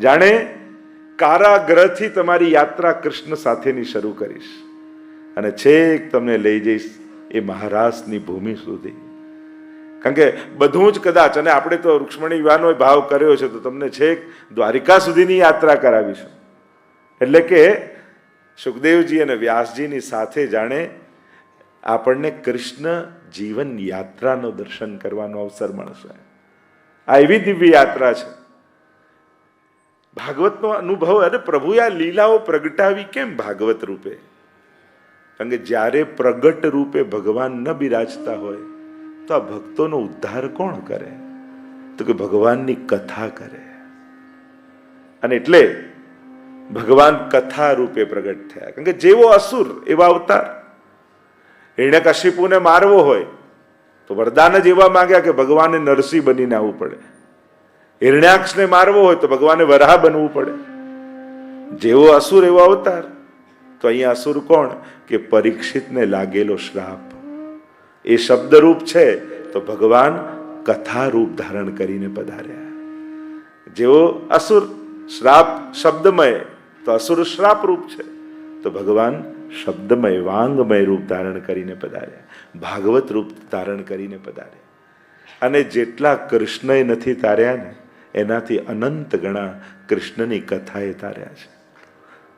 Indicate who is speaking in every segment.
Speaker 1: જાણે કારાગૃહથી તમારી યાત્રા કૃષ્ણ સાથેની શરૂ કરીશ અને છેક તમને લઈ જઈશ એ મહારાષ્ટ્રની ભૂમિ સુધી. કારણ કે બધું જ કદાચ, અને આપણે તો રૂક્ષ્મણી વિવાહનો ભાવ કર્યો છે, તો તમને છેક દ્વારિકા સુધીની યાત્રા કરાવીશું. એટલે કે સુખદેવજી અને વ્યાસજીની સાથે જાણે આપણને કૃષ્ણ જીવન યાત્રાનો દર્શન કરવાનો અવસર મળશે. આ એવી દિવ્ય યાત્રા છે. ભાગવતનો અનુભવ, અને પ્રભુએ આ લીલાઓ પ્રગટાવી કેમ ભાગવત રૂપે? કારણ કે જ્યારે પ્રગટ રૂપે ભગવાન ન બિરાજતા હોય તો આ ભક્તોનો ઉદ્ધાર કોણ કરે? તો કે ભગવાનની કથા કરે. અને એટલે ભગવાન કથા રૂપે પ્રગટ થયા. કારણ કે જેવો અસુર એવા અવતાર. હિરણ્યકશિપુને મારવો હોય તો વરદાન જ એવા માંગ્યા કે ભગવાને નરસિંહ બનીને આવવું પડે. હિરણ્યાક્ષને મારવો હોય તો ભગવાને વરાહ બનવું પડે. જેવો અસુર એવો અવતાર. તો અહીંયા અસુર કોણ? કે પરીક્ષિતને લાગેલો શ્રાપ. એ શબ્દરૂપ છે તો ભગવાન કથા રૂપ ધારણ કરીને પધાર્યા. જેવો અસુર શ્રાપ શબ્દમય, તો અસુર શ્રાપ રૂપ છે, તો ભગવાન શબ્દમય વાંગમય રૂપ ધારણ કરીને પધાર્યા, ભાગવત રૂપ ધારણ કરીને પધાર્યા. અને જેટલા કૃષ્ણએ નથી તાર્યા ને એનાથી અનંત ગણા કૃષ્ણની કથાએ તાર્યા છે.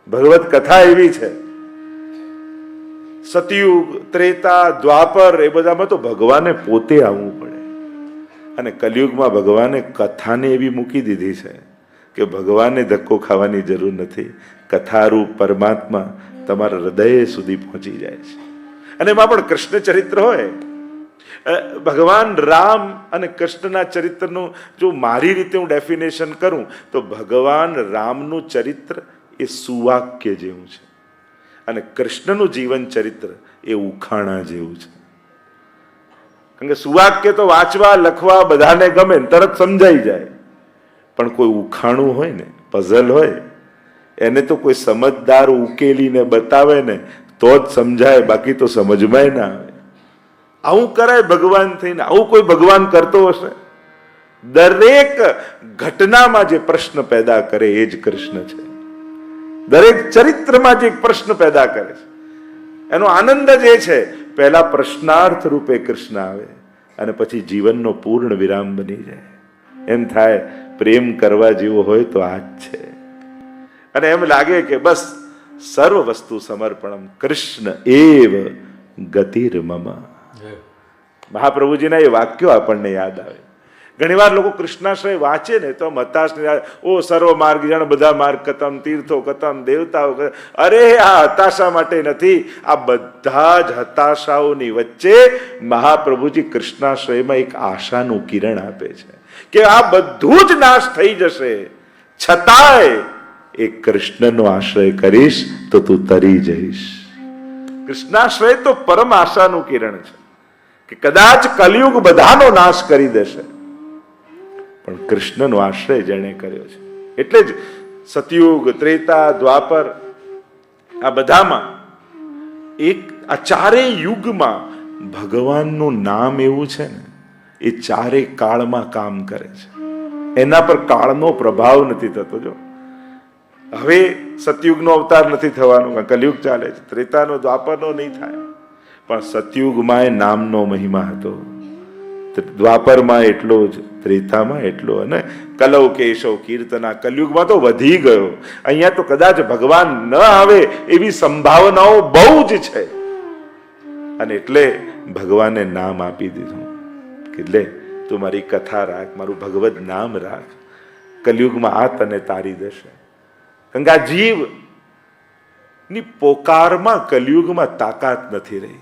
Speaker 1: ભગવત કથા એવી છે. સતયુગ, ત્રેતા, દ્વાપર એ બધામાં તો ભગવાને પોતે આવવું પડે. અને કલિયુગમાં ભગવાને કથાને એવી મૂકી દીધી છે કે ભગવાને ધક્કો ખાવાની જરૂર નથી. કથારૂપ પરમાત્મા તમારા હૃદય સુધી પહોંચી જાય છે. અને એમાં પણ કૃષ્ણ ચરિત્ર હોય. ભગવાન રામ અને કૃષ્ણના ચરિત્રનું જો મારી રીતે હું ડેફિનેશન કરું તો ભગવાન રામનું ચરિત્ર એ સુવાક્ય જેવું છે અને કૃષ્ણનું જીવન ચરિત્ર એ ઉખાણા જેવું છે. કારણ કે સુવાક્ય તો વાંચવા લખવા બધાને ગમે, તરત સમજાઈ જાય. પણ કોઈ ઉખાણું હોય ને, પઝલ હોય, એને તો કોઈ સમજદાર ઉકેલીને બતાવે ને તો જ સમજાય, બાકી તો સમજમાંય ના આવે. આવું કરાય ભગવાન થઈને? આવું કોઈ ભગવાન કરતો હશે? દરેક ઘટનામાં જે પ્રશ્ન પેદા કરે એ જ કૃષ્ણ છે. દરેક ચરિત્રમાં જે પ્રશ્ન પેદા કરે છે એનો આનંદ જ એ છે. પહેલા પ્રશ્નાર્થ રૂપે કૃષ્ણ આવે અને પછી જીવનનો પૂર્ણ વિરામ બની જાય. એમ થાય પ્રેમ કરવા જેવો હોય તો આ જ છે. અને એમ લાગે કે બસ સર્વ વસ્તુ સમર્પણમ કૃષ્ણ એવ ગતિર્મમ. મહાપ્રભુજીના એ વાક્યો આપણને યાદ આવે. ઘણીવાર લોકો કૃષ્ણાશ્રય વાંચે ને તો હતાશ ઓ સર્વ માર્ગ જાણે બધા માર્ગ કતમ, તીર્થો કતમ, દેવતાઓ. અરે આ હતાશા માટે નથી. આ બધા જ હતાશાઓની વચ્ચે મહાપ્રભુજી કૃષ્ણાશ્રયમાં એક આશાનું કિરણ આપે છે કે આ બધું જ નાશ થઈ જશે, છતાંય એ કૃષ્ણનો આશ્રય કરીશ તો તું તરી જઈશ. કૃષ્ણાશ્રય તો પરમ આશાનું કિરણ છે કે કદાચ કલિયુગ બધાનો નાશ કરી દેશે, પણ કૃષ્ણનો આશ્રય જેણે કર્યો છે. એટલે જ સતયુગ, ત્રેતા, દ્વાપર આ બધામાં આ ચારેય યુગમાં ભગવાનનું નામ એવું છે ને એ ચારેય કાળમાં કામ કરે છે. એના પર કાળનો પ્રભાવ નથી થતો. જો હવે સતયુગનો અવતાર નથી થવાનો, કલિયુગ ચાલે છે. ત્રેતાનો, દ્વાપરનો નહીં થાય, પણ સતયુગમાં નામનો મહિમા હતો, દ્વાપરમાં એટલો જ, ત્રેતામાં એટલો, અને કલૌ કેશવ કીર્તના કલયુગમાં તો વધી ગયો. અહીંયા તો કદાચ ભગવાન ન આવે એવી સંભાવનાઓ બહુ જ છે. અને એટલે ભગવાને નામ આપી દીધું કે લે તું મારી કથા રાખ, મારું ભગવદ નામ રાખ, કલયુગમાં આ તને તારી દેશે. કારણ કે આ જીવ ની પોકારમાં કલયુગમાં તાકાત નથી રહી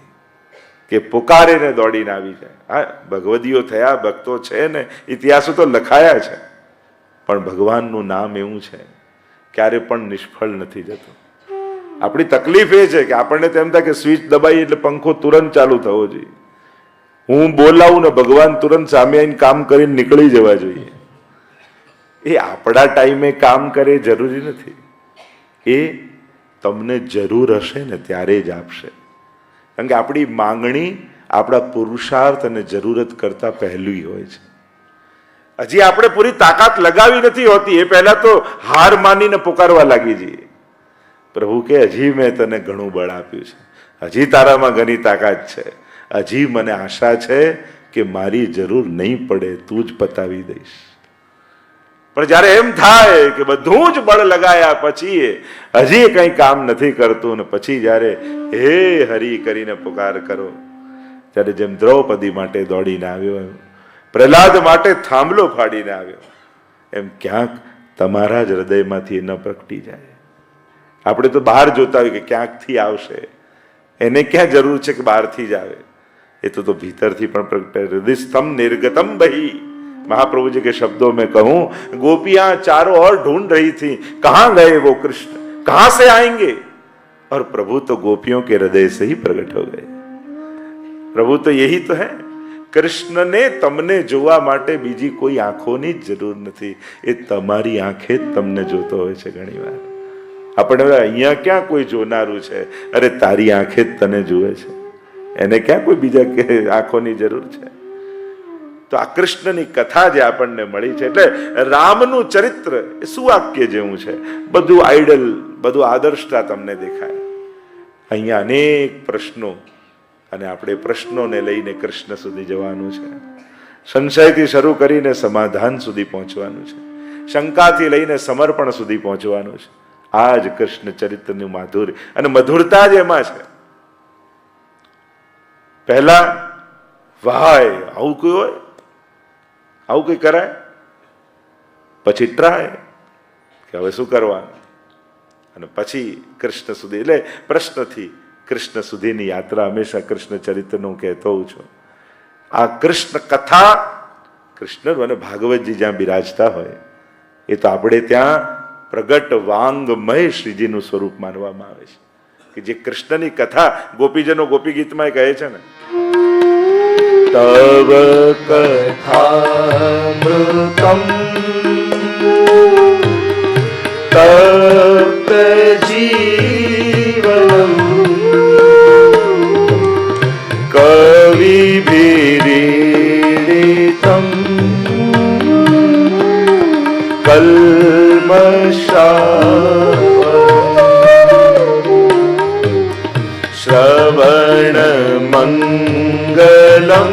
Speaker 1: કે પોકારે ને દોડીને આવી જાય. હા, ભગવદીઓ થયા, ભક્તો છે ને, ઇતિહાસો તો લખાયા છે, પણ ભગવાનનું નામ એવું છે ક્યારે પણ નિષ્ફળ નથી જતું. આપણી તકલીફ એ છે કે આપણને તેમ થાય કે સ્વિચ દબાઈ એટલે પંખો તુરંત ચાલુ થવો જોઈએ. હું બોલાવું ને ભગવાન તુરંત સામે આવીને કામ કરીને નીકળી જવા જોઈએ. એ આપણા ટાઈમે કામ કરે જરૂરી નથી. એ તમને જરૂર હશે ને ત્યારે જ આપશે. કારણ કે આપણી માંગણી આપણા પુરુષાર્થ અને જરૂરત કરતા પહેલી હોય છે. હજી આપણે પૂરી તાકાત લગાવી નથી હોતી, એ પહેલા તો હાર માનીને પુકારવા લાગી જઈએ. પ્રભુ કે હજી મેં તને ઘણું બળ આપ્યું છે, હજી તારામાં ઘણી તાકાત છે, હજી મને આશા છે કે મારી જરૂર નહીં પડે, તું જ પતાવી દઈશ. પણ જયારે એમ થાય કે બધું જ બળ લગાયા પછી હજી કંઈ કામ નથી કરતું, ને પછી જયારે હે હરી કરીને પુકાર કરો, ત્યારે જેમ દ્રૌપદી માટે દોડીને આવ્યો, પ્રહલાદ માટે થાંભલો ફાડીને આવ્યો, એમ ક્યાંક તમારા જ હૃદયમાંથી ન પ્રગટી જાય. આપણે તો બહાર જોતા હોય કે ક્યાંકથી આવશે, એને ક્યાં જરૂર છે કે બહારથી જ આવે, એ તો ભીતરથી પણ પ્રગટે. હૃદયસ્થમ નિર્ગતમ બહી, महाप्रभु जी के शब्दों में कहूं, गोपियां चारों ओर ढूंढ रही थी कहां गए वो कृष्ण, कहां से आएंगे, और प्रभु तो गोपियों के हृदय से ही प्रकट हो गए. प्रभु तो यही तो है, કૃષ્ણને તમને જોવા માટે બીજી કોઈ આંખોની જ જરૂર નથી, એ તમારી આંખે જ તમને જોતો હોય છે. ઘણી વાર આપણે અહીંયા ક્યાં કોઈ જોનારું છે, અરે તારી આંખે જ તને જુએ છે, એને ક્યાં કોઈ બીજા આંખોની જરૂર છે. તો આ કૃષ્ણની કથા જે આપણને મળી છે, એટલે રામનું ચરિત્ર એ સુવાક્ય જેવું છે. બધું આઈડલ, બધું આદર્શતા તમને દેખાય. અહીંયા અનેક પ્રશ્નો, અને આપણે પ્રશ્નોને લઈને કૃષ્ણ સુધી જવાનું છે. સંશયથી શરૂ કરીને સમાધાન સુધી પહોંચવાનું છે, શંકાથી લઈને સમર્પણ સુધી પહોંચવાનું છે. આ જ કૃષ્ણ ચરિત્રનું માધુર્ય અને મધુરતા જ એમાં છે. પહેલા વાય આવું કોઈ હોય, આવું કઈ કરાય, પછી ટ્રાય કે હવે શું કરવાનું, અને પછી કૃષ્ણ સુધી. એટલે પ્રશ્નથી કૃષ્ણ સુધીની યાત્રા હંમેશા કૃષ્ણ ચરિત્રનું કહેતો હોઉં છું. આ કૃષ્ણ કથા, કૃષ્ણ અને ભાગવતજી જ્યાં બિરાજતા હોય, એ તો આપણે ત્યાં પ્રગટ વાંગમય શ્રીજીનું સ્વરૂપ માનવામાં આવે છે, કે જે કૃષ્ણની કથા ગોપીજનો ગોપી ગીતમાં કહે છે ને, તવ કથામૃતમ તપ્ત જીવનમ કવિભીરીડિતમ કલ્મષા શ્રવણ મંગલમ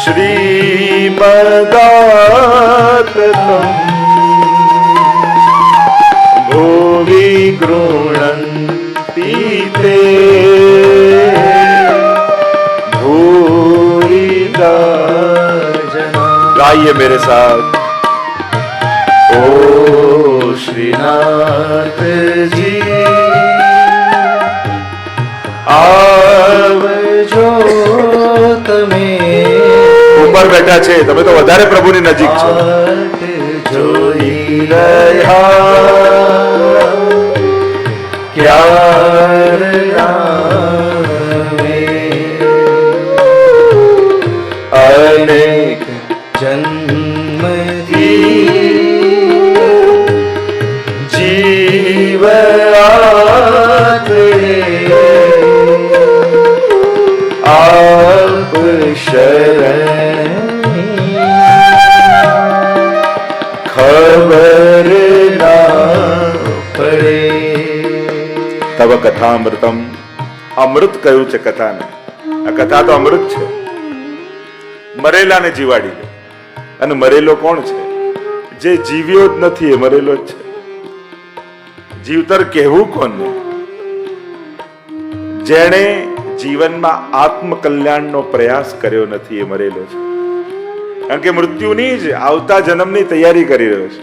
Speaker 1: શ્રીમદાતતમ ભુવિ ગૃણંતિ તે गाइए मेरे साथ. ओ श्रीनाथ जी आवजो તમે ઉપર બેઠા છે, તમે તો વધારે પ્રભુની નજીક છો. જોઈ રહ્યા ક્યારે અનેક જન્મથી જીવ આપ શરણની ખબર ના પડે. તવ કથામૃતમ, અમૃત કહ્યું છે કથાને. આ કથા તો અમૃત છે, મરેલાને જીવાડી દે. અને મરેલો કોણ છે? જે જીવ્યો જ નથી એ મરેલો જ છે. જીવતર કહેવું કોને? જેણે જીવનમાં આત્મકલ્યાણનો પ્રયાસ કર્યો નથી એ મરેલો છે. કારણ કે મૃત્યુની જ આવતા જન્મની તૈયારી કરી રહ્યો છે.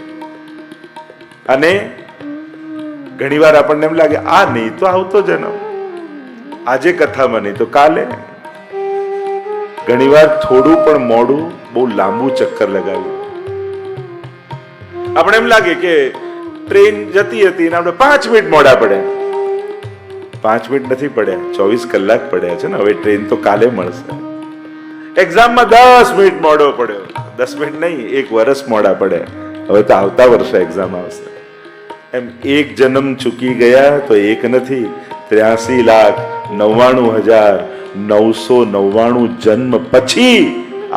Speaker 1: અને ઘણીવાર આપણને એમ લાગે આ નહીં તો આવતો જન્મ, આજે કથામાં નહીં તો કાલે. ઘણીવાર થોડું પણ મોડું બહુ લાંબુ ચક્કર લગાવ્યું. આપણે એમ લાગે કે ટ્રેન જતી હતી ને આપણે 5 મિનિટ મોડા પડ્યા. 5 મિનિટ નથી પડ્યા, 24 કલાક પડ્યા છે ને. હવે ટ્રેન તો કાલે મળશે. એક્ઝામમાં 10 મિનિટ મોડો પડ્યો, 10 મિનિટ નહીં, 1 વર્ષ મોડા પડ્યા. હવે તો આવતા વર્ષે એક્ઝામ આવશે. એમ એક જન્મ ચૂકી ગયા તો એક નથી, 83,99,999 જન્મ પછી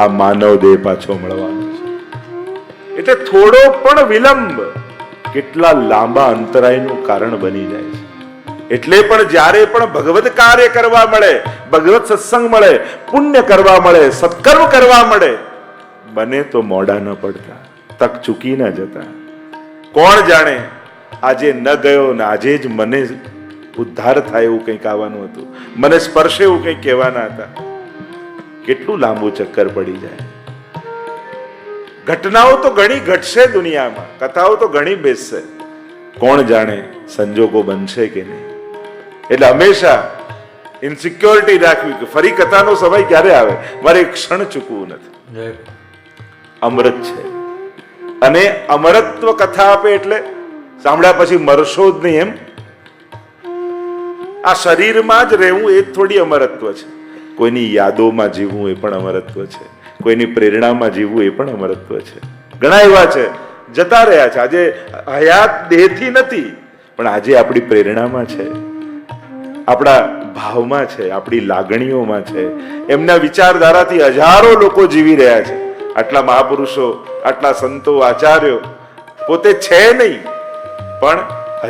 Speaker 1: આ માનવ દેહ પાછો મળવાનો છે. એટલે થોડો પણ વિલંબ કેટલા લાંબા અંતરાયનું કારણ બની જાય છે. એટલે પણ જ્યારે પણ ભગવત કાર્ય કરવા મળે, ભગવત સત્સંગ મળે, પુણ્ય કરવા મળે, સત્કર્મ કરવા મળે, બને તો મોડા ન પડતા, તક ચૂકી ના જતા. કોણ જાણે આજે ન ગયો ને આજે જ મને ઉદ્ધાર થાય એવું કંઈક આવવાનું હતું, મને સ્પર્શે એવું કંઈક કહેવાના હતા. કેટલું લાંબુ ચક્કર પડી જાય. ઘટનાઓ તો ઘણી ઘટશે દુનિયામાં, કથાઓ તો ઘણી બેસશે, કોણ જાણે સંજોગો બનશે કે નહીં. એટલે હંમેશા ઇન્સિક્યોરિટી રાખવી કે ફરી કથાનો સમય ક્યારે આવે, મારે એક ક્ષણ ચૂકવું નથી. અમૃત છે અને અમરત્વ કથા આપે એટલે સાંભળ્યા પછી મરશો જ નહીં એમ. આ શરીરમાં જ રહેવું એ જ થોડી અમરત્વ છે. કોઈની યાદોમાં જીવવું એ પણ અમરત્વ છે, કોઈની પ્રેરણામાં જીવવું એ પણ અમરત્વ છે. ઘણા એવા છે જતા રહ્યા છે, આજે હયાત દેહથી નથી પણ આજે આપણી પ્રેરણામાં છે, આપણા ભાવમાં છે, આપણી લાગણીઓમાં છે. એમના વિચારધારાથી હજારો લોકો જીવી રહ્યા છે. આટલા મહાપુરુષો, આટલા સંતો, આચાર્યો પોતે છે નહીં પણ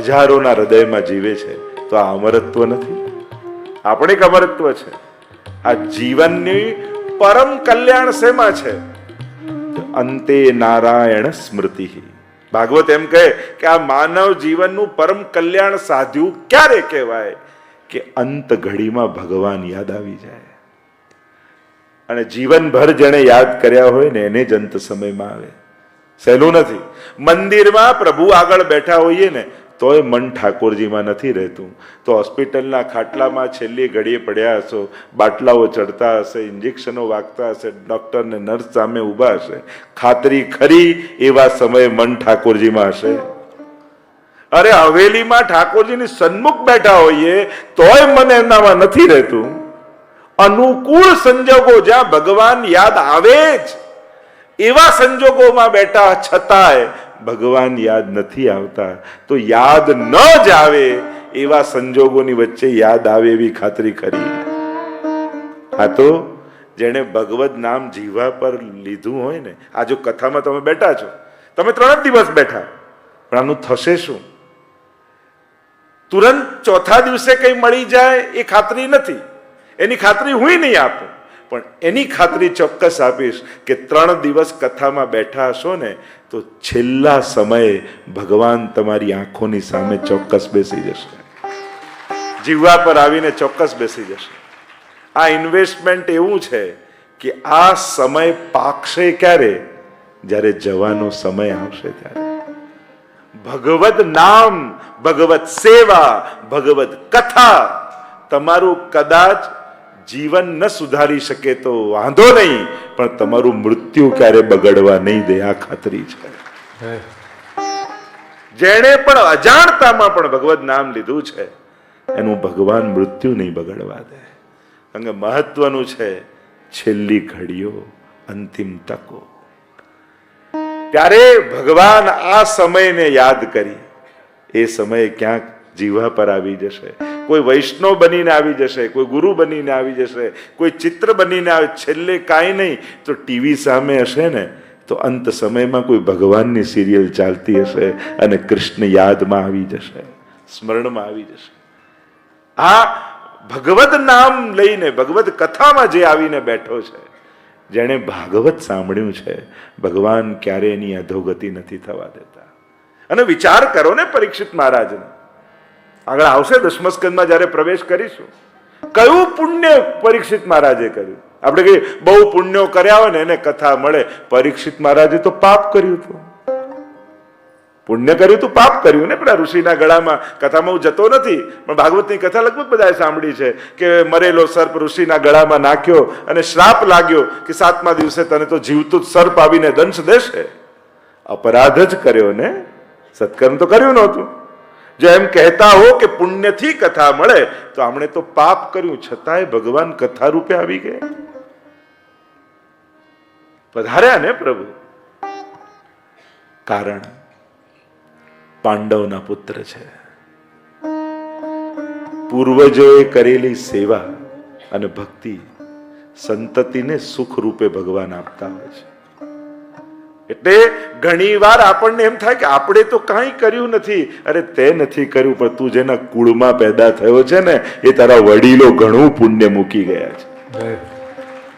Speaker 1: હજારોના હૃદયમાં જીવે છે. તો આ અમરત્વ નથી? આપણે એક અમરત્વ છે. આ જીવનની પરમ કલ્યાણ શેમાં છે? અંતે નારાયણ સ્મૃતિ. ભાગવત એમ કહે કે આ માનવ જીવનનું પરમ કલ્યાણ સાધ્યું ક્યારે કહેવાય કે અંત ઘડીમાં ભગવાન યાદ આવી જાય. અને જીવનભર જેને યાદ કર્યા હોય ને એને જ અંત સમયમાં આવે. સહેલું નથી. મંદિરમાં પ્રભુ આગળ બેઠા હોઈએ ને તોય મન ઠાકોરજીમાં નથી રહેતું. તો હોસ્પિટલના ખાટલામાં છેલ્લી ઘડીએ પડ્યા હશો, બાટલાઓ ચડતા હશે, ઇન્જેક્શનો વાગતા હશે, ડોક્ટર ને નર્સ સામે ઊભા હશે, ખાતરી ખરી એવા સમયે મન ઠાકોરજીમાં હશે. અરે હવેલીમાં ઠાકોરજીની સન્મુખ બેઠા હોઈએ તોય મને એમનામાં નથી રહેતું. અનુકૂળ સંજોગો જ્યાં ભગવાન યાદ આવે જ એવા સંજોગોમાં બેઠા છતાંય ભગવાન યાદ નથી આવતા. તો યાદ ન જ આવે એવા સંજોગોની વચ્ચે યાદ આવે એવી ખાતરી કરી. આ તો જેને ભગવત નામ જીવા પર લીધું હોય ને, આ જો કથામાં તમે બેઠા છો, તમે 3 દિવસ બેઠા પણ આનું થશે શું? તુરંત ચોથા દિવસે કઈ મળી જાય એ ખાતરી નથી. એની ખાતરી હું નહીં આપું, પણ એની ખાતરી ચોક્કસ આપીશ કે 3 દિવસ કથામાં બેઠા હશો ને તો છેલ્લા સમયે ભગવાન તમારી આંખોની સામે ચોક્કસ બેસી જશે, જીવવા પર આવીને ચોક્કસ બેસી જશે. આ ઇન્વેસ્ટમેન્ટ એવું છે કે આ સમય પાકશે ક્યારે? જ્યારે જવાનો સમય આવશે ત્યારે. ભગવત નામ, ભગવત સેવા, ભગવત કથા તમારું કદાચ જીવન ન સુધારી શકે તો વાંધો નહીં, પણ તમારું મૃત્યુ ક્યારે બગડવા નહીં દે, આ ખાતરી છે. જેણે પણ અજાણતામાં પણ ભગવત નામ લીધું છે એનું ભગવાન મૃત્યુ નહીં બગડવા દે. કારણ કે મહત્વનું છે છેલ્લી ઘડીઓ, અંતિમ તકો. ત્યારે ભગવાન આ સમયને યાદ કરી એ સમયે ક્યાંક જીવા પર આવી જશે. કોઈ વૈષ્ણવ બનીને આવી જશે, કોઈ ગુરુ બનીને આવી જશે, કોઈ ચિત્ર બનીને આવે. છેલ્લે કાંઈ નહીં તો ટીવી સામે હશે ને તો અંત સમયમાં કોઈ ભગવાનની સિરિયલ ચાલતી હશે અને કૃષ્ણ યાદમાં આવી જશે, સ્મરણમાં આવી જશે. આ ભગવત નામ લઈને ભગવત કથામાં જે આવીને બેઠો છે, જેણે ભાગવત સાંભળ્યું છે, ભગવાન ક્યારે એની અધોગતિ નથી થવા દેતા. અને વિચાર કરો ને પરીક્ષિત મહારાજને, આગળ આવશે દશમસ્કંદમાં જ્યારે પ્રવેશ કરીશું, કયું પુણ્ય પરીક્ષિત મહારાજે કર્યું? આપણે કહીએ બહુ પુણ્યો કર્યા હોય ને એને કથા મળે. પરીક્ષિત મહારાજે તો પાપ કર્યું હતું. પુણ્ય કર્યું તું, પાપ કર્યું ને. પેલા ઋષિના ગળામાં, કથામાં હું જતો નથી પણ ભાગવતની કથા લગભગ બધાએ સાંભળી છે કે મરેલો સર્પ ઋષિના ગળામાં નાખ્યો અને શ્રાપ લાગ્યો કે 7મા દિવસે તને તો જીવતું સર્પ આવીને દંશ દેશે. અપરાધ જ કર્યો ને, સત્કર્મ તો કર્યું નહોતું. જો એમ કહેતા હો કે પુણ્યથી કથા મળે તો આમણે તો પાપ કર્યું, છતાંય ભગવાન કથા રૂપે આવી ગયા, પધાર્યા ને પ્રભુ. કારણ પાંડવના પુત્ર છે. પૂર્વજોએ કરેલી સેવા અને ભક્તિ સંતતિને સુખ રૂપે ભગવાન આપતા હોય છે. એટલે ઘણી વાર આપણને એમ થાય કે આપણે તો કાંઈ કર્યું નથી. અરે તે નથી કર્યું, પણ તું જેના કુળમાં પેદા થયો છે ને એ તારા વડીલો ઘણું પુણ્ય મૂકી ગયા છે.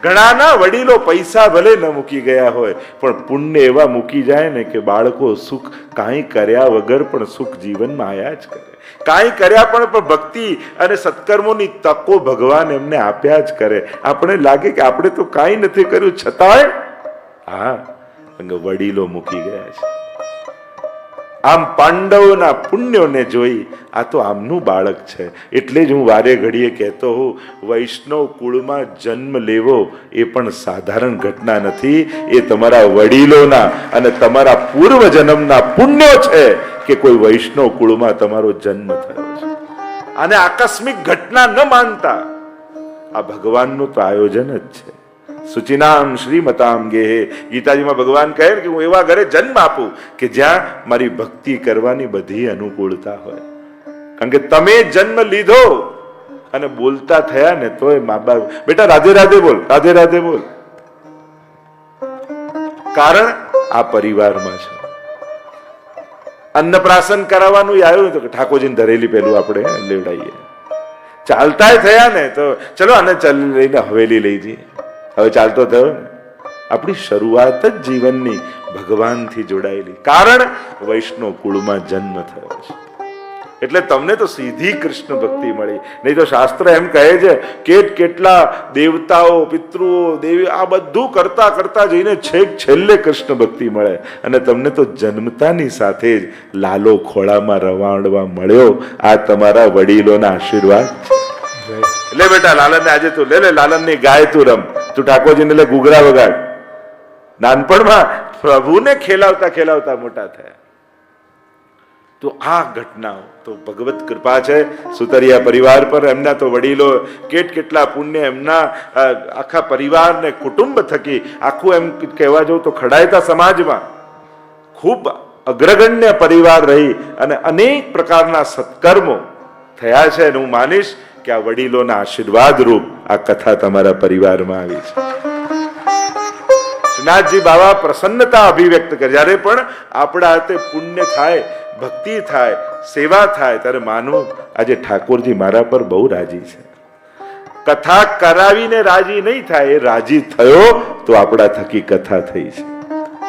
Speaker 1: ઘણાના વડીલો પૈસા ભલે ન મૂકી ગયા હોય, પણ પુણ્ય એવા મૂકી જાય ને કે બાળકો સુખ કાંઈ કર્યા વગર પણ સુખ જીવનમાં આયા જ કરે. કાંઈ કર્યા પણ ભક્તિ અને સત્કર્મોની તકો ભગવાન એમને આપ્યા જ કરે. આપણે લાગે કે આપણે તો કાંઈ નથી કર્યું, છતાંય હા વડીલો મૂકી ગયા છે. આમ પાંડવોના પુણ્યોને જોઈ આ તો આમનું બાળક છે. એટલે જ હું વારે ઘડીએ કહેતો હું, વૈષ્ણવ કુળમાં જન્મ લેવો એ પણ સાધારણ ઘટના નથી. એ તમારા વડીલોના અને તમારા પૂર્વ જન્મના પુણ્યો છે કે કોઈ વૈષ્ણવ કુળમાં તમારો જન્મ થયો છે. આને આકસ્મિક ઘટના ન માનતા, આ ભગવાનનું તો આયોજન જ છે. સુચિનામ શ્રીમતામ ગેહે, ગીતાજીમાં ભગવાન કહે કે હું એવા ઘરે જન્મ આપું કે જ્યાં મારી ભક્તિ કરવાની બધી અનુકૂળતા હોય. કારણ કે તમે જન્મ લીધો અને બોલતા થયા ને તોય મા બાપ બેટા રાધે રાધે બોલ, રાધે રાધે બોલ. કારણ આ પરિવારમાં છે. અન્નપ્રાશન કરાવવાનું આવ્યું તો ઠાકોરજીને ધરેલી પેલું આપણે લેવડાવીએ. ચાલતા થયા ને તો ચલો આને લઈને હવેલી લઈ જઈએ. હવે ચાલતો થયો ને. આપણી શરૂઆત જ જીવનની ભગવાનથી જોડાયેલી. કારણ વૈષ્ણવ કુળમાં જન્મ થયો છે. એટલે તમને તો સીધી કૃષ્ણ ભક્તિ મળી. નહીં તો શાસ્ત્ર એમ કહે છે કેટલા દેવતાઓ, પિતૃઓ, દેવી આ બધું કરતા કરતા જઈને છેક છેલ્લે કૃષ્ણ ભક્તિ મળે. અને તમને તો જન્મતાની સાથે જ લાલો ખોળામાં રવાડવા મળ્યો. આ તમારા વડીલોના આશીર્વાદ છે. લે બેટા લાલન આજે તું લે લાલન ની ગાય તું રમ, તું ઠાકોરજીને લે ઘૂઘરા વગાડ. નાનપણમાં પ્રભુને ખેલાવતા ખેલાવતા મોટા થયા. તો આ ઘટનાઓ તો ભગવત કૃપા છે સુતરિયા પરિવાર પર. એમના તો વડીલો કેટલા પુણ્ય એમના આખા પરિવારને કુટુંબ થકી આખું એમ કહેવા જવું તો ખડાયતા સમાજમાં ખૂબ અગ્રગણ્ય પરિવાર રહી અને અનેક પ્રકારના સત્કર્મો થયા છે. અને હું માનીશ કે આ વડીલોના આશીર્વાદ રૂપ આ કથા તમારા પરિવારમાં આવી છે. શ્રીનાથજી બાબા પ્રસન્નતા અભિવ્યક્ત કરે. જ્યારે પણ આપણા હાથે પુણ્ય થાય, ભક્તિ થાય, સેવા થાય, ત્યારે માનવું આજે ઠાકોરજી મારા પર બહુ રાજી છે. કથા કરાવીને રાજી નહીં થાય, એ રાજી થયો તો આપણા થકી કથા થઈ છે.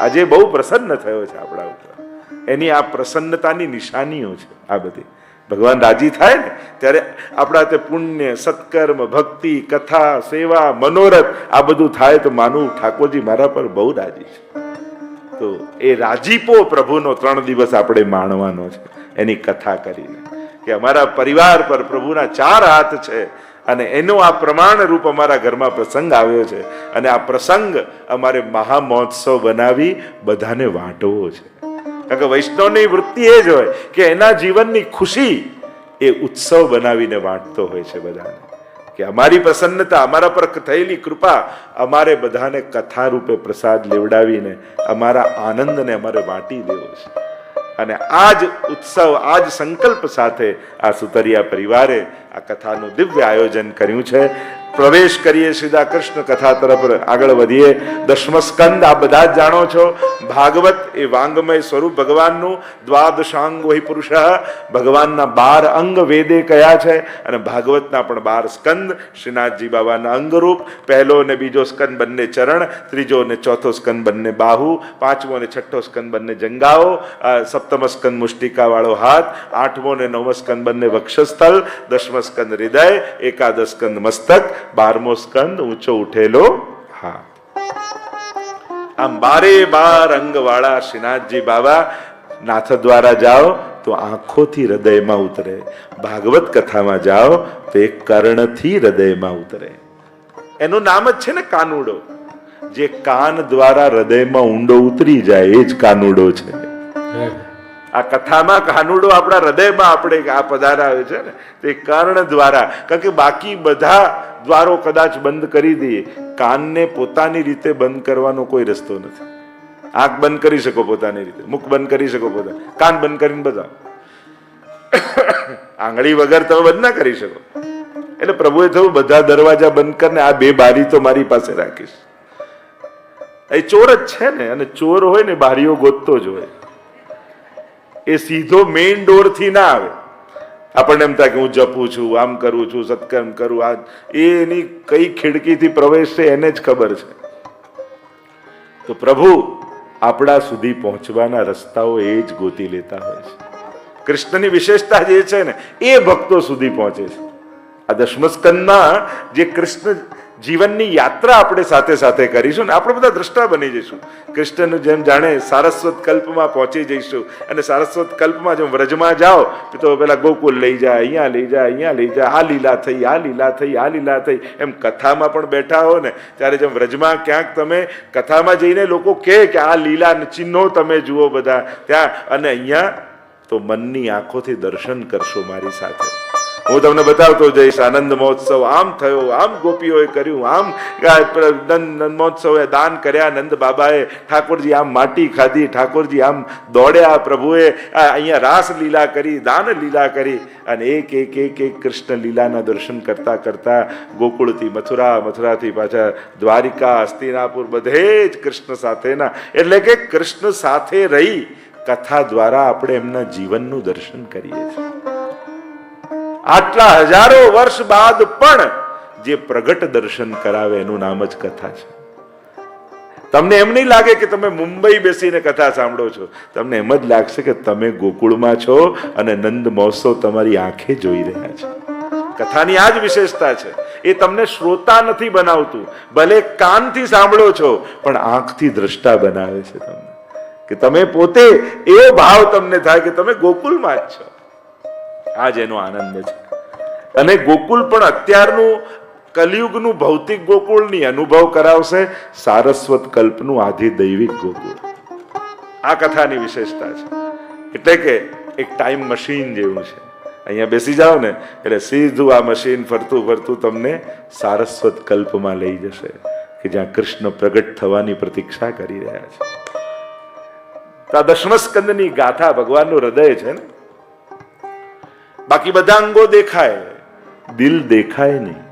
Speaker 1: આજે બહુ પ્રસન્ન થયો છે આપણા ઉપર. એની આ પ્રસન્નતાની નિશાનીઓ છે આ બધી. ભગવાન રાજી થાય ને ત્યારે આપણા તે પુણ્ય, સત્કર્મ, ભક્તિ, કથા, સેવા, મનોરથ આ બધું થાય તો માનવું ઠાકોરજી મારા પર બહુ રાજી છે. તો એ રાજીપો પ્રભુનો 3 દિવસ આપણે માણવાનો છે એની કથા કરીને, કે અમારા પરિવાર પર પ્રભુના 4 હાથ છે અને એનો આ પ્રમાણ રૂપ અમારા ઘરમાં પ્રસંગ આવ્યો છે. અને આ પ્રસંગ અમારે મહામહોત્સવ બનાવી બધાને વાંટવો છે. કારણ કે વૈષ્ણવની વૃત્તિ એ જ હોય કે એના જીવનની ખુશી એ ઉત્સવ બનાવીને વાંટતો હોય છે બધાને. કે અમારી પ્રસન્નતા, અમારા પર થયેલી કૃપા અમારે બધાને કથા રૂપે પ્રસાદ લેવડાવીને અમારા આનંદને અમારે વાંટી દેવો છે. અને આ જ ઉત્સવ, આ જ સંકલ્પ સાથે આ સુતરિયા પરિવારે આ કથાનું દિવ્ય આયોજન કર્યું છે. પ્રવેશ કરીએ સીધા કૃષ્ણ કથા તરફ આગળ વધીએ. 10મો સ્કંદ આ બધા જ જાણો છો. ભાગવત એ વાંગમય સ્વરૂપ ભગવાનનું. દ્વાદશાંગ વહી પુરુષ, ભગવાનના 12 અંગ વેદે કયા છે અને ભાગવતના પણ 12 સ્કંદ શ્રીનાથજી બાબાના અંગરૂપ. પહેલો અને બીજો સ્કંદ બંને ચરણ, ત્રીજો અને ચોથો સ્કંદ બંને બાહુ, 5મો અને 6ઠ્ઠો સ્કંદ બંને જંગાઓ, 7મો સ્કંદ મુષ્ટિકા વાળો હાથ, 8મો અને 9મો સ્કંદ બંને વક્ષસ્થળ, 10મો સ્કંદ હૃદય, 11 સ્કંદ મસ્તક, 12મો સ્કંદ ઊંચો ઉઠેલો હાથ. આમ 12 અંગ વાળા શ્રીનાથજી બાબા નાથ દ્વારા જાઓ તો આંખોથી હૃદયમાં ઉતરે, ભાગવત કથામાં જાઓ તો એ કર્ણથી હૃદયમાં ઉતરે. એનું નામ જ છે ને કાનુડો. જે કાન દ્વારા હૃદયમાં ઊંડો ઉતરી જાય એ જ કાનુડો છે. આ કથામાં કાનુડો આપણા હૃદયમાં આપણે આ પધારાવે છે ને તે કર્ણ દ્વારા. કારણ કે બાકી બધા દ્વારો કદાચ બંધ કરી દઈએ, કાનને પોતાની રીતે બંધ કરવાનો કોઈ રસ્તો નથી. આંખ બંધ કરી શકો પોતાની રીતે, મુખ બંધ કરી શકો પોતા, કાન બંધ કરીને બધા, આંગળી વગર તમે બંધ ના કરી શકો. એટલે પ્રભુએ થયું બધા દરવાજા બંધ કરીને આ 2 બારી તો મારી પાસે રાખીશ. એ ચોર જ છે ને, અને ચોર હોય ને બારીઓ ગોતતો જ હોય. એ સીધો મેઇન ડોર થી ના આવે. આપણને એમ થાય કે હું જપું છું, આમ કરું છું, સત્કર્મ કરું, આ એની કઈ ખિડકીથી પ્રવેશ છે એને જ ખબર છે. તો પ્રભુ આપણા સુધી પહોંચવાના રસ્તાઓ એ જ ગોતી લેતા હોય છે. કૃષ્ણની વિશેષતા જે છે ને એ ભક્તો સુધી પહોંચે છે. આ દશમ સ્કંદમાં જે કૃષ્ણ જીવનની યાત્રા આપણે સાથે સાથે કરીશું ને, આપણે બધા દ્રષ્ટા બની જઈશું. કૃષ્ણનું જેમ જાણે સારસ્વત કલ્પમાં પહોંચી જઈશું. અને સારસ્વત કલ્પમાં જેમ વ્રજમાં જાઓ તો પેલા ગોકુલ લઈ જાય, અહીંયા લઈ જાય, અહીંયા લઈ જાય, આ લીલા થઈ, આ લીલા થઈ, આ લીલા થઈ, એમ કથામાં પણ બેઠા હો ને ત્યારે જેમ વ્રજમાં ક્યાંક તમે કથામાં જઈને લોકો કહે કે આ લીલા ચિહ્નો તમે જુઓ બધા ત્યાં, અને અહીંયા તો મનની આંખોથી દર્શન કરશો મારી સાથે. હું તમને બતાવતો જઈશ આનંદ મહોત્સવ આમ થયો, આમ ગોપીઓએ કર્યું, આમ મહોત્સવે દાન કર્યા, નંદ બાબાએ, ઠાકોરજી આમ માટી ખાધી, ઠાકોરજી આમ દોડ્યા, પ્રભુએ અહીંયા રાસ લીલા કરી, દાન લીલા કરી, અને એક એક એક એક કૃષ્ણ લીલાના દર્શન કરતા કરતા ગોકુળથી મથુરા, મથુરાથી પાછા દ્વારિકા, હસ્તિનાપુર, બધે જ કૃષ્ણ સાથેના. એટલે કે કૃષ્ણ સાથે રહી કથા દ્વારા આપણે એમના જીવનનું દર્શન કરીએ છીએ. આટલા હજારો વર્ષ બાદ પણ જે પ્રગટ દર્શન કરાવે એનું નામ જ કથા છે. તમને એમ નહીં લાગે કે તમે મુંબઈ બેસીને કથા સાંભળો છો, તમને એમ જ લાગશે કે તમે ગોકુળમાં છો અને નંદ મહોત્સવ તમારી આંખે જોઈ રહ્યા છે. કથાની આ જ વિશેષતા છે. એ તમને શ્રોતા નથી બનાવતું, ભલે કાનથી સાંભળો છો પણ આંખથી દ્રષ્ટા બનાવે છે તમને, કે તમે પોતે એવો ભાવ તમને થાય કે તમે ગોકુળમાં જ છો. આ જ એનો આનંદ છે. અને ગોકુળ પણ અત્યારનું કલિયુગનું ભૌતિક ગોકુળની અનુભવ કરાવશે સારસ્વત કલ્પનું આધિદૈવિક ગોકુળ. આ કથાની વિશેષતા છે. એટલે કે એક ટાઈમ મશીન જેવું છે. અહીંયા બેસી જાઓ ને એટલે સીધું આ મશીન ફરતું ફરતું તમને સારસ્વત કલ્પમાં લઈ જશે, કે જ્યાં કૃષ્ણ પ્રગટ થવાની પ્રતીક્ષા કરી રહ્યા છે. તો આ દશમ સ્કંદની ગાથા ભગવાનનું હૃદય છે ને. બાકી બધા અંગો દેખાય, દિલ દેખાય નહીં.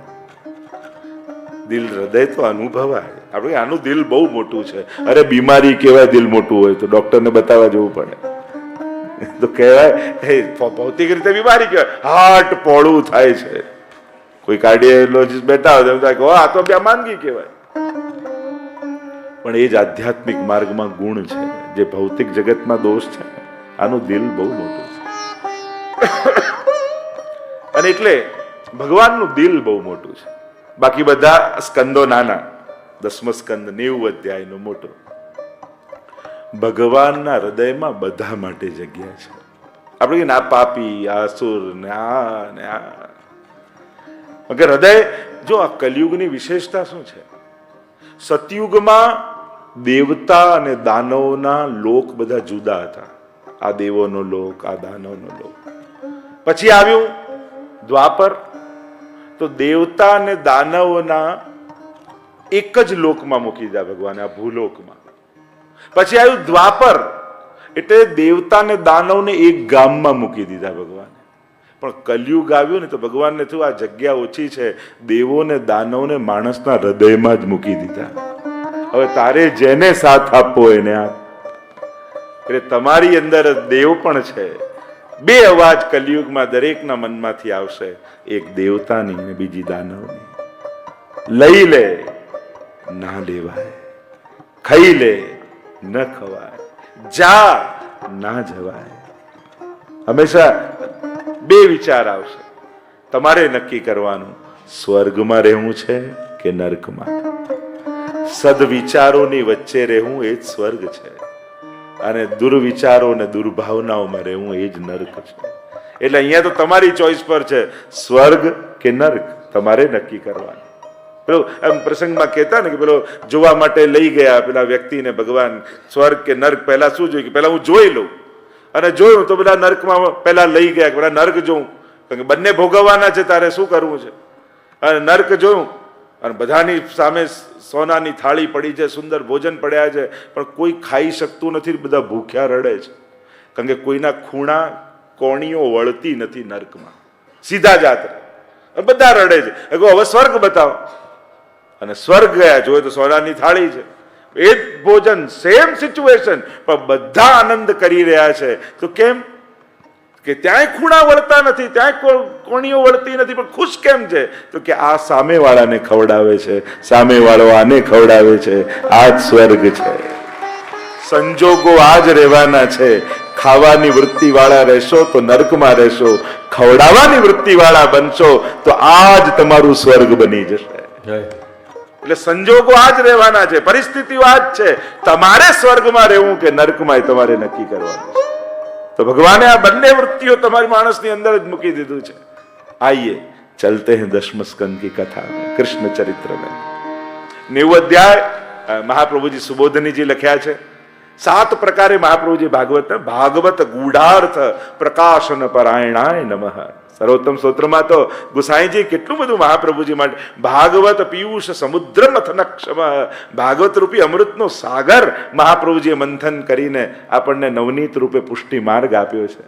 Speaker 1: દિલ, હૃદય તો અનુભવાય. આપણે આનું દિલ બહુ મોટું છે. અરે બીમારી કહેવાય દિલ મોટું હોય તો ડોક્ટરને બતાવવા જવું પડે. તો કહેવાય ભૌતિક રીતે બીમારી કહેવાય, હાર્ટ પોળું થાય છે. કોઈ કાર્ડિયોલોજીસ્ટ બેઠા હોય તો આ તો માંદગી કહેવાય. પણ એ જ આધ્યાત્મિક માર્ગમાં ગુણ છે, જે ભૌતિક જગતમાં દોષ છે. આનું દિલ બહુ મોટું છે. અને એટલે ભગવાનનું દિલ બહુ મોટું છે. બાકી બધા સ્કંદો નાના. દસમો સ્કંદ 90 અધ્યાયનો મોટો. ભગવાનના હૃદયમાં બધા માટે જગ્યા છે. આપણે ના પાપી, આ અસુર ને આ ને આ. મગર હૃદય, જો આ કલિયુગની વિશેષતા શું છે? સતયુગમાં દેવતા અને દાનવોના લોક બધા જુદા હતા. આ દેવોનો લોક, આ દાનવનો લોક. પછી આવ્યું દ્વાપર, તો દેવતા અને દાનવોના એક જ લોકમાં મૂકી દીધા ભગવાને, આ ભૂલોકમાં. પછી આવ્યું દ્વાપર, એટલે દેવતા ને દાનવને એક ગામમાં મૂકી દીધા ભગવાને. પણ કલયુગ આવ્યું ને તો ભગવાનને થયું આ જગ્યા ઓછી છે, દેવો ને દાનવને માણસના હૃદયમાં જ મૂકી દીધા. હવે તારે જેને સાથ આપવો એને આપ. એટલે તમારી અંદર દેવ પણ છે. બે અવાજ કલિયુગમાં દરેકના મનમાંથી આવશે, એક દેવતાની ને બીજી દાનવની. લઈ લે ના લેવાય, ખાઈ લે ન ખવાય, જા ના જવાય. હંમેશા બે વિચાર આવશે. તમારે નક્કી કરવાનું સ્વર્ગમાં રહેવું છે કે નર્કમાં. સદવિચારોની વચ્ચે રહેવું એ જ સ્વર્ગ છે, અને દુર્વિચારો અને દુર્ભાવનાઓમાં રહેવું એ જ નર્ક છે. એટલે અહીંયા તો તમારી ચોઈસ પર છે, સ્વર્ગ કે નર્ક તમારે નક્કી કરવાનું. પેલો એમ પ્રસંગમાં કહેતા ને કે પેલો જોવા માટે લઈ ગયા પેલા વ્યક્તિને ભગવાન, સ્વર્ગ કે નર્ક. પહેલા શું જોયું કે પહેલા હું જોઈ લઉં, અને જોયું તો પેલા નર્કમાં પહેલા લઈ ગયા, પેલા નર્ક જોઉં, કારણ કે બંને ભોગવવાના છે, તારે શું કરવું છે. અને નર્ક જોયું, અને બધાની સામે સોનાની થાળી પડી છે, સુંદર ભોજન પડ્યા છે, પણ કોઈ ખાઈ શકતું નથી, બધા ભૂખ્યા રડે છે. કારણ કે કોઈના ખૂણા કોણીઓ વળતી નથી નર્કમાં, સીધા જાત. બધા રડે છે. હવે સ્વર્ગ બતાવો. અને સ્વર્ગ ગયા, જોયે તો સોનાની થાળી છે, એ જ ભોજન, સેમ સિચ્યુએશન, પણ બધા આનંદ કરી રહ્યા છે. તો કેમ? કે ત્યાંય ખૂણા વળતા નથી, ત્યાંય કોણીઓ વળતી નથી, પણ ખુશ કેમ છે? તો કે આ સામેવાળાને ખવડાવે છે, સામેવાળો આને ખવડાવે છે. આ જ સ્વર્ગ છે. સંજોગો આ જ રહેવાના છે. ખાવાની વૃત્તિ વાળા રહેશો તો નર્કમાં રહેશો, ખવડાવવાની વૃત્તિ વાળા બનશો તો આ જ તમારું સ્વર્ગ બની જશે. એટલે સંજોગો આ જ રહેવાના છે, પરિસ્થિતિઓ આ જ છે. તમારે સ્વર્ગમાં રહેવું કે નર્કમાં તમારે નક્કી કરવાનું છે. તો ભગવાને આ બંને વૃત્તિઓ તમારી માણસની અંદર જ મૂકી દીધું છે. આइए चलते हैं दशम स्कंद की कथा में, कृष्ण चरित्र में. 90 अध्याय महाप्रभुजी सुबोधनीजी लख्या છે. 7 प्रकारे महाप्रभुजी भागवत गूढ़ार्थ प्रकाशन परायणाय नमः. સર્વોત્તમ સ્તોત્રમાં તો ગુસાઈજી કેટલું બધું મહાપ્રભુજી માટે ભાગવત પિયુષ સમુદ્ર મથનક્ષમ, ભાગવત રૂપી અમૃતનો સાગર મહાપ્રભુજીએ મંથન કરીને આપણને નવનીત રૂપે પુષ્ટિ માર્ગ આપ્યો છે.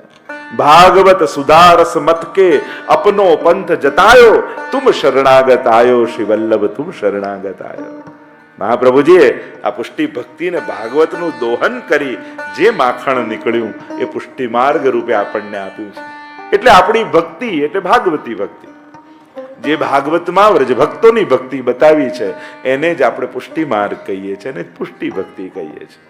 Speaker 1: ભાગવત સુધારસ મત કે અપનો પંથ જતાયો, તુમ શરણાગત આયો શ્રી વલ્લભ, તુમ શરણાગત આયો. મહાપ્રભુજીએ આ પુષ્ટિ ભક્તિને ભાગવતનું દોહન કરી જે માખણ નીકળ્યું એ પુષ્ટિ માર્ગ રૂપે આપણને આપ્યું છે. એટલે આપણી ભક્તિ એટલે ભાગવતી ભક્તિ, જે ભાગવતમાં વ્રજ ભક્તોની ભક્તિ બતાવી છે એને જ આપણે પુષ્ટિ માર્ગ કહીએ છીએ, એને પુષ્ટિ ભક્તિ કહીએ છીએ.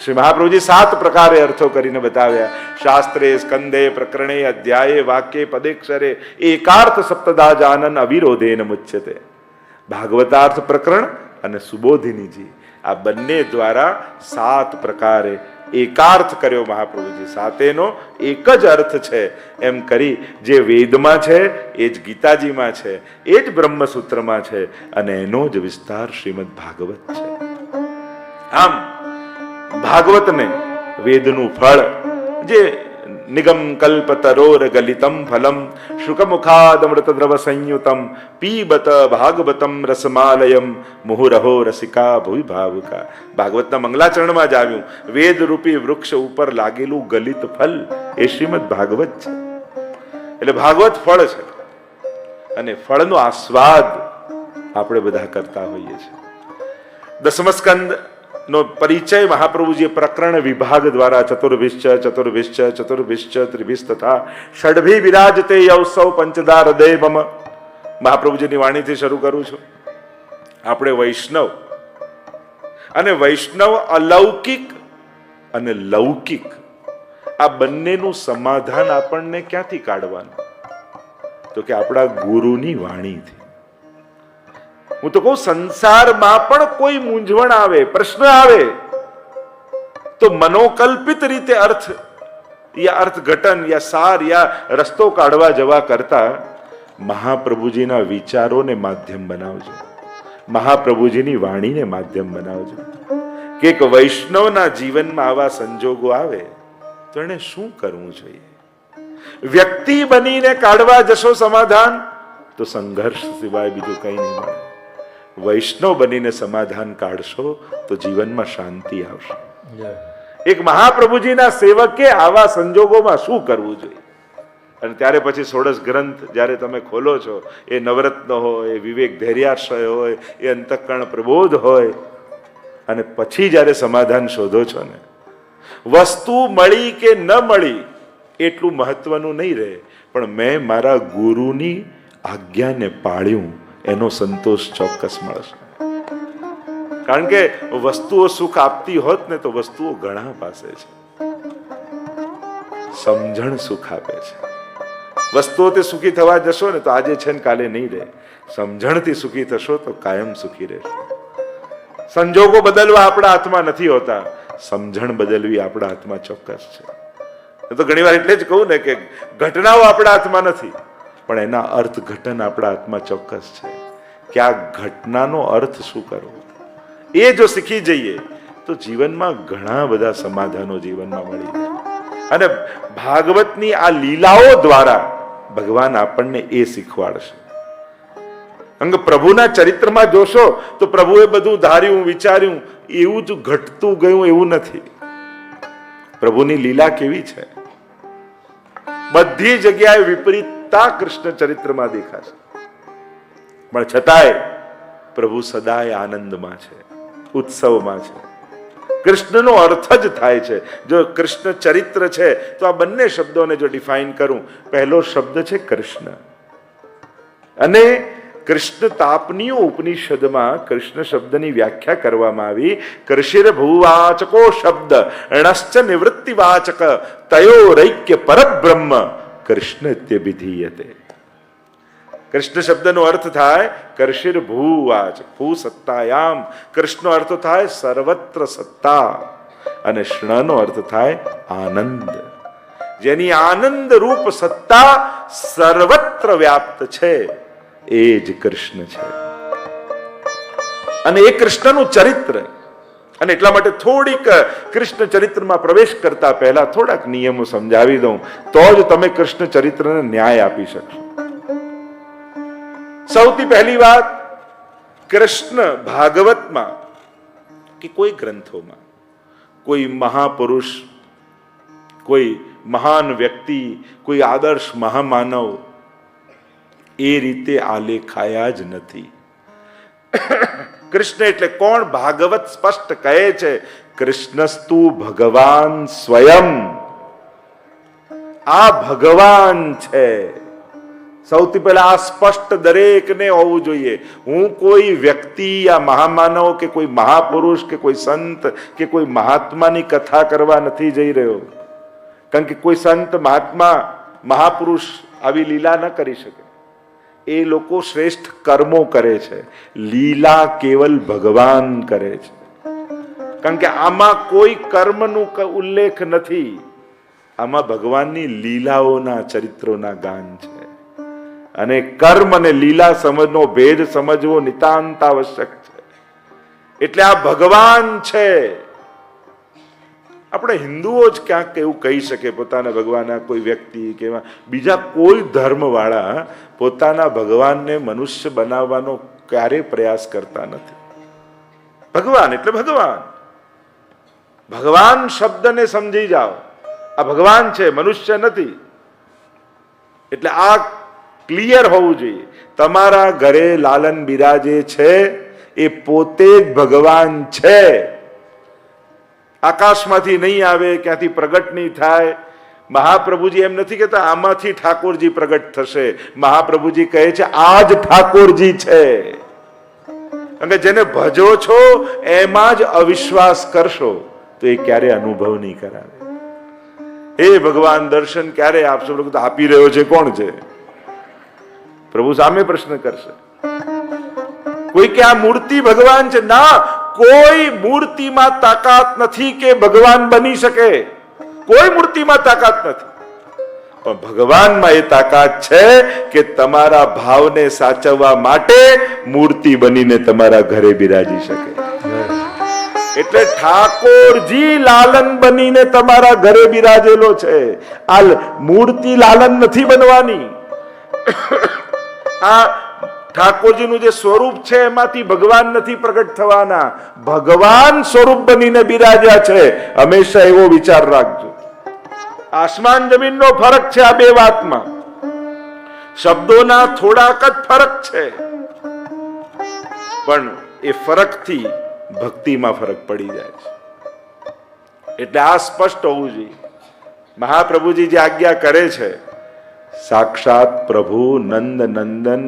Speaker 1: શ્રી મહાપ્રભુજી 7 પ્રકારે અર્થો કરીને બતાવ્યા. શાસ્ત્રે, સ્કંદે, પ્રકરણે, અધ્યાયે, વાક્ય, પદેક્ષરે એકાર્થ સપ્તદા જાનન અવિરોધેન મુચ્યતે. ભાગવતાર્થ પ્રકરણ અને સુબોધિનીજી આ બંને દ્વારા 7 પ્રકારે એકાર્થ કર્યો મહાપ્રભુજી. 7નો એક જ અર્થ છે એમ કરી જે વેદમાં છે એ જ ગીતાજીમાં છે, એ જ બ્રહ્મસૂત્રમાં છે અને એનો જ વિસ્તાર શ્રીમદ ભાગવત છે. આમ ભાગવતને વેદનું ફળ જે નિગમ કલ્પતરોર ગલિતમ ફલમ શુકમુખાદમૃત દ્રવ સંયુતમ પીબત ભાગવતમ રસમાલયમ મુહુરહો રસિકા ભુવિ ભાવુકા. ભાગવતના મંગલાચરણમાં જ આવ્યું, વેદ રૂપી વૃક્ષ ઉપર લાગેલું ગલિત ફલ એ શ્રીમદ ભાગવત છે. એટલે ભાગવત ફળ છે અને ફળનો આસ્વાદ આપણે બધા કરતા હોઈએ છીએ. દસમસ્કંદ નો પરિચય મહાપ્રભુજીએ પ્રકરણ વિભાગ દ્વારા ચતુર્ભિશ્ચ ત્રિભિશ તથા ષડભી વિરાજતે યૌસૌ પંચદા હૃદય મમ. મહાપ્રભુજીની વાણીથી શરૂ કરું છું. આપણે વૈષ્ણવ અને વૈષ્ણવ અલૌકિક અને લૌકિક આ બંનેનું સમાધાન આપણને ક્યાંથી કાઢવાનું? તો કે આપણા ગુરુની વાણીથી. હું તો કહું, સંસારમાં પણ કોઈ મૂંઝવણ આવે, પ્રશ્ન આવે તો મનોકલ્પિત રીતે અર્થ યા અર્થઘટન યા સાર યા રસ્તો કાઢવા જવા કરતા મહાપ્રભુજીના વિચારોને માધ્યમ બનાવજો, મહાપ્રભુજીની વાણીને માધ્યમ બનાવજો. કે એક વૈષ્ણવના જીવનમાં આવા સંજોગો આવે તો એને શું કરવું જોઈએ? વ્યક્તિ બનીને કાઢવા જશો સમાધાન તો સંઘર્ષ સિવાય બીજું કંઈ નહીં મળે. વૈષ્ણવ બનીને સમાધાન કાઢશો તો જીવનમાં શાંતિ આવશે. એક મહાપ્રભુજીના સેવકે આવા સંજોગોમાં શું કરવું જોઈએ? અને ત્યારે પછી ષોડશ ગ્રંથ જ્યારે તમે ખોલો છો, એ નવરત્ન હોય, વિવેક ધૈર્યાશ્રય હોય, એ અંતઃકરણ પ્રબોધ હોય, અને પછી જ્યારે સમાધાન શોધો છો ને, વસ્તુ મળી કે ન મળી એટલું મહત્વનું નહીં રહે, પણ મેં મારા ગુરુની આજ્ઞાને પાળ્યું એનો સંતોષ ચોક્કસ મળશે. કારણ કે વસ્તુઓ સુખ આપતી હોત ને તો વસ્તુઓ ઘણા પાસે છે. સમજણ સુખ આપે છે. વસ્તુઓથી સુખી થવા જશો ને તો આજે છે ને કાલે નહીં રહે. સમજણથી સુખી થશો તો કાયમ સુખી રહેશો. સંજોગો બદલવા આપણા હાથમાં નથી હોતા, સમજણ બદલવી આપણા હાથમાં ચોક્કસ છે. તો ઘણી વાર એટલે જ કહું ને કે ઘટનાઓ આપણા હાથમાં નથી, પણ એના અર્થઘટન આપણા હાથમાં ચોક્કસ છે કે આ ઘટનાનો અર્થ શું કરવો. એ જો શીખી જઈએ તો જીવનમાં ઘણા બધા સમાધાનો જીવનમાં મળી જાય. અને ભાગવતની આ લીલાઓ દ્વારા ભગવાન આપણને એ શીખવાડશે. અંગ પ્રભુના ચરિત્રમાં જોશો તો પ્રભુએ બધું ધાર્યું, વિચાર્યું, એવું જ ઘટતું ગયું એવું નથી. પ્રભુની લીલા કેવી છે, બધી જગ્યાએ વિપરીતતા કૃષ્ણ ચરિત્રમાં દેખાશે. પણ છતાંય પ્રભુ સદાય આનંદમાં છે, ઉત્સવમાં છે. કૃષ્ણનો અર્થ જ થાય છે. જો કૃષ્ણ ચરિત્ર છે તો આ બંને શબ્દોને જો ડિફાઇન કરું, પહેલો શબ્દ છે કૃષ્ણ, અને કૃષ્ણ તાપનીય ઉપનિષદમાં કૃષ્ણ શબ્દની વ્યાખ્યા કરવામાં આવી. કૃષિર ભૂવાચકો શબ્દ ણશ્ચ નિવૃત્તિવાચક તયોરૈક્ય પરબ્રહ્મ કૃષ્ણત્યભિધીયતે. કૃષ્ણ શબ્દનો અર્થ થાય કૃષિર ભૂવાચક, ભૂ સત્તાયામ. કૃષ્ણનો અર્થ થાય સર્વત્ર સત્તા, અને ષ્ણનો અર્થ થાય આનંદ. જેની આનંદ રૂપ સત્તા સર્વત્ર વ્યાપ્ત છે એ જ કૃષ્ણ છે. અને એ કૃષ્ણનું ચરિત્ર. અને એટલા માટે થોડીક કૃષ્ણ ચરિત્રમાં પ્રવેશ કરતા પહેલા થોડાક નિયમો સમજાવી દઉં, તો જ તમે કૃષ્ણ ચરિત્રને ન્યાય આપી શકશો. સૌથી પહેલી વાત, કૃષ્ણ ભાગવતમાં કે કોઈ ગ્રંથોમાં કોઈ મહાપુરુષ, કોઈ મહાન વ્યક્તિ, કોઈ આદર્શ મહામાનવ એ રીતે આલેખાયા જ નથી. કૃષ્ણ એટલે કોણ? ભાગવત સ્પષ્ટ કહે છે કૃષ્ણસ્તુ ભગવાન સ્વયં. આ ભગવાન છે. સૌથી પહેલા આ સ્પષ્ટ દરેકને હોવું જોઈએ. હું કોઈ વ્યક્તિ યા મહામાનવ કે કોઈ મહાપુરુષ કે કોઈ સંત કે કોઈ મહાત્માની કથા કરવા નથી જઈ રહ્યો. કારણ કે કોઈ સંત મહાત્મા મહાપુરુષ આવી લીલા ન કરી શકે. એ લોકો શ્રેષ્ઠ કર્મો કરે છે, લીલા કેવલ ભગવાન કરે છે. કારણ કે આમાં કોઈ કર્મનું ઉલ્લેખ નથી, આમાં ભગવાનની લીલાઓના ચરિત્રોના ગાન છે. અને કર્મ અને લીલા સમજનો ભેદ સમજવો નિતાંત આવશ્યક છે. એટલે આ ભગવાન છે. આપણે હિન્દુઓ જ ક્યાંક એવું કહી શકે પોતાના ભગવાનના કોઈ વ્યક્તિ કે બીજા કોઈ ધર્મ વાળા પોતાના ભગવાનને મનુષ્ય બનાવવાનો ક્યારેય પ્રયાસ કરતા નથી. ભગવાન એટલે ભગવાન. ભગવાન શબ્દને સમજી જાઓ, આ ભગવાન છે, મનુષ્ય નથી. એટલે આ ક્લિયર હોવું જોઈએ. તમારા ઘરે લાલન બિરાજે છે એ પોતે જ ભગવાન છે. આકાશમાંથી નહીં આવે, ક્યાંથી પ્રગટ નહીં થાય. મહાપ્રભુજી એમ નથી કહેતા આમાંથી ઠાકોરજી પ્રગટ થશે. મહાપ્રભુજી કહે છે આ જ ઠાકોરજી છે. કારણ કે જેને ભજો છો એમાં જ અવિશ્વાસ કરશો તો એ ક્યારે અનુભવ નહીં કરાવે. એ ભગવાન દર્શન ક્યારે આપશો? આપી રહ્યો છે કોણ છે? પ્રભુ સામે પ્રશ્ન કરશે. કોઈ કે આ મૂર્તિ ભગવાન છે. ના, કોઈ મૂર્તિમાં તાકાત નથી કે ભગવાન બની શકે. કોઈ મૂર્તિમાં તાકાત નથી. પણ ભગવાનમાં એ તાકાત છે કે તમારા ભાવને સાચવવા માટે મૂર્તિ બનીને તમારા ઘરે બિરાજી શકે. એટલે ઠાકોરજી લાલન બનીને તમારા ઘરે બિરાજેલો છે. આ મૂર્તિ લાલન નથી બનવાની. આ ઠાકોરજીનું જે સ્વરૂપ છે એમાંથી ભગવાન નથી પ્રગટ થવાના. ભગવાન સ્વરૂપ બનીને બિરાજ્યા છે. હંમેશા એવો વિચાર રાખજો. આસમાન જમીનનો ફરક છે આ બે વાતમાં. શબ્દોના થોડાક જ ફરક છે, પણ એ ફરકથી ભક્તિમાં ફરક પડી જાય છે. એટલે આ સ્પષ્ટ હોવું જોઈએ. મહાપ્રભુજી જે આજ્ઞા કરે છે, સાક્ષાત પ્રભુ નંદ નંદન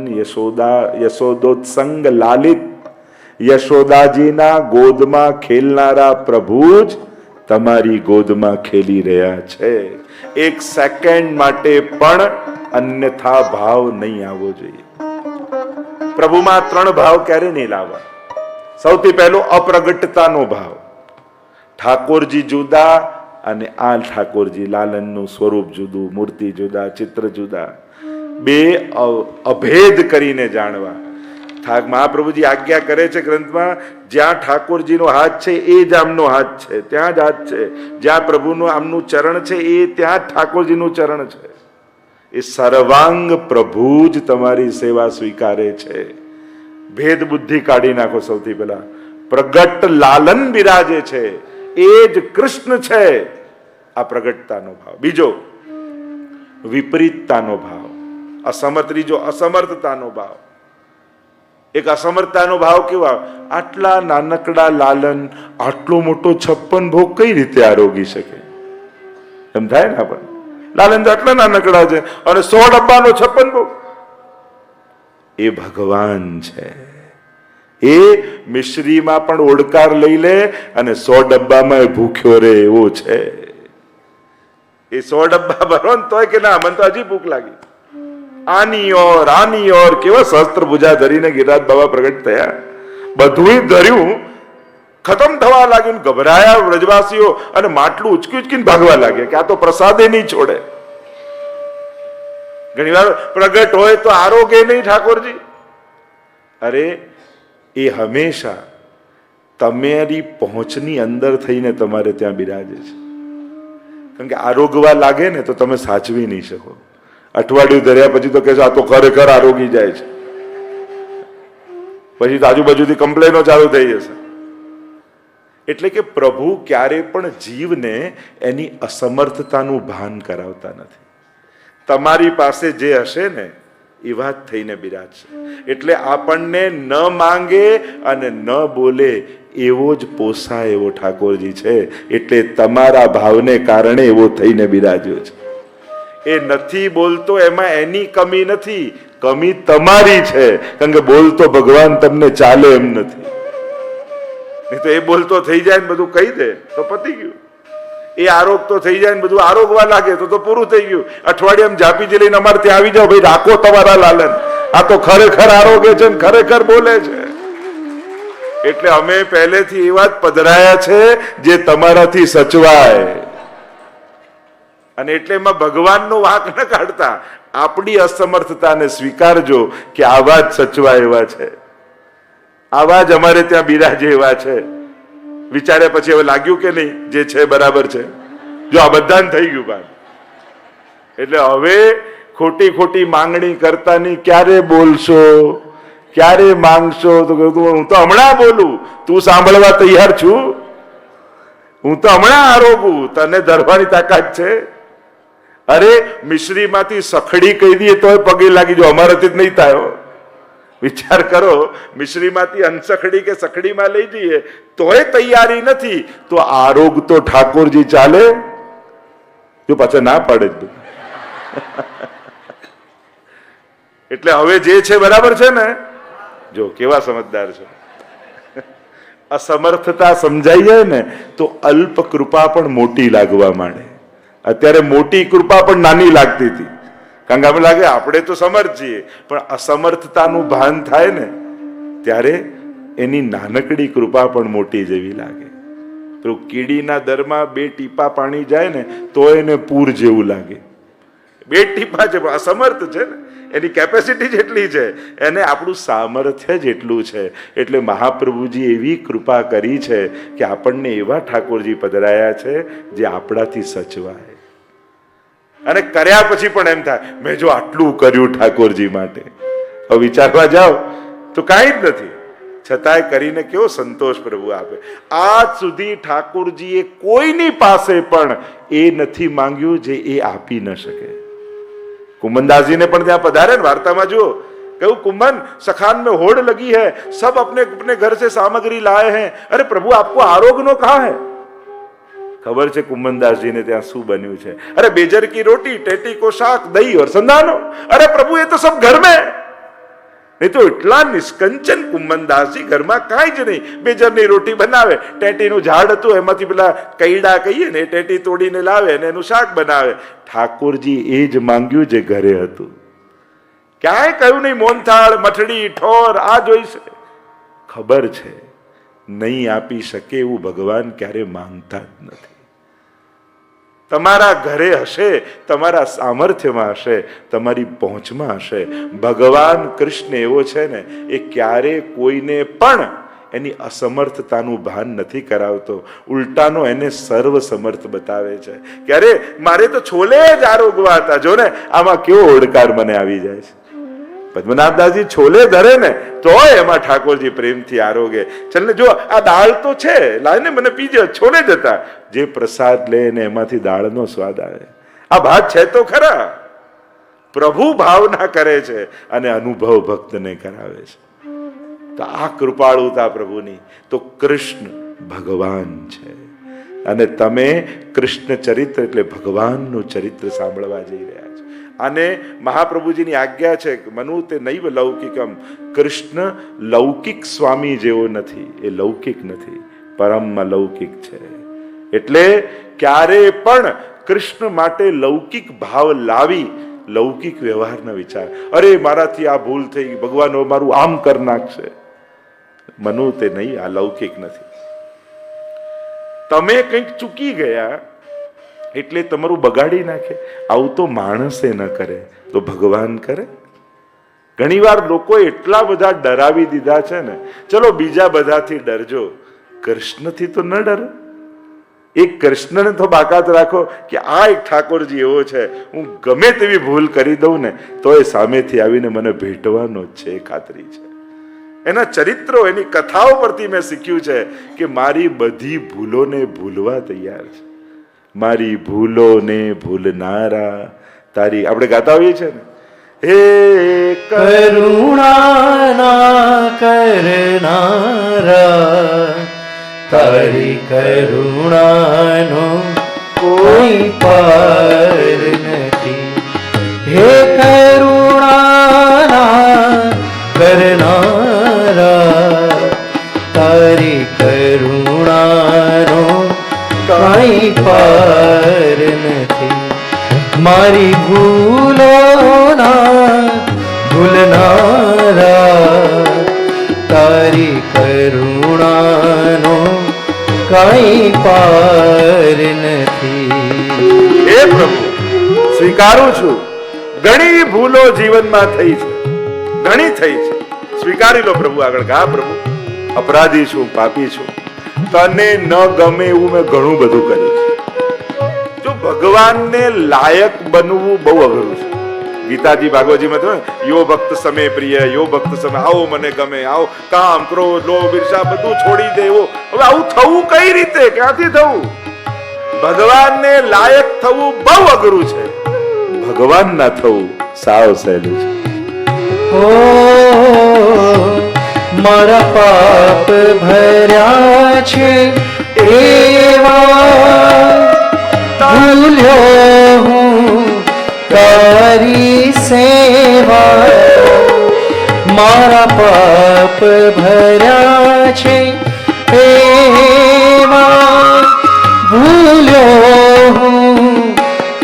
Speaker 1: યશોદોત્સંગ લાલિત યશોદાજીના ગોદમાં ખેલનારા પ્રભુ જ તમારી ગોદમાં ખેલી રહ્યા છે. એક સેકન્ડ માટે પણ અન્યથા ભાવ નહીં આવવો જોઈએ. પ્રભુમાં ત્રણ ભાવ ક્યારે નહીં લાવવા. સૌથી પહેલો અપ્રગટતાનો ભાવ. ઠાકોરજી જુદા અને આ ઠાકોરજી લાલનનું સ્વરૂપ જુદું, મૂર્તિ જુદા, ચિત્ર જુદા. બે અભેદ કરીને જાણવા. મહાપ્રભુજી આજ્ઞા કરે છે ગ્રંથમાં, જ્યાં ઠાકોરજીનો હાથ છે એ જ આમનો હાથ છે, ત્યાં જ હાથ છે. જ્યાં પ્રભુનું આમનું ચરણ છે એ ત્યાં જ ઠાકોરજીનું ચરણ છે. એ સર્વાંગ પ્રભુ જ તમારી સેવા સ્વીકારે છે. ભેદ બુદ્ધિ કાઢી નાખો. સૌથી પહેલા પ્રગટ લાલન બિરાજે છે, એ જ કૃષ્ણ છે. આ પ્રગટતાનો ભાવ. બીજો વિપરીતતાનો ભાવ. ત્રીજો અસમર્થતાનો ભાવ. એક અસમર્થતાનો ભાવ કેવો આવે? આટલા નાનકડા લાલન આટલો મોટો 56 ભોગ કઈ રીતે આરોગી શકે? એમ થાય ને આપણને. લાલન તો આટલા નાનકડા છે અને 100 ડબ્બાનો 56 ભોગ. એ ભગવાન છે. એ મિશ્રીમાં પણ ઓડકાર લઈ લે અને 100 ડબ્બામાં ભૂખ્યો રે એવો છે. એ 100 ડબ્બા ભરો ને તોય કે ના, મને તો હજી ભૂખ લાગી. આની ઓર કેવા શસ્ત્ર ભુજા ધરીને ગિરિરાજ બાબા પ્રગટ થયા. બધું ધર્યું, ખતમ થવા લાગ્યું. ગભરાયા વ્રજવાસીઓ અને માટલું ઉચકી ઉચકીને ભાગવા લાગ્યા કે આ તો પ્રસાદે નહીં છોડે. ઘણી વાર પ્રગટ હોય તો આરોગ્ય નહીં ઠાકોરજી. અરે એ હંમેશા તમારી પહોંચની અંદર થઈને તમારે ત્યાં બિરાજે છે. કારણ કે આરોગવા લાગે ને તો તમે સાચવી નહીં શકો. અઠવાડિયું ધર્યા પછી તો કે આ તો ખરેખર આરોગી જાય છે. પછી તો આજુબાજુથી કમ્પ્લેનો ચાલુ થઈ જશે. એટલે કે પ્રભુ ક્યારે પણ જીવને એની અસમર્થતાનું ભાન કરાવતા નથી. તમારી પાસે જે હશે ને એવા જ થઈને બિરાજશે. એટલે આપણને ન માંગે અને ન બોલે એવો જ પોસાય એવો ઠાકોરજી છે. એટલે તમારા ભાવને કારણે એવો થઈને બિરાજ્યો છે. એ નથી બોલતો એમાં એની કમી નથી, કમી તમારી છે. કારણ કે બોલતો ભગવાન તમને ચાલે એમ નથી. નહીં તો એ બોલતો થઈ જાય ને બધું કહી દે તો પતી ગયું. એ આરોગતો થઈ જાય ને બધું આરોગવા લાગે તો પૂરું થઈ ગયું. અઠવાડિયામાં જાપીજી લઈને અમારે ત્યાં આવી જાઓ, ભાઈ રાખો તમારા લાલન, આ તો ખરેખર આરોગે છે ને ખરેખર બોલે છે. એટલે અમે પહેલેથી એવા જ પધરાયા છે જે તમારાથી સચવાય. અને એટલે એમાં ભગવાનનો વાંક ન કાઢતા આપણી અસમર્થતાને સ્વીકારજો કે આવા જ સચવાય એવા છે, આવા જ અમારે ત્યાં બિરાજે એવા છે. વિચાર્યા પછી હવે લાગ્યું કે નહીં જે છે બરાબર છે? જો આ બધાને થઈ ગયું બાદ. એટલે હવે ખોટી ખોટી માંગણી કરતા નહીં. ક્યારે બોલશો, ક્યારે માંગશો? તો હું તો હમણાં બોલું, તું સાંભળવા તૈયાર છું? હું તો હમણાં આરોગું, તને ધરવાની તાકાત છે? અરે મિશ્રીમાંથી સખડી કહી દઈએ તોય પગે લાગી જો, અમારાથી જ નહીં થાય. વિચાર કરો, મિશ્રીમાંથી અનસખડી કે સખડીમાં લઈ જઈએ તોય તૈયારી નથી, તો આરોગ તો ઠાકોરજી ચાલે? જો પાછા ના પાડે જ. એટલે હવે જે છે બરાબર છે ને? જો કેવા સમજદાર છે. અસમર્થતા સમજાઈ જાય ને તો અલ્પ કૃપા પણ મોટી લાગવા માંડે. અત્યારે મોટી કૃપા પણ નાની લાગતી હતી. કારણ કે આપણે લાગે આપણે તો સમર્થ છીએ, પણ અસમર્થતાનું ભાન થાય ને ત્યારે એની નાનકડી કૃપા પણ મોટી જેવી લાગે. તો કીડીના દરમાં 2 ટીપા પાણી જાય ને તો એને પૂર જેવું લાગે. 2 ટીપા છે, અસમર્થ છે ને, એની કેપેસિટી જેટલી છે, એને આપણું સામર્થ્ય જેટલું છે. એટલે મહાપ્રભુજી એવી કૃપા કરી છે કે આપણને એવા ઠાકોરજી પધરાયા છે જે આપણાથી સચવાય. અને કર્યા પછી પણ એમ થાય મેં જો આટલું કર્યું ઠાકોરજી માટે. હવે વિચારવા જાઓ તો કાંઈ જ નથી, છતાંય કરીને કેવો સંતોષ પ્રભુ આપે. આજ સુધી ઠાકોરજીએ કોઈની પાસે પણ એ નથી માંગ્યું જે એ આપી ન શકે. कुम्भनदासजी ने पण ત્યાં પધારે ને વાર્તામાં જુઓ, કહ્યું कुम्भन सखान में होड़ लगी है, सब अपने अपने घर से सामग्री लाए हैं, अरे प्रभु आपको आरोग्य कहाँ है? खबर છે कुम्भनदास जी ने ત્યાં શું બન્યું છે? अरे बेजर की रोटी, टेटी को शाक, दही और संधानो. अरे प्रभु ये तो सब घर में. नहीं तो એટલા નિષ્કંચન कुम्भनदासजी ઘરમાં કાંઈ જ નહીં. બેજરની રોટી બનાવે, ટેટીનું ઝાડ હતું એમાંથી પેલા કૈડા કહીએ ને, ટેટી તોડીને લાવે ને એનું શાક બનાવે. ઠાકોરજી એ જ માંગ્યું જે ઘરે હતું. ક્યાંય કહ્યું નહીં મોનથાળ, મઠડી, ઠોર આ જોઈશે. ખબર છે નહીં આપી શકે એવું ભગવાન ક્યારે માંગતા જ નથી. તમારા ઘરે હશે, તમારા સામર્થ્યમાં હશે, તમારી પહોંચમાં હશે. ભગવાન કૃષ્ણ એવો છે ને, એ ક્યારે કોઈને પણ એની અસમર્થતાનું ભાન નથી કરાવતો, ઉલટાનો એને સર્વ સમર્થ બતાવે છે. ક્યારે મારે તો છોલે જ આરોગવા હતા, જો ને આમાં કેવો ઓડકાર મને આવી જાય છે. પદ્મનાભદાસજી છોલે ધરે ને તોય એમાં ઠાકોરજી પ્રેમથી આરોગે. ચલ ને જો આ દાળ તો છે, લાઈને મને પીજે. છોલે જ હતા, જે પ્રસાદ લે ને એમાંથી દાળનો સ્વાદ આવે. આ ભાત છે તો ખરા. પ્રભુ ભાવના કરે છે અને અનુભવ ભક્તને કરાવે છે. તો આ કૃપાળુતા પ્રભુની, તો કૃષ્ણ ભગવાન છે અને તમે કૃષ્ણ ચરિત્ર એટલે ભગવાનનું ચરિત્ર સાંભળવા જઈ રહ્યા છો. અને મહાપ્રભુજીની આજ્ઞા છે કે મનુ તે નૈવ લૌકિકમ, કૃષ્ણ લૌકિક સ્વામી જેવો નથી, એ લૌકિક નથી, પરમ લૌકિક છે. એટલે ક્યારે પણ કૃષ્ણ માટે લૌકિક ભાવ લાવી લૌકિક વ્યવહારના વિચાર, અરે મારાથી આ ભૂલ થઈ, ભગવાન મારું આમ કર નાખશે, મનુ તે નહીં, આ લૌકિક નથી. તમે કંઈક ચૂકી ગયા એટલે તમારું બગાડી નાખે, આવું તો માણસે ન કરે તો ભગવાન કરે? ઘણીવાર લોકો એટલા બધા ડરાવી દીધા છે ને, ચલો બીજા બધાથી ડરજો, કૃષ્ણથી તો ન ડરો. એક કૃષ્ણને તો બાકાત રાખો કે આ એક ઠાકોરજી એવો છે, હું ગમે તેવી ભૂલ કરી દઉં ને તો એ સામેથી આવીને મને ભેટવાનો જ છે, એ ખાતરી છે. એના ચરિત્રો, એની કથાઓ પરથી મેં શીખ્યું છે કે મારી બધી ભૂલોને ભૂલવા તૈયાર છે. મારી ભૂલોને ભૂલનારા તારી, આપણે ગાતા હોઈએ છે ને, હે
Speaker 2: કરુણા કરનારા, તારી કરુણાનો કોઈ પાર નથી. હે કરુણા કરનારા, તારી કરુણાનો કઈ પાર નથી. મારી ભૂલોના ભૂલનારા, તારી કરુણાનો કઈ પાર નથી.
Speaker 1: હે પ્રભુ, સ્વીકારું છું ઘણી ભૂલો જીવનમાં થઈ છે, ઘણી થઈ છે, સ્વીકારી લો પ્રભુ. આગળ કા પ્રભુ, અપરાધી છું, પાપી છું, તને ન ગમે એવું મેં ઘણું બધું કર્યું છે. જો ભગવાનને લાયક બનવું બહુ અઘરું છે. ગીતાજી ભાગવતજીમાં તો યો ભક્ત સમે પ્રિય, યો ભક્ત સમે, આવો મને ગમે, આવો, કામ ક્રોધ લોભ ઈર્ષા બધું છોડી દેવો. હવે આવું થવું કઈ રીતે, ક્યાંથી થવું? ભગવાનને લાયક થવું બહુ અઘરું છે, ભગવાન ના થવું સાવ સહેલું છે.
Speaker 2: ઓ મારા પાપ ભર્યા છે એવા, ભૂલ્યો હું તારી સેવા. મારા પાપ ભર્યા છે એવા, ભૂલ્યો હું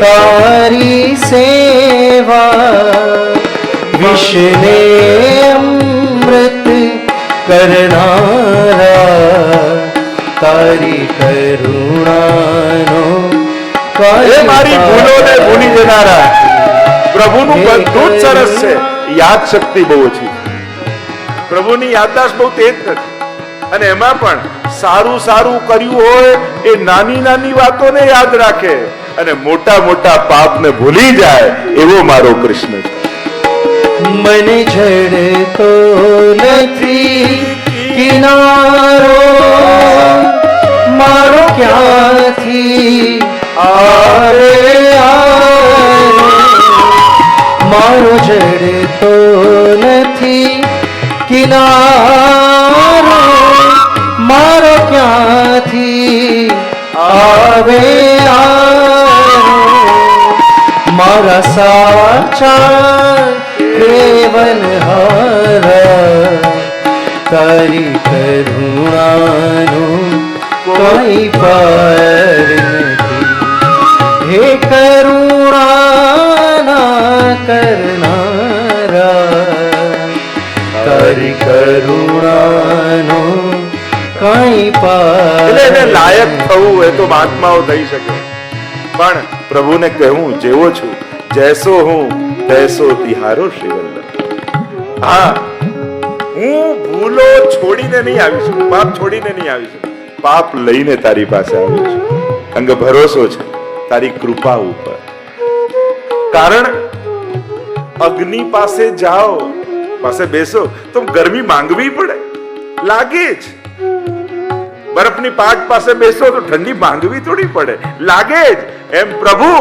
Speaker 2: તારી સેવા. વિષને અમૃત કરનારા, તારી કરુણાનો
Speaker 1: એ મારી ભૂલોને ભૂલી જનારા. પ્રભુનું બધું જ સરસ છે, યાદ શક્તિ બહુ ઓછી. પ્રભુની યાદદાસ્ત બહુ તેજ નથી, અને એમાં પણ સારું સારું કર્યું હોય એ નાની નાની વાતોને યાદ રાખે અને મોટા મોટા પાપને ભૂલી જાય, એવો મારો કૃષ્ણ છે.
Speaker 2: મને જડતો નથી કિનારો, મારો ક્યાંથી આવે મારો જડતો નથી કિનારો, મારો ક્યાંથી આવે મારા સાચા કેવલહારા. તારી કરુણાનું કોઈ પાર નથી. હે કરુણા કરનારા, તારી કરુણાનું કઈ પાર.
Speaker 1: એને લાયક થવું એ તો મહાત્માઓ થઈ શકે, પણ પ્રભુને કહેવું જેવો છું, જૈસો હું તૈસો તિહારો શ્રીવલ્લભ. હા, હું ભૂલો છોડીને નહીં આવી છું, પાપ છોડીને નહીં આવી છું, પાપ લઈને તારી પાસે આવી છું. કારણ કે ભરોસો છે તારી કૃપા ઉપર. કારણ અગ્નિ પાસે જાઓ, પાસે બેસો તો ગરમી માંગવી પડે, લાગે જ. બરફની પાટ પાસે બેસો તો ઠંડી માંગવી થોડી પડે, લાગે જ. એમ પ્રભુ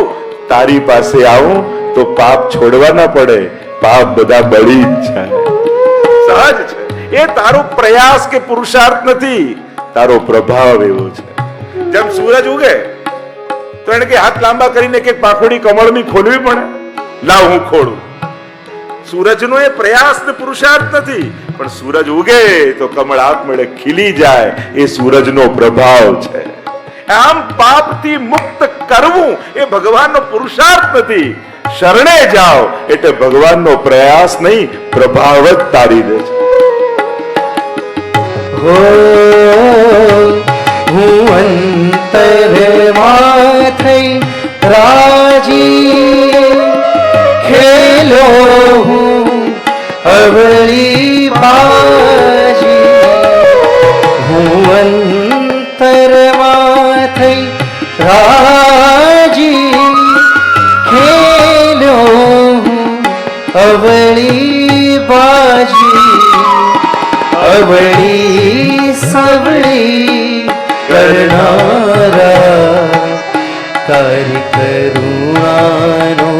Speaker 1: તારી પાસે આવું તો પાપ છોડવા ના પડે, પાપ બધા બળી જ જાય, સહજ છે. એ તારો પ્રયાસ કે પુરુષાર્થ નથી, તારો પ્રભાવ એવો છે. જેમ સૂરજ ઉગે તો એને કે હાથ લાંબા કરીને કે પાંખોડી કમળની ખોલવી પડે, લાવ હું ખોલું. સૂરજનો એ પ્રયાસ ને પુરુષાર્થ નથી, પણ સૂરજ ઉગે તો કમળ આપમેળે ખીલી જાય, એ સૂરજનો પ્રભાવ છે. આમ પાપથી મુક્ત કરવું એ ભગવાનનો પુરુષાર્થ નથી. શરણે જાઓ એટલે ભગવાનનો પ્રયાસ નહીં, પ્રભાવ જ તારી દે છે.
Speaker 2: હો હું અંતરમાં થઈ રાજી, ખેલો હું અવળી બાજી. હું અંતરમાં થઈ રાજી, ખેલો હું અવળી બાજી. અવળી સવળી કરનારા, તારી કરુણાનો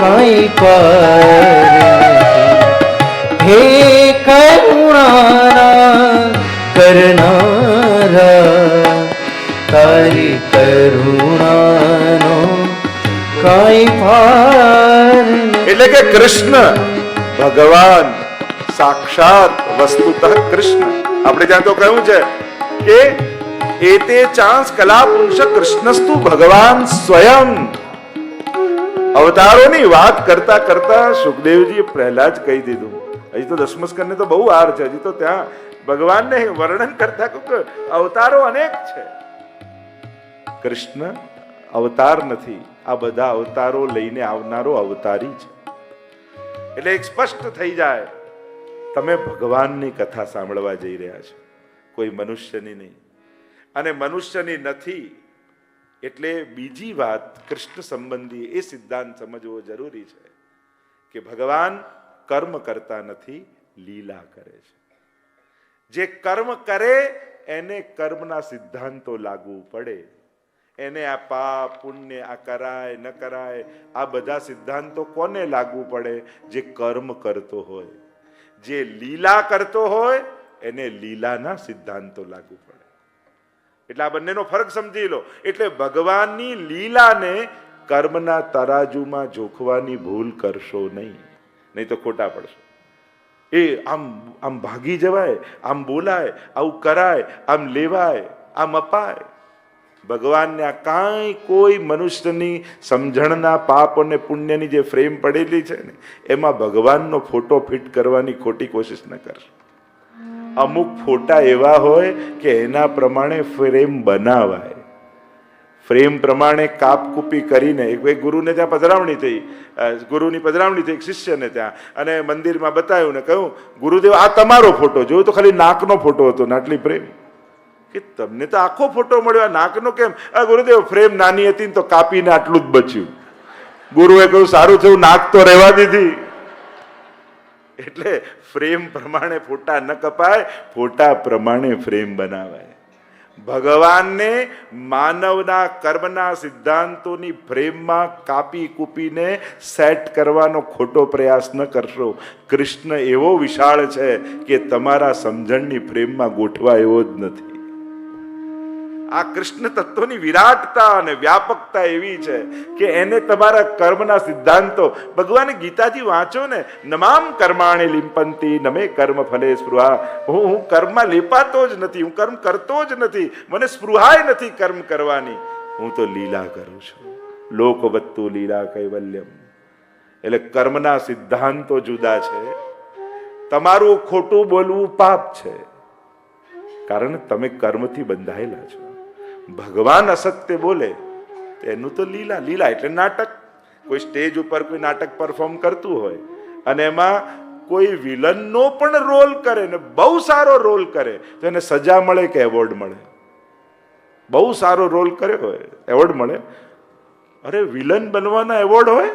Speaker 2: કાંઈ પાર નથી. હે કરુણાના કરનારા, તારી કરુણાનો કાંઈ પાર નથી.
Speaker 1: એટલે કે કૃષ્ણ ભગવાન સાક્ષાત વસ્તુતઃ કૃષ્ણ. આપણે ત્યાં તો કહ્યું છે કે એતે ચાંસ કલા પુંસ કૃષ્ણસ્તુ ભગવાન સ્વયં. અવતારોની વાત કરતા કરતા સુખદેવજી પહેલા જ કહી દીધું. હજી તો દસમ સ્કંદને તો બહુ વાર છે, હજી તો ત્યાં ભગવાનને વર્ણન કરતા અવતારો અનેક છે. કૃષ્ણ અવતાર નથી, આ બધા અવતારો લઈને આવનારો અવતારી છે. એટલે એક સ્પષ્ટ થઈ જાય, તમે ભગવાનની કથા સાંભળવા જઈ રહ્યા છો, કોઈ મનુષ્યની નહીં. અને મનુષ્યની નથી એટલે બીજી વાત કૃષ્ણ સંબંધી એ સિદ્ધાંત સમજવો જરૂરી છે કે ભગવાન કર્મ કરતા નથી, લીલા કરે છે. જે કર્મ કરે એને કર્મના સિદ્ધાંતો લાગુ પડે. એને આ પાપ પુણ્ય, આ કરાય ન કરાય, આ બધા સિદ્ધાંતો કોને લાગુ પડે? જે કર્મ કરતો હોય. જે લીલા કરતો હોય એને લીલાના સિદ્ધાંતો લાગુ પડે. એટલે આ બંનેનો ફરક સમજી લો. એટલે ભગવાનની લીલાને કર્મના તરાજુમાં જોખવાની ભૂલ કરશો નહીં, નહીં તો ખોટા પડશો. એ આમ ભાગી જવાય, આમ બોલાય, આવું કરાય, આમ લેવાય, આમ અપાય. ભગવાનને આ કાંઈ કોઈ મનુષ્યની સમજણના પાપ અને પુણ્યની જે ફ્રેમ પડેલી છે ને, એમાં ભગવાનનો ફોટો ફિટ કરવાની ખોટી કોશિશ ન કરશો. અમુક ફોટા એવા હોય કે એના પ્રમાણે ફ્રેમ બનાવાય. ફ્રેમ પ્રમાણે કાપકૂપી કરીને એક ગુરુને ત્યાં પધરામણી થઈ, ગુરુની પધરામણી થઈ એક શિષ્યને ત્યાં, અને મંદિરમાં બતાવ્યું ને કહ્યું, ગુરુદેવ આ તમારો ફોટો જોયું તો ખાલી નાકનો ફોટો હતો ને આટલી પ્રેમ. કે તમને તો આખો ફોટો મળ્યો, નાકનો કેમ? આ ગુરુદેવ ફ્રેમ નાની હતી ને તો કાપીને આટલું જ બચ્યું. ગુરુએ કહ્યું સારું થયું નાક તો રહેવા દીધી. એટલે ફ્રેમ પ્રમાણે ફોટા ન કપાય, ફોટા પ્રમાણે ફ્રેમ બનાવાય. ભગવાનને માનવના કર્મના સિદ્ધાંતોની ફ્રેમમાં કાપી કૂપીને સેટ કરવાનો ખોટો પ્રયાસ ન કરશો. કૃષ્ણ એવો વિશાળ છે કે તમારા સમજણની ફ્રેમમાં ગોઠવા એવો જ નથી. આ કૃષ્ણ તત્વની વિરાટતા અને વ્યાપકતા એવી છે કે એને તમારા કર્મના સિદ્ધાંતો, ભગવાને ગીતાજી વાંચો ને, નમામ કર્માણિ લિંપંતી નમે કર્મ ફલે સ્પૃહા. હું કર્મમાં લેપાતો જ નથી, હું કર્મ કરતો જ નથી, મને સ્પૃહાય નથી કર્મ કરવાની, હું તો લીલા કરું છું. લોકવત્તુ લીલા કૈવલ્યમ. એટલે કર્મના સિદ્ધાંતો જુદા છે. તમારું ખોટું બોલવું પાપ છે, કારણ તમે કર્મથી બંધાયેલા છો. ભગવાન અસત્ય બોલે એનું તો લીલા. લીલા એટલે નાટક. કોઈ સ્ટેજ ઉપર કોઈ નાટક પરફોર્મ કરતું હોય અને એમાં કોઈ વિલનનો પણ રોલ કરે ને બહુ સારો રોલ કરે તો એને સજા મળે કે એવોર્ડ મળે? બહુ સારો રોલ કર્યો હોય એવોર્ડ મળે. અરે વિલન બનવાના એવોર્ડ હોય,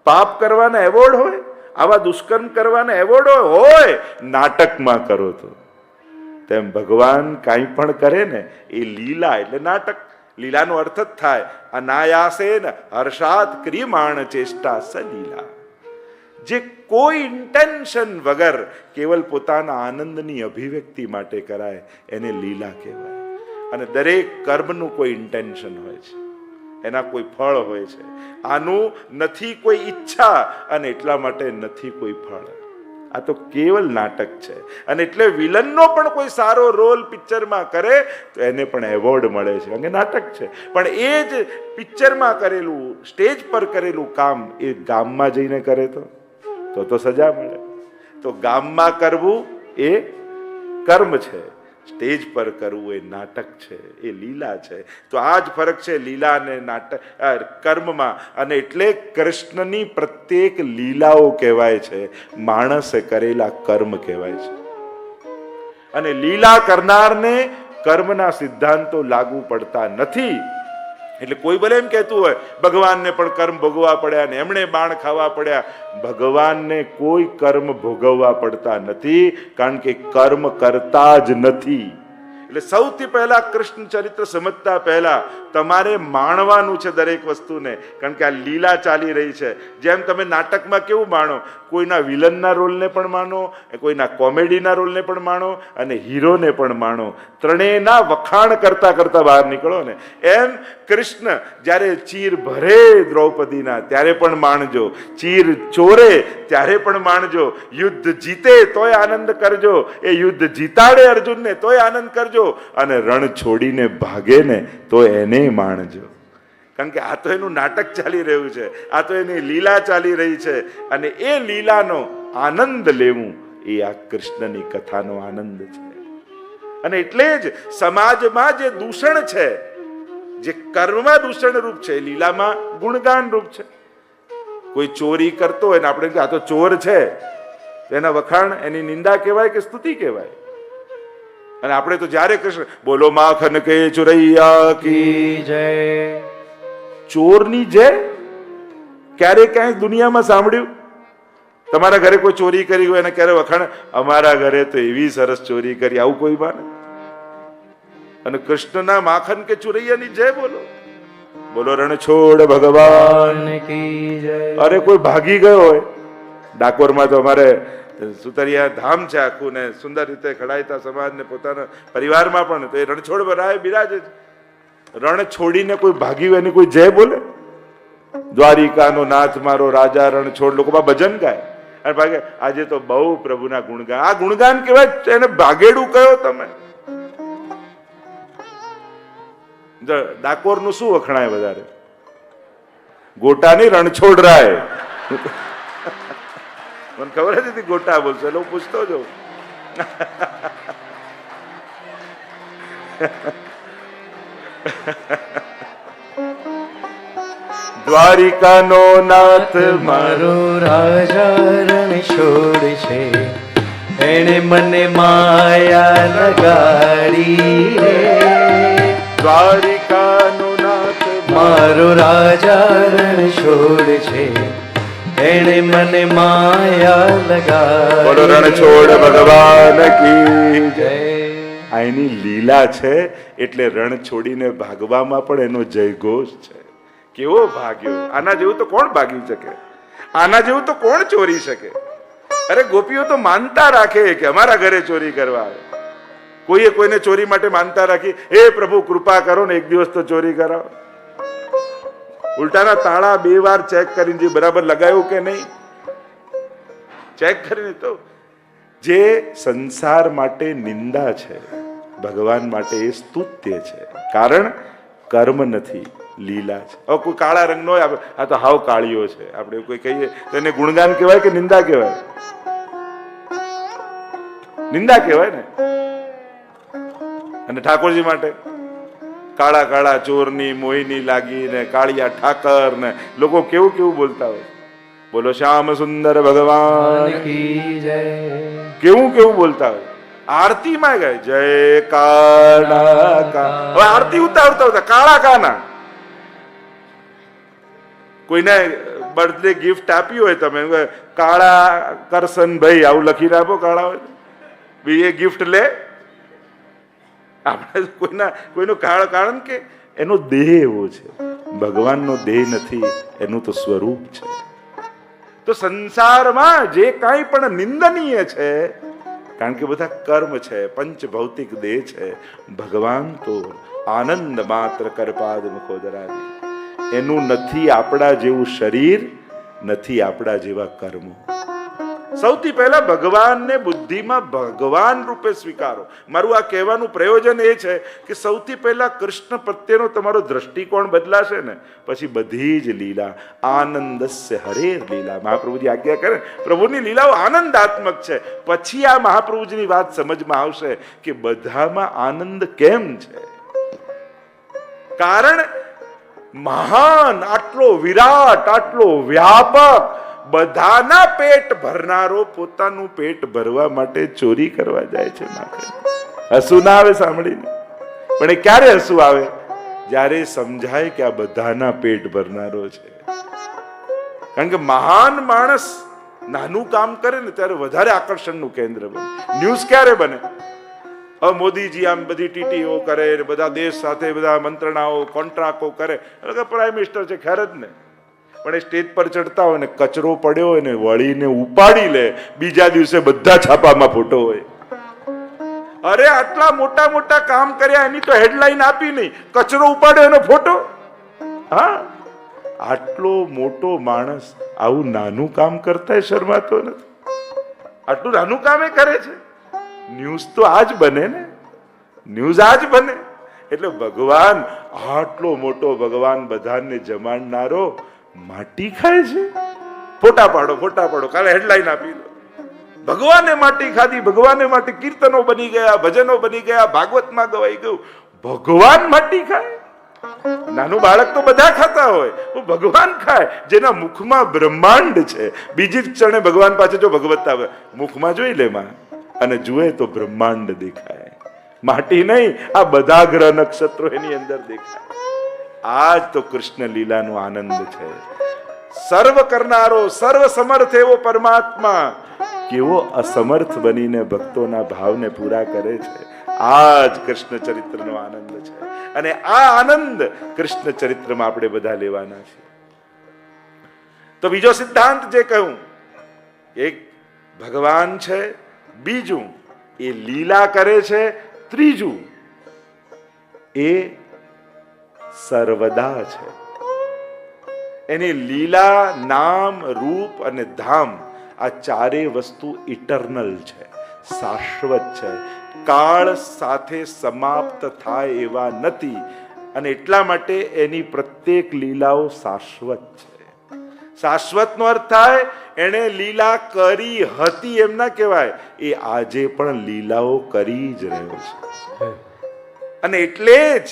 Speaker 1: પાપ કરવાના એવોર્ડ હોય, આવા દુષ્કર્મ કરવાના એવોર્ડ હોય. નાટકમાં કરો તો તેમ ભગવાન કાંઈ પણ કરે ને એ લીલા એટલે નાટક. લીલાનો અર્થ જ થાય અનાયાસેન હર્ષાત ક્રિયમાણ ચેષ્ટા સલીલા. જે કોઈ ઇન્ટેન્શન વગર કેવલ પોતાના આનંદની અભિવ્યક્તિ માટે કરાય એને લીલા કહેવાય. અને દરેક કર્મનું કોઈ ઇન્ટેન્શન હોય છે, એના કોઈ ફળ હોય છે. આનું નથી કોઈ ઈચ્છા અને એટલા માટે નથી કોઈ ફળ. આ તો કેવલ નાટક છે. અને એટલે વિલનનો પણ કોઈ સારો રોલ પિક્ચરમાં કરે તો એને પણ એવોર્ડ મળે છે, કારણ કે નાટક છે. પણ એ જ પિક્ચરમાં કરેલું, સ્ટેજ પર કરેલું કામ એ ગામમાં જઈને કરે તો સજા મળે. તો ગામમાં કરવું એ કર્મ છે, સ્ટેજ પર કરવું એ નાટક છે, એ લીલા છે. તો આ જ ફરક છે લીલા અને નાટક કર્મમાં. અને એટલે કૃષ્ણની પ્રત્યેક લીલાઓ કહેવાય છે, માણસે કરેલા કર્મ કહેવાય છે. અને લીલા કરનારને કર્મના સિદ્ધાંતો લાગુ પડતા નથી. એટલે કોઈ ભલે એમ કહેતું હોય ભગવાનને પણ કર્મ ભોગવવા પડ્યા ને એમણે બાણ ખાવા પડ્યા. ભગવાનને કોઈ કર્મ ભોગવવા પડતા નથી, કારણ કે કર્મ કરતા જ નથી. એટલે સૌથી પહેલા કૃષ્ણ ચરિત્ર સમજતા પહેલા તમારે માણવાનું છે દરેક વસ્તુને, કારણ કે આ લીલા ચાલી રહી છે. જેમ તમે નાટકમાં કેવું માણો, કોઈના વિલનના રોલને પણ માનો, કોઈના કોમેડીના રોલને પણ માણો અને હીરોને પણ માણો. ત્રણેયના વખાણ કરતા કરતા બહાર નીકળો ને. એમ કૃષ્ણ જ્યારે ચીર ભરે દ્રૌપદીના ત્યારે પણ માણજો, ચીર ચોરે ત્યારે પણ માણજો, યુદ્ધ જીતે તોય આનંદ કરજો, એ યુદ્ધ જીતાડે અર્જુનને તોય આનંદ કરજો, અને રણ છોડીને ભાગે ને તો એને માણજો. કારણ કે આ તો એનું નાટક ચાલી રહ્યું છે, આ તો એની લીલા ચાલી રહી છે. અને એ લીલાનો આનંદ લેવું એ આ કૃષ્ણની કથાનો આનંદ છે. અને એટલે જ સમાજમાં જે દૂષણ છે, જે કર્મમાં દૂષણ રૂપ છે, લીલામાં ગુણગાન રૂપ છે. કોઈ ચોરી કરતો હોય ને આપણે આ તો ચોર છે, એના વખાણ, એની નિંદા કહેવાય કે સ્તુતિ કહેવાય? અને આપણે તો જ્યારે કૃષ્ણ બોલો માખન કે ચોરૈયા કી
Speaker 2: જય.
Speaker 1: ચોરની જય ક્યારે ક્યાંય દુનિયામાં સાંભળ્યું? તમારા ઘરે કોઈ ચોરી કરી હોય અને ક્યારે વખાણ, અમારા ઘરે તો એવી સરસ ચોરી કરી, આવું કોઈ માને? અને કૃષ્ણના માખન કે ચુરૈયાની જય બોલો, બોલો રણછોડ ભગવાન
Speaker 2: કી જય.
Speaker 1: અરે કોઈ ભાગી ગયો હોય, ડાકોરમાં તો અમારે સુતરિયા ધામ છે આખું, ને સુંદર રીતે ખડાયતા સમાજને પોતાના પરિવારમાં પણ, તો એ રણછોડ રાય બિરાજે છે. રણ છોડીને કોઈ ભાગી હોય એની કોઈ જય બોલે? દ્વારિકાનો નાથ મારો રાજા રણછોડ, લોકો ભજન ગાય અને ભાગે. આજે તો બહુ પ્રભુના ગુણગાન, આ ગુણગાન કહેવાય. એને ભાગેડું કયો તમે? ડાકોરનું શું વખણાય વધારે? ગોટાની રણછોડ રાય. મને ખબર જ હતી ગોટા બોલશો એટલે હું પૂછતો જાઉં. દ્વારિકાનો નાથ
Speaker 2: મારો રાજા રણછોડ છે, એણે મને માયા લગાડી રે.
Speaker 1: દ્વારિકાનો નાથ
Speaker 2: મારો રાજા રણછોડ છે, એણે મને માયા લગાડી.
Speaker 1: બોલો રણછોડ ભગવાન કી જય.
Speaker 2: જય.
Speaker 1: આ એની લીલા છે, એટલે રણ છોડીને ભાગવામાં પણ એનો જયઘોષ છે. કેવો ભાગ્યો! આના જેવું તો કોણ ભાગી શકે? આના જેવું તો કોણ ચોરી શકે? અરે ગોપીઓ તો માનતા રાખે કે અમારા ઘરે ચોરી કરવા આવે. કોઈએ કોઈને ચોરી માટે માનતા રાખી, હે પ્રભુ કૃપા કરો ને એક દિવસ તો ચોરી કરાવો. ઉલટાના તાળા 2 વાર ચેક કરીને જે બરાબર લગાવ્યું કે નહીં, ચેક કરીને. તો જે સંસાર માટે નિંદા છે, ભગવાન માટે એ સ્તુત્ય છે. કારણ કર્મ નથી, લીલા છે. હવે કોઈ કાળા રંગનો હોય, આ તો હાવ કાળીઓ છે, આપણે કોઈ કહીએ તો એને ગુણગાન કહેવાય કે નિંદા કહેવાય? નિંદા કહેવાય ને. અને ઠાકોરજી માટે કાળા કાળા ચોરની મોહિની લાગી ને કાળિયા ઠાકર ને લોકો કેવું કેવું બોલતા હોય. બોલો શ્યામ સુંદર ભગવાન
Speaker 2: કી જય.
Speaker 1: કેવું કેવું બોલતા હોય. આરતીમાં ગાય જય કાળા કા. હવે આરતી ઉતારતા કાળા કાના. કોઈને બર્થડે ગિફ્ટ આપી હોય, તમે કાળા કરશન ભાઈ આવું લખીને આપો, કાળા હોય બીજે ગિફ્ટ લે. આપણે કોઈનો કારણ કે એનો દેહ એવો છે, ભગવાનનો દેહ નથી, એનું તો સ્વરૂપ છે. તો સંસારમાં જે કાંઈ પણ નિંદનીય છે, કારણ કે બધા કર્મ છે, પંચ ભૌતિક દેહ છે, ભગવાન તો આનંદ માત્ર કરપાદ મુખોદરાદિ. એનું નથી આપણા જેવું શરીર, નથી આપણા જેવા કર્મો. સૌથી પહેલા ભગવાનને બુદ્ધિમાં ભગવાન રૂપે સ્વીકારો. મારું આ કહેવાનું પ્રયોજન એ છે કે સૌથી પહેલા કૃષ્ણ પ્રત્યેનો તમારો દ્રષ્ટિકોણ બદલાશે ને પછી બધી જ લીલા આનંદસ્ય હરેર લીલા. મહાપ્રભુજી આજ્ઞા કરે, પ્રભુની લીલાઓ આનંદાત્મક છે. પછી આ મહાપ્રભુજીની વાત સમજમાં આવશે કે બધામાં આનંદ કેમ છે. કારણ મહાન, આટલો વિરાટ, આટલો વ્યાપક, બધાના પેટ ભરનારો પોતાનું પેટ ભરવા માટે ચોરી કરવા જાય છે. હસવું ના આવે સાંભળીને, પણ એ ક્યારે હસવું આવે? જ્યારે સમજાય કે આ બધાના પેટ ભરનારો છે. કારણ કે મહાન માણસ નાનું કામ કરે ને ત્યારે વધારે આકર્ષણનું કેન્દ્ર બને. ન્યૂઝ ક્યારે બને? હવે મોદીજી આમ બધી ટીટીઓ કરે, બધા દેશ સાથે બધા મંત્રણાઓ, કોન્ટ્રાક્ટો કરે, પ્રાઇમ મિનિસ્ટર છે ખેર જ ને. પણ એ સ્ટેજ પર ચડતા હોય ને કચરો પડ્યો હોય ને વળીને ઉપાડી લે, બીજા દિવસે બધા છાપામાં ફોટો હોય. અરે આટલા મોટા મોટા કામ કર્યા એની તો હેડલાઈન આપી નહીં, કચરો ઉપાડ્યો એનો ફોટો. હા, આટલો મોટો માણસ આવું નાનું કામ કરતા શરમાતો નથી. આટલું નાનું કામ એ કરે છે. ન્યૂઝ તો આજ બને ને, ન્યૂઝ આજ બને. એટલે ભગવાન આટલો મોટો, ભગવાન બધાને જમાડનારો માટી ખાય છે. ફોટા પાડો, ફોટા પાડો, કાલે હેડલાઈન આપી દો. ભગવાને માટી ખાધી, ભગવાને માટી, કીર્તનો બની ગયા, ભજનો બની ગયા, ભાગવતમાં ગવાઈ ગયું. ભગવાન માટી ખાય? નાનું બાળક તો બધા ખાતા હોય, ભગવાન ખાય જેના મુખમાં બ્રહ્માંડ છે. બીજી જ ક્ષણે ભગવાન પાસે જો ભગવત આવે, મુખમાં જોઈ લે માં, અને જુએ તો બ્રહ્માંડ દેખાય. માટી નહીં, આ બધા ગ્રહ નક્ષત્રો એની અંદર દેખાય. આજ તો કૃષ્ણ લીલાનો આનંદ છે. સર્વ કરનારો, સર્વ સમર્થ એવો પરમાત્મા કેવો અસમર્થ બનીને ભક્તોના ભાવને પૂરા કરે છે. આ જ કૃષ્ણ ચરિત્રનો આનંદ છે. અને આ આનંદ કૃષ્ણ ચરિત્રમાં આપણે બધા લેવાના છે. તો બીજો સિદ્ધાંત જે કહ્યું, એક ભગવાન છે, બીજું એ લીલા કરે છે, ત્રીજું એ સર્વદા છે. એની લીલા, નામ, રૂપ અને ધામ, આ ચારે વસ્તુ ઇટર્નલ છે, શાશ્વત છે, કાળ સાથે સમાપ્ત થાય એવા નથી. અને એટલા માટે એની પ્રત્યેક લીલાઓ શાશ્વત છે. શાશ્વત નો અર્થ થાય એને લીલા કરી હતી એમ ના કહેવાય, એ આજે પણ લીલાઓ કરી જ રહ્યો છે. અને એટલે જ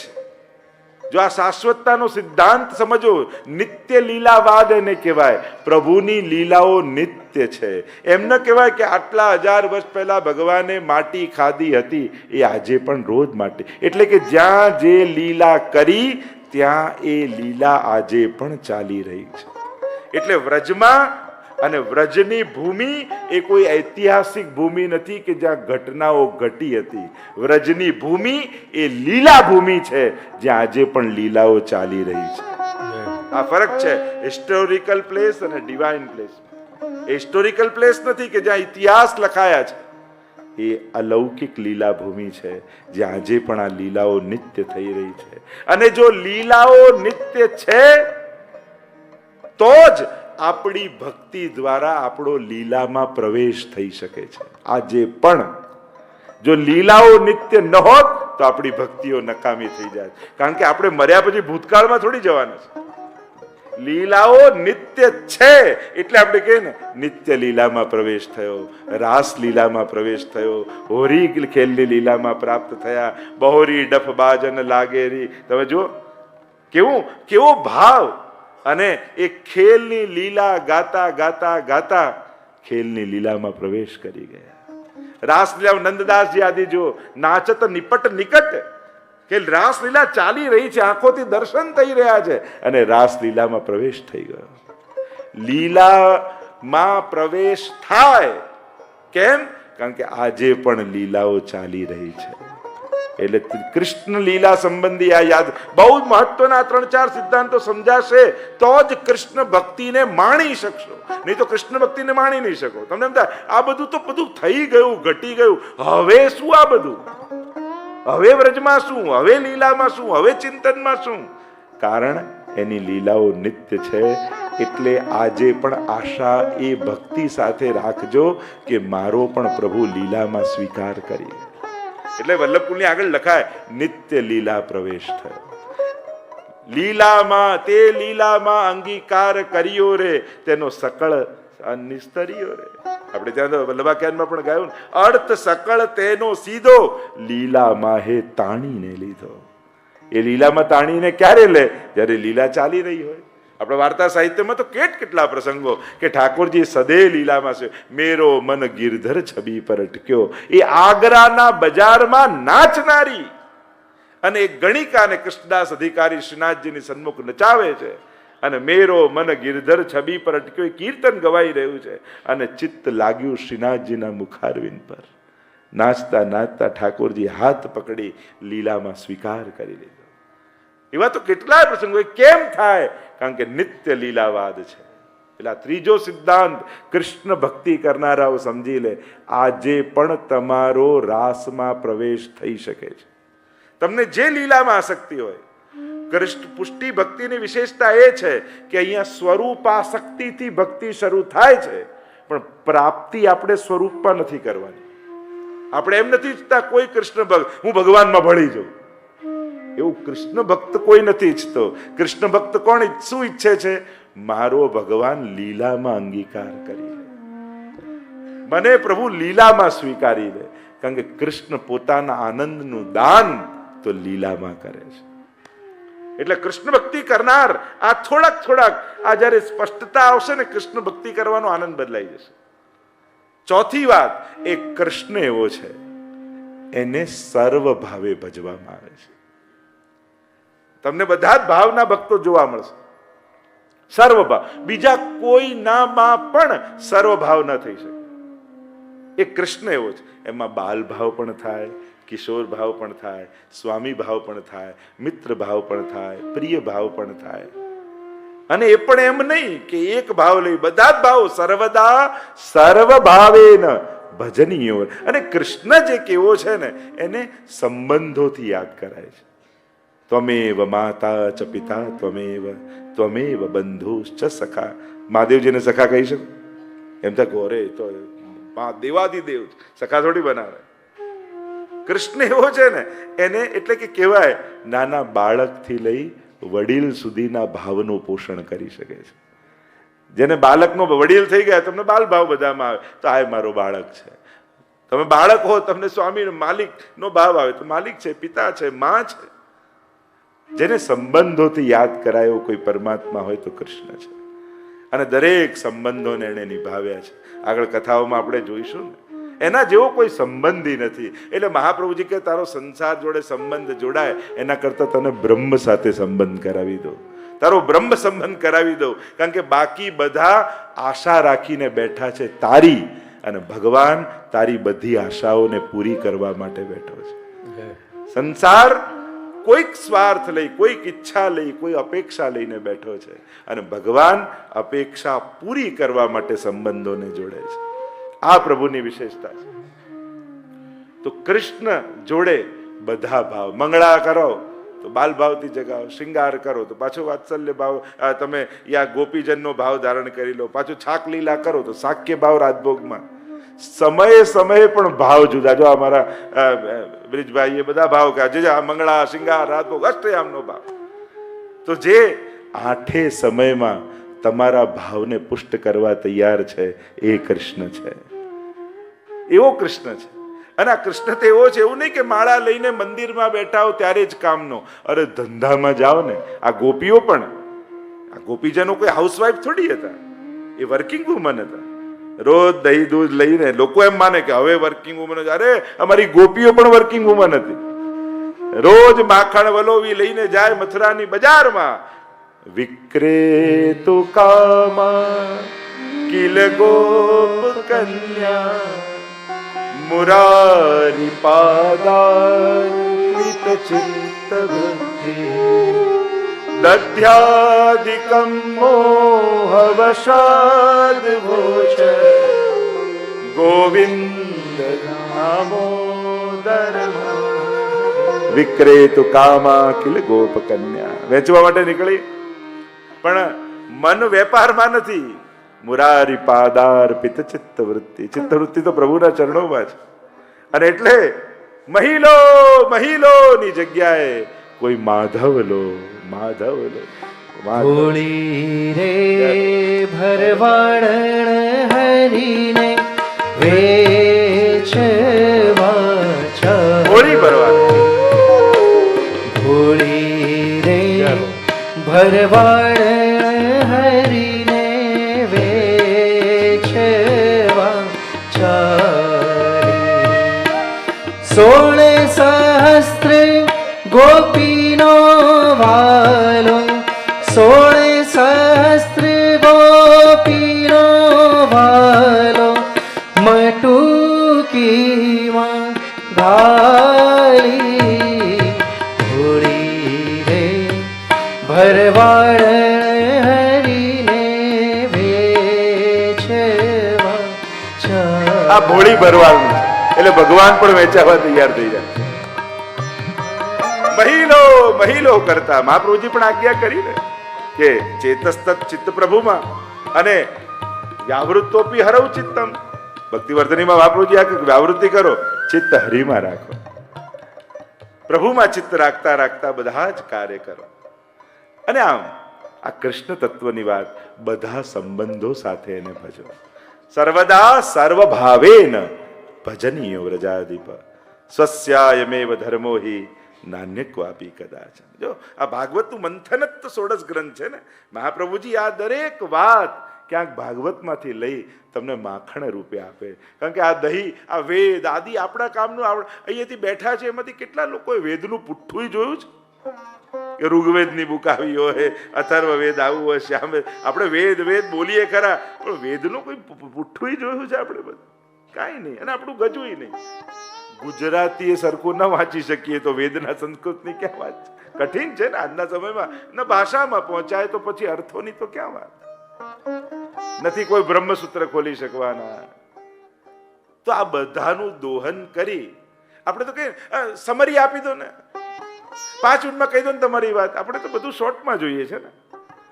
Speaker 1: જો આ શાશ્વતતાનો સિદ્ધાંત સમજો, નિત્ય લીલાવાદ એને કહેવાય. પ્રભુની લીલાઓ નિત્ય છે. એમ ન કહેવાય કે આટલા 1000 વર્ષ પહેલા ભગવાને માટી ખાધી હતી, એ આજે પણ રોજ માટી. એટલે કે જ્યાં જે લીલા કરી ત્યાં એ લીલા આજે પણ ચાલી રહી છે. એટલે વ્રજમાં, અને વ્રજની ભૂમિ એ કોઈ ઐતિહાસિક ભૂમિ નથી કે જ્યાં ઘટનાઓ ઘટી હતી. વ્રજની ભૂમિ એ લીલા ભૂમિ છે, જ્યાં આજે પણ લીલાઓ ચાલી રહી છે. આ ફરક છે હિસ્ટોરિકલ પ્લેસ અને ડિવાઇન પ્લેસ. હિસ્ટોરિકલ પ્લેસ નથી કે જ્યાં ઇતિહાસ લખાયા છે, એ અલૌકિક લીલા ભૂમિ છે, જ્યાં આજે પણ આ લીલાઓ નિત્ય થઈ રહી છે. અને જો લીલાઓ નિત્ય છે તો જ આપણી ભક્તિ દ્વારા આપણો લીલામાં પ્રવેશ થઈ શકે છે. આજે પણ જો લીલાઓ નિત્ય ન હોત તો આપણી ભક્તિઓ નકામી થઈ જાય. કારણ કે આપણે મર્યા પછી ભૂતકાળમાં થોડી જવાના છે. લીલાઓ નિત્ય છે એટલે આપણે કહીએ ને, નિત્ય લીલામાં પ્રવેશ થયો, રાસ લીલામાં પ્રવેશ થયો, હોરી ખેલની લીલામાં પ્રાપ્ત થયા, બહોરી ડફ બાજન લાગેરી. તમે જુઓ કેવો ભાવ. અને એ ખેલની લીલા ગાતા ગાતા ગાતા ખેલની લીલામાં પ્રવેશ કરી ગયા. રાસલીલા નંદદાસજી આદિ જો નાચત નિપટ નિકટ, કે રાસલીલા ચાલી રહી છે, આંખોથી દર્શન થઈ રહ્યા છે, અને રાસલીલામાં પ્રવેશ થઈ ગયો. લીલામાં પ્રવેશ થાય કેમ? કારણ કે આજે પણ લીલાઓ ચાલી રહી છે. એટલે કૃષ્ણ લીલા સંબંધી આ યાદ બહુ જ મહત્વના 3-4 સિદ્ધાંતો સમજાશે તો જ કૃષ્ણ ભક્તિને માણી શકશો, નહીં તો કૃષ્ણ ભક્તિને માણી નહીં શકો. તમને એમ થાય આ બધું તો બધું થઈ ગયું, ઘટી ગયું, હવે શું આ બધું, હવે વ્રજમાં શું, હવે લીલામાં શું, હવે ચિંતનમાં શું? કારણ એની લીલાઓ નિત્ય છે. એટલે આજે પણ આશા એ ભક્તિ સાથે રાખજો કે મારો પણ પ્રભુ લીલામાં સ્વીકાર કરી. એટલે વલ્લભકુળની આગળ લખાય નિત્ય લીલા પ્રવેશ થયો. લીલામાં તે લીલામાં અંગીકાર કર્યો રે તેનો સકળ નિસ્તર્યો રે. આપણે ત્યાં તો વલ્લભાખ્યાનમાં પણ ગાયું, અર્થ સકળ તેનો સીધો લીલામાં હે તાણીને લીધો. એ લીલામાં તાણીને ક્યારે લે? જ્યારે લીલા ચાલી રહી હોય. આપણે વાર્તા સાહિત્યમાં તો કેટલા પ્રસંગો કે ઠાકોરજી સદે લીલામાં છે. મેરો મન ગિરધર છબી પર અટક્યો, એ આગ્રાના બજારમાં નાચનારી અને એક ગણિકાને કૃષ્ણદાસ અધિકારી શ્રીનાથજીની સન્મુખ નચાવે છે. અને મેરો મન ગિરધર છબી પર અટક્યો, એ કીર્તન ગવાઈ રહ્યું છે અને ચિત્ત લાગ્યું શ્રીનાથજીના મુખારવિંદ પર. નાચતા નાચતા ઠાકોરજી હાથ પકડી લીલામાં સ્વીકાર કરી લીધો. એવા તો કેટલાય પ્રસંગો. કેમ થાય? કારણ કે નિત્ય લીલાવાદ છે. એટલે આ ત્રીજો સિદ્ધાંત કૃષ્ણ ભક્તિ કરનારાઓ સમજી લે. આજે પણ તમારો રાસમાં પ્રવેશ થઈ શકે છે. તમને જે લીલામાં આસક્તિ હોય. કૃષ્ણ પુષ્ટિ ભક્તિની વિશેષતા એ છે કે અહીંયા સ્વરૂપાસક્તિથી ભક્તિ શરૂ થાય છે, પણ પ્રાપ્તિ આપણે સ્વરૂપમાં નથી કરવાની. આપણે એમ નથી ઈચ્છતા કોઈ કૃષ્ણ ભક્ત હું ભગવાનમાં ભળી જાઉં, એવું કૃષ્ણ ભક્ત કોઈ નથી ઈચ્છતો. કૃષ્ણ ભક્ત કોણ શું ઈચ્છે છે? મારો ભગવાન લીલામાં અંગીકાર કરી લે, મને પ્રભુ લીલામાં સ્વીકારી લે. કારણ કે કૃષ્ણ પોતાના આનંદનું દાન તો લીલામાં કરે છે. એટલે કૃષ્ણ ભક્તિ કરનાર આ થોડાક આ જયારે સ્પષ્ટતા આવશે ને, કૃષ્ણ ભક્તિ કરવાનો આનંદ બદલાઈ જશે. ચોથી વાત, એ કૃષ્ણ એવો છે એને સર્વ ભાવે ભજવામાં આવે છે. તમને બધા જ ભાવના ભક્તો જોવા મળશે. સર્વ ભાવ, બીજા કોઈનામાં પણ સર્વ ભાવ ન થઈ શકે. એ કૃષ્ણ એવો છે. એમાં બાલ ભાવ પણ થાય, કિશોર ભાવ પણ થાય, સ્વામી ભાવ પણ થાય, મિત્ર ભાવ પણ થાય, પ્રિય ભાવ પણ થાય. અને એ પણ એમ નહીં કે એક ભાવ લઈ, બધા જ ભાવ સર્વદા સર્વ ભાવેન ભજનીય. અને કૃષ્ણ જે કેવો છે ને એને સંબંધોથી યાદ કરાય છે. ત્વમેવ માતા ચ પિતા ત્વમેવ બંધુશ્ચ સખા. મહાદેવજીને સખા કહી શકો? એમ તો કોરે તો દેવાદિદેવ સખા થોડી બનાવે. કૃષ્ણ એવો છે ને એને એટલે કે કહેવાય નાના બાળકથી લઈ વડીલ સુધીના ભાવનું પોષણ કરી શકે છે. જેને બાળકનો વડીલ થઈ ગયા, તમને બાલ ભાવ બધામાં આવે તો આ મારો બાળક છે. તમે બાળક હો, તમને સ્વામી માલિક નો ભાવ આવે તો માલિક છે, પિતા છે, માં છે. જેને સંબંધોથી યાદ કરાયો કોઈ પરમાત્મા હોય તો કૃષ્ણ છે. અને દરેક સંબંધોને એને નિભાવ્યા છે. આગળ કથાઓમાં આપણે જોઈશું ને, એના જેવો કોઈ સંબંધી નથી. એટલે મહાપ્રભુજી કે તારો સંસાર જોડે સંબંધ જોડાય એના કરતા તને બ્રહ્મ સાથે સંબંધ કરાવી દો, તારો બ્રહ્મ સંબંધ કરાવી દો. કારણ કે બાકી બધા આશા રાખીને બેઠા છે તારી, અને ભગવાન તારી બધી આશાઓને પૂરી કરવા માટે બેઠો છે. સંસાર કોઈક સ્વાર્થ લઈ, કોઈક ઈચ્છા લઈ, કોઈ અપેક્ષા લઈને બેઠો છે, અને ભગવાન અપેક્ષા પૂરી કરવા માટે સંબંધોને જોડે છે. આ પ્રભુની વિશેષતા છે. તો કૃષ્ણ જોડે બધા ભાવ. મંગળા કરો તો બાલ ભાવથી જગાવો, શૃંગાર કરો તો પાછો વાત્સલ્ય ભાવ, તમે યા ગોપીજનનો ભાવ ધારણ કરી લો. પાછું છાક લીલા કરો તો સાક્ય ભાવ રાજભોગમાં. સમયે પણ ભાવ જુદા. જો અમારા બ્રિજભાઈ એ બધા ભાવ કહ્યા, જે મંગળા, શૃંગાર, રાજભોગ, અષ્ટયામનો ભાવ. તો જે આઠે સમયમાં તમારા ભાવને પુષ્ટ કરવા તૈયાર છે એ કૃષ્ણ છે. એવો કૃષ્ણ છે. અને આ કૃષ્ણ તો એવો છે, એવું નહીં કે માળા લઈને મંદિરમાં બેઠા હો ત્યારે જ કામનો. અરે ધંધામાં જાઓ ને, આ ગોપીઓ પણ, આ ગોપીજનો કોઈ હાઉસવાઈફ થોડી હતા, એ વર્કિંગ વુમન હતા. રોજ દહીં દૂધ લઈને લોકો એમ માને કે હવે વર્કિંગ વુમન. અરે અમારી ગોપીઓ પણ વર્કિંગ વુમન હતી. રોજ માખણ વલોવી લઈને જાય મથુરાની બજારમાં. વિક્રેતુ કામા કિલ ગોપ કન્યા મુરારી પાદા चित्त वृत्ति दध्यादिकं मोहवशाद भोज गोविंद दामोदर વિક્રેતુ કામા કિલ ગોપ કન્યા. વેચવા માટે નીકળી, પણ મન વેપારમાં નથી. મુરારી પાદાર પિત ચિત્ત વૃત્તિ. ચિત્ત વૃત્તિ તો પ્રભુના ચરણોમાં છે. અને એટલે મહિલોની જગ્યાએ કોઈ માધવ લો.
Speaker 2: હોળી રે ભરવાડણ હરીને વેચવા
Speaker 1: હોળી ભરવા
Speaker 2: રે ભરવાડ હરીને વેચવા ચાલી 16 સહસ્ત્ર ગોપીનો વાલો 16 સહસ્ત્ર ગોપીનો વાલો મટુકીમાં ઘાલી ભરવાડ હરીને વેચવા
Speaker 1: આ ભોળી ભરવાડ એટલે ભગવાન પણ વેચાવા તૈયાર થઈ જાય. મહિલો કરતા મહાપ્રભુજી પણ આજ્ઞા કરી ને કે ચેતસ્તત ચિત્ત પ્રભુમાં અને વ્યાવૃત્તોપી હરવ ચિત્તમ. ભક્તિવર્ધનીમાં મહાપ્રભુજી આ વ્યાવૃત્તિ કરો, ચિત્ત હરિમાં રાખો. પ્રભુમાં ચિત્ત રાખતા રાખતા બધા જ કાર્ય કરો. અને આમ આ કૃષ્ણ તત્વની વાત બધા સંબંધો સાથે એને ભજો. સર્વદા સર્વભાવેન ભજનીય વ્રજાધિપ સ્વસ્યાયમેવ ધર્મો હિ નાન્યક્વાપી કદાચ. જો આ ભાગવતનું મંથન જ તો 16 ગ્રંથ છે ને. મહાપ્રભુજી આ દરેક વાત ક્યાંક ભાગવતમાંથી લઈ તમને માખણ રૂપે આપે. કારણ કે આ દહીં, આ વેદ આદિ આપણા કામનું અહીંયાથી બેઠા છે એમાંથી કેટલા લોકોએ વેદનું પુઠ્ઠું જોયું છે કે ઋગ્વેદની બુક આવી હોય, અથર્વ વેદ આવું હોય, શ્યામ વેદ. આપણે વેદ બોલીએ ખરા, પણ વેદનું કોઈ પુઠ્ઠું જોયું છે આપણે બધું? કાંઈ નહીં. અને આપણું ગજું નહીં. ગુજરાતી એ સરખું ન વાંચી શકીએ તો વેદના સંસ્કૃતની ક્યાં વાત? કઠિન છે ને આજના સમયમાં. ન ભાષામાં પહોંચાય તો પછી અર્થોની તો ક્યાં વાત? નથી કોઈ બ્રહ્મસૂત્ર ખોલી શકવાના. તો આ બધાનું દોહન કરી આપણે તો કઈ સમરી આપી દો ને, 5 મિનિટમાં કહી દો ને તમારી વાત. આપણે તો બધું શોર્ટમાં જોઈએ છે ને.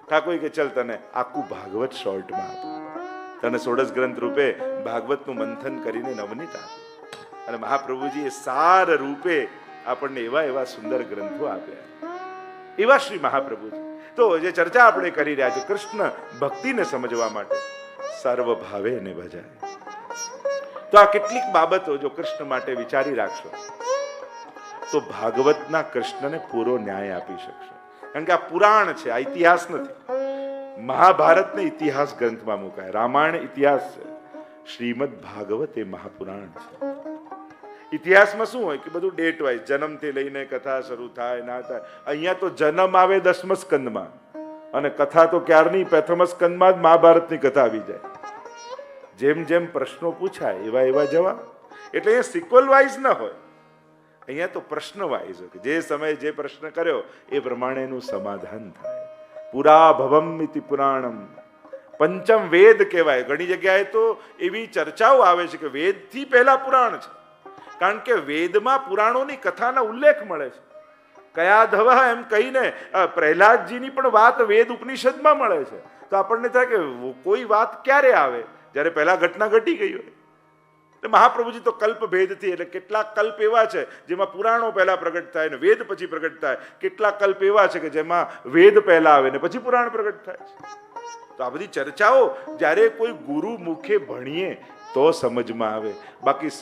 Speaker 1: ઠાકોર કે ચલ તને આખું ભાગવત શોર્ટમાં આપો, તને 16 ગ્રંથ રૂપે ભાગવતનું મંથન કરીને નવનીત આપો. અને મહાપ્રભુજીએ સાર રૂપે આપણને એવા સુંદર ગ્રંથો આપ્યા. એવા શ્રી મહાપ્રભુજી. તો જે ચર્ચા આપણે કરી રહ્યા છીએ કૃષ્ણ ભક્તિને સમજવા માટે સર્વ ભાવે એને ભજાય. તો આ કેટલીક બાબતો જો કૃષ્ણ માટે વિચારી રાખશો તો ભાગવતના કૃષ્ણને પૂરો ન્યાય આપી શકશો. કારણ કે આ પુરાણ છે, આ ઇતિહાસ નથી. મહાભારતને ઇતિહાસ ગ્રંથમાં મુકાય, રામાયણ ઇતિહાસ છે, શ્રીમદ ભાગવત એ મહાપુરાણ છે. ઇતિહાસમાં શું હોય કે બધું ડેટ વાઇઝ, જન્મથી લઈને કથા શરૂ થાય ના થાય. અહીંયા તો જન્મ આવે 10મ સ્કંદમાં અને કથા તો ક્યારની પ્રથમ સ્કંદમાં જ મહાભારતની કથા આવી જાય. જેમ જેમ પ્રશ્નો પૂછાય એવા જવાબ. એટલે અહીંયા સિક્વલ વાઇઝ ન હોય, અહીંયા તો પ્રશ્ન વાઇઝ હોય. જે સમયે જે પ્રશ્ન કર્યો એ પ્રમાણેનું સમાધાન થાય. પુરા ભવમ ઇતિ પુરાણમ, પંચમ વેદ કહેવાય. ઘણી જગ્યાએ તો એવી ચર્ચાઓ આવે છે કે વેદથી પહેલા પુરાણ છે. કારણ કે વેદમાં પુરાણોની કથાના ઉલ્લેખ મળે છે. કયા ધવ એમ કહીને પ્રહલાદજીની પણ વાત વેદ ઉપનિષદમાં મળે છે. તો આપણને થાય કે કોઈ વાત ક્યારે આવે? જ્યારે પહેલા ઘટના ઘટી ગઈ હોય. મહાપ્રભુજી તો કલ્પ ભેદથી, એટલે કેટલાક કલ્પ એવા છે જેમાં પુરાણો પહેલા પ્રગટ થાય ને વેદ પછી પ્રગટ થાય. કેટલાક કલ્પ એવા છે કે જેમાં વેદ પહેલા આવે ને પછી પુરાણ પ્રગટ થાય છે. તો આ બધી ચર્ચાઓ જ્યારે કોઈ ગુરુ મુખે ભણીએ તો સમજમાં આવે. બાકી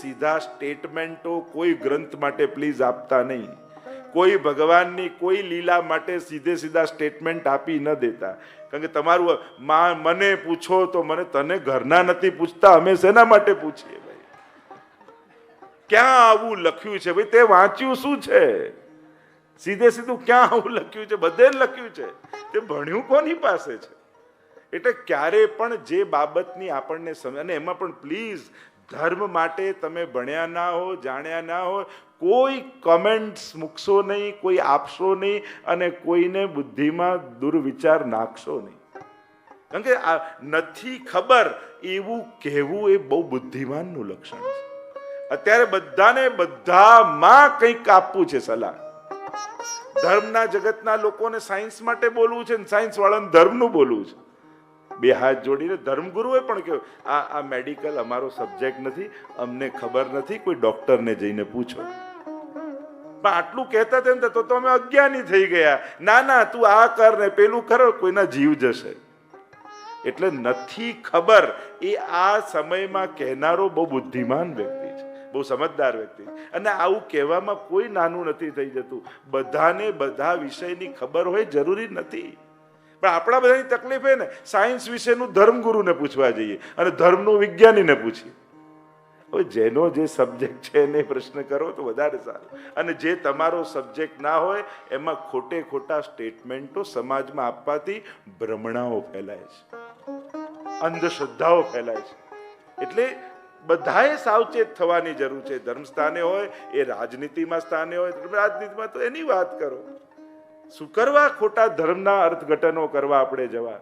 Speaker 1: સીધા સ્ટેટમેન્ટો કોઈ ગ્રંથ માટે પ્લીઝ આપતા નહીં. કોઈ ભગવાનની કોઈ લીલા માટે સીધા સ્ટેટમેન્ટ આપી ન દેતા. કારણ કે તમારું મને પૂછો તો તને ઘરના નથી પૂછતા, અમે શેના માટે પૂછીએ ભાઈ? ક્યાં આવું લખ્યું છે ભાઈ? તે વાંચ્યું શું છે? સીધું ક્યાં આવું લખ્યું છે? બધે લખ્યું છે. તે ભણ્યું કોની પાસે છે? એટલે ક્યારે પણ જે બાબતની આપણને સમજ, અને એમાં પણ પ્લીઝ ધર્મ માટે તમે ભણ્યા ના હો, જાણ્યા ના હો, કોઈ કમેન્ટ્સ મૂકશો નહીં, કોઈ આપશો નહીં અને કોઈને બુદ્ધિમાં દુર્વિચાર નાખશો નહીં. કારણ કે આ નથી ખબર એવું કહેવું એ બહુ બુદ્ધિમાનનું લક્ષણ છે. અત્યારે બધાને બધામાં કંઈક આપવું છે સલાહ. ધર્મના જગતના લોકોને સાયન્સ માટે બોલવું છે ને સાયન્સ વાળાને ધર્મનું બોલવું છે. બે હાથ જોડીને ધર્મગુરુએ પણ કહ્યું આ મેડિકલ અમારો સબ્જેક્ટ નથી, અમને ખબર નથી, કોઈ ડોક્ટરને જઈને પૂછો. પણ આટલું કહેતા તેમ તો અમે અજ્ઞાની થઈ ગયા. ના ના, તું આ કર ને પેલું કરો, કોઈના જીવ જશે. એટલે નથી ખબર એ આ સમયમાં કહેનારો બહુ બુદ્ધિમાન વ્યક્તિ છે, બહુ સમજદાર વ્યક્તિ છે. અને આવું કહેવામાં કોઈ નાનું નથી થઈ જતું. બધાને બધા વિષયની ખબર હોય જરૂરી નથી. પણ આપણા બધાની તકલીફ એ ને, સાયન્સ વિશેનું ધર્મગુરુને પૂછવા જઈએ અને ધર્મનું વિજ્ઞાનીને પૂછીએ. હવે જેનો જે સબ્જેક્ટ છે એને પ્રશ્ન કરો તો વધારે સારું. અને જે તમારો સબ્જેક્ટ ના હોય એમાં ખોટે ખોટા સ્ટેટમેન્ટો સમાજમાં આપવાથી ભ્રમણાઓ ફેલાય છે, અંધશ્રદ્ધાઓ ફેલાય છે. એટલે બધાએ સાવચેત થવાની જરૂર છે. ધર્મ સ્થાને હોય, એ રાજનીતિમાં સ્થાને હોય, રાજનીતિમાં તો એની વાત કરો. શું કરવા ખોટા ધર્મના અર્થઘટનો કરવા આપણે જવા?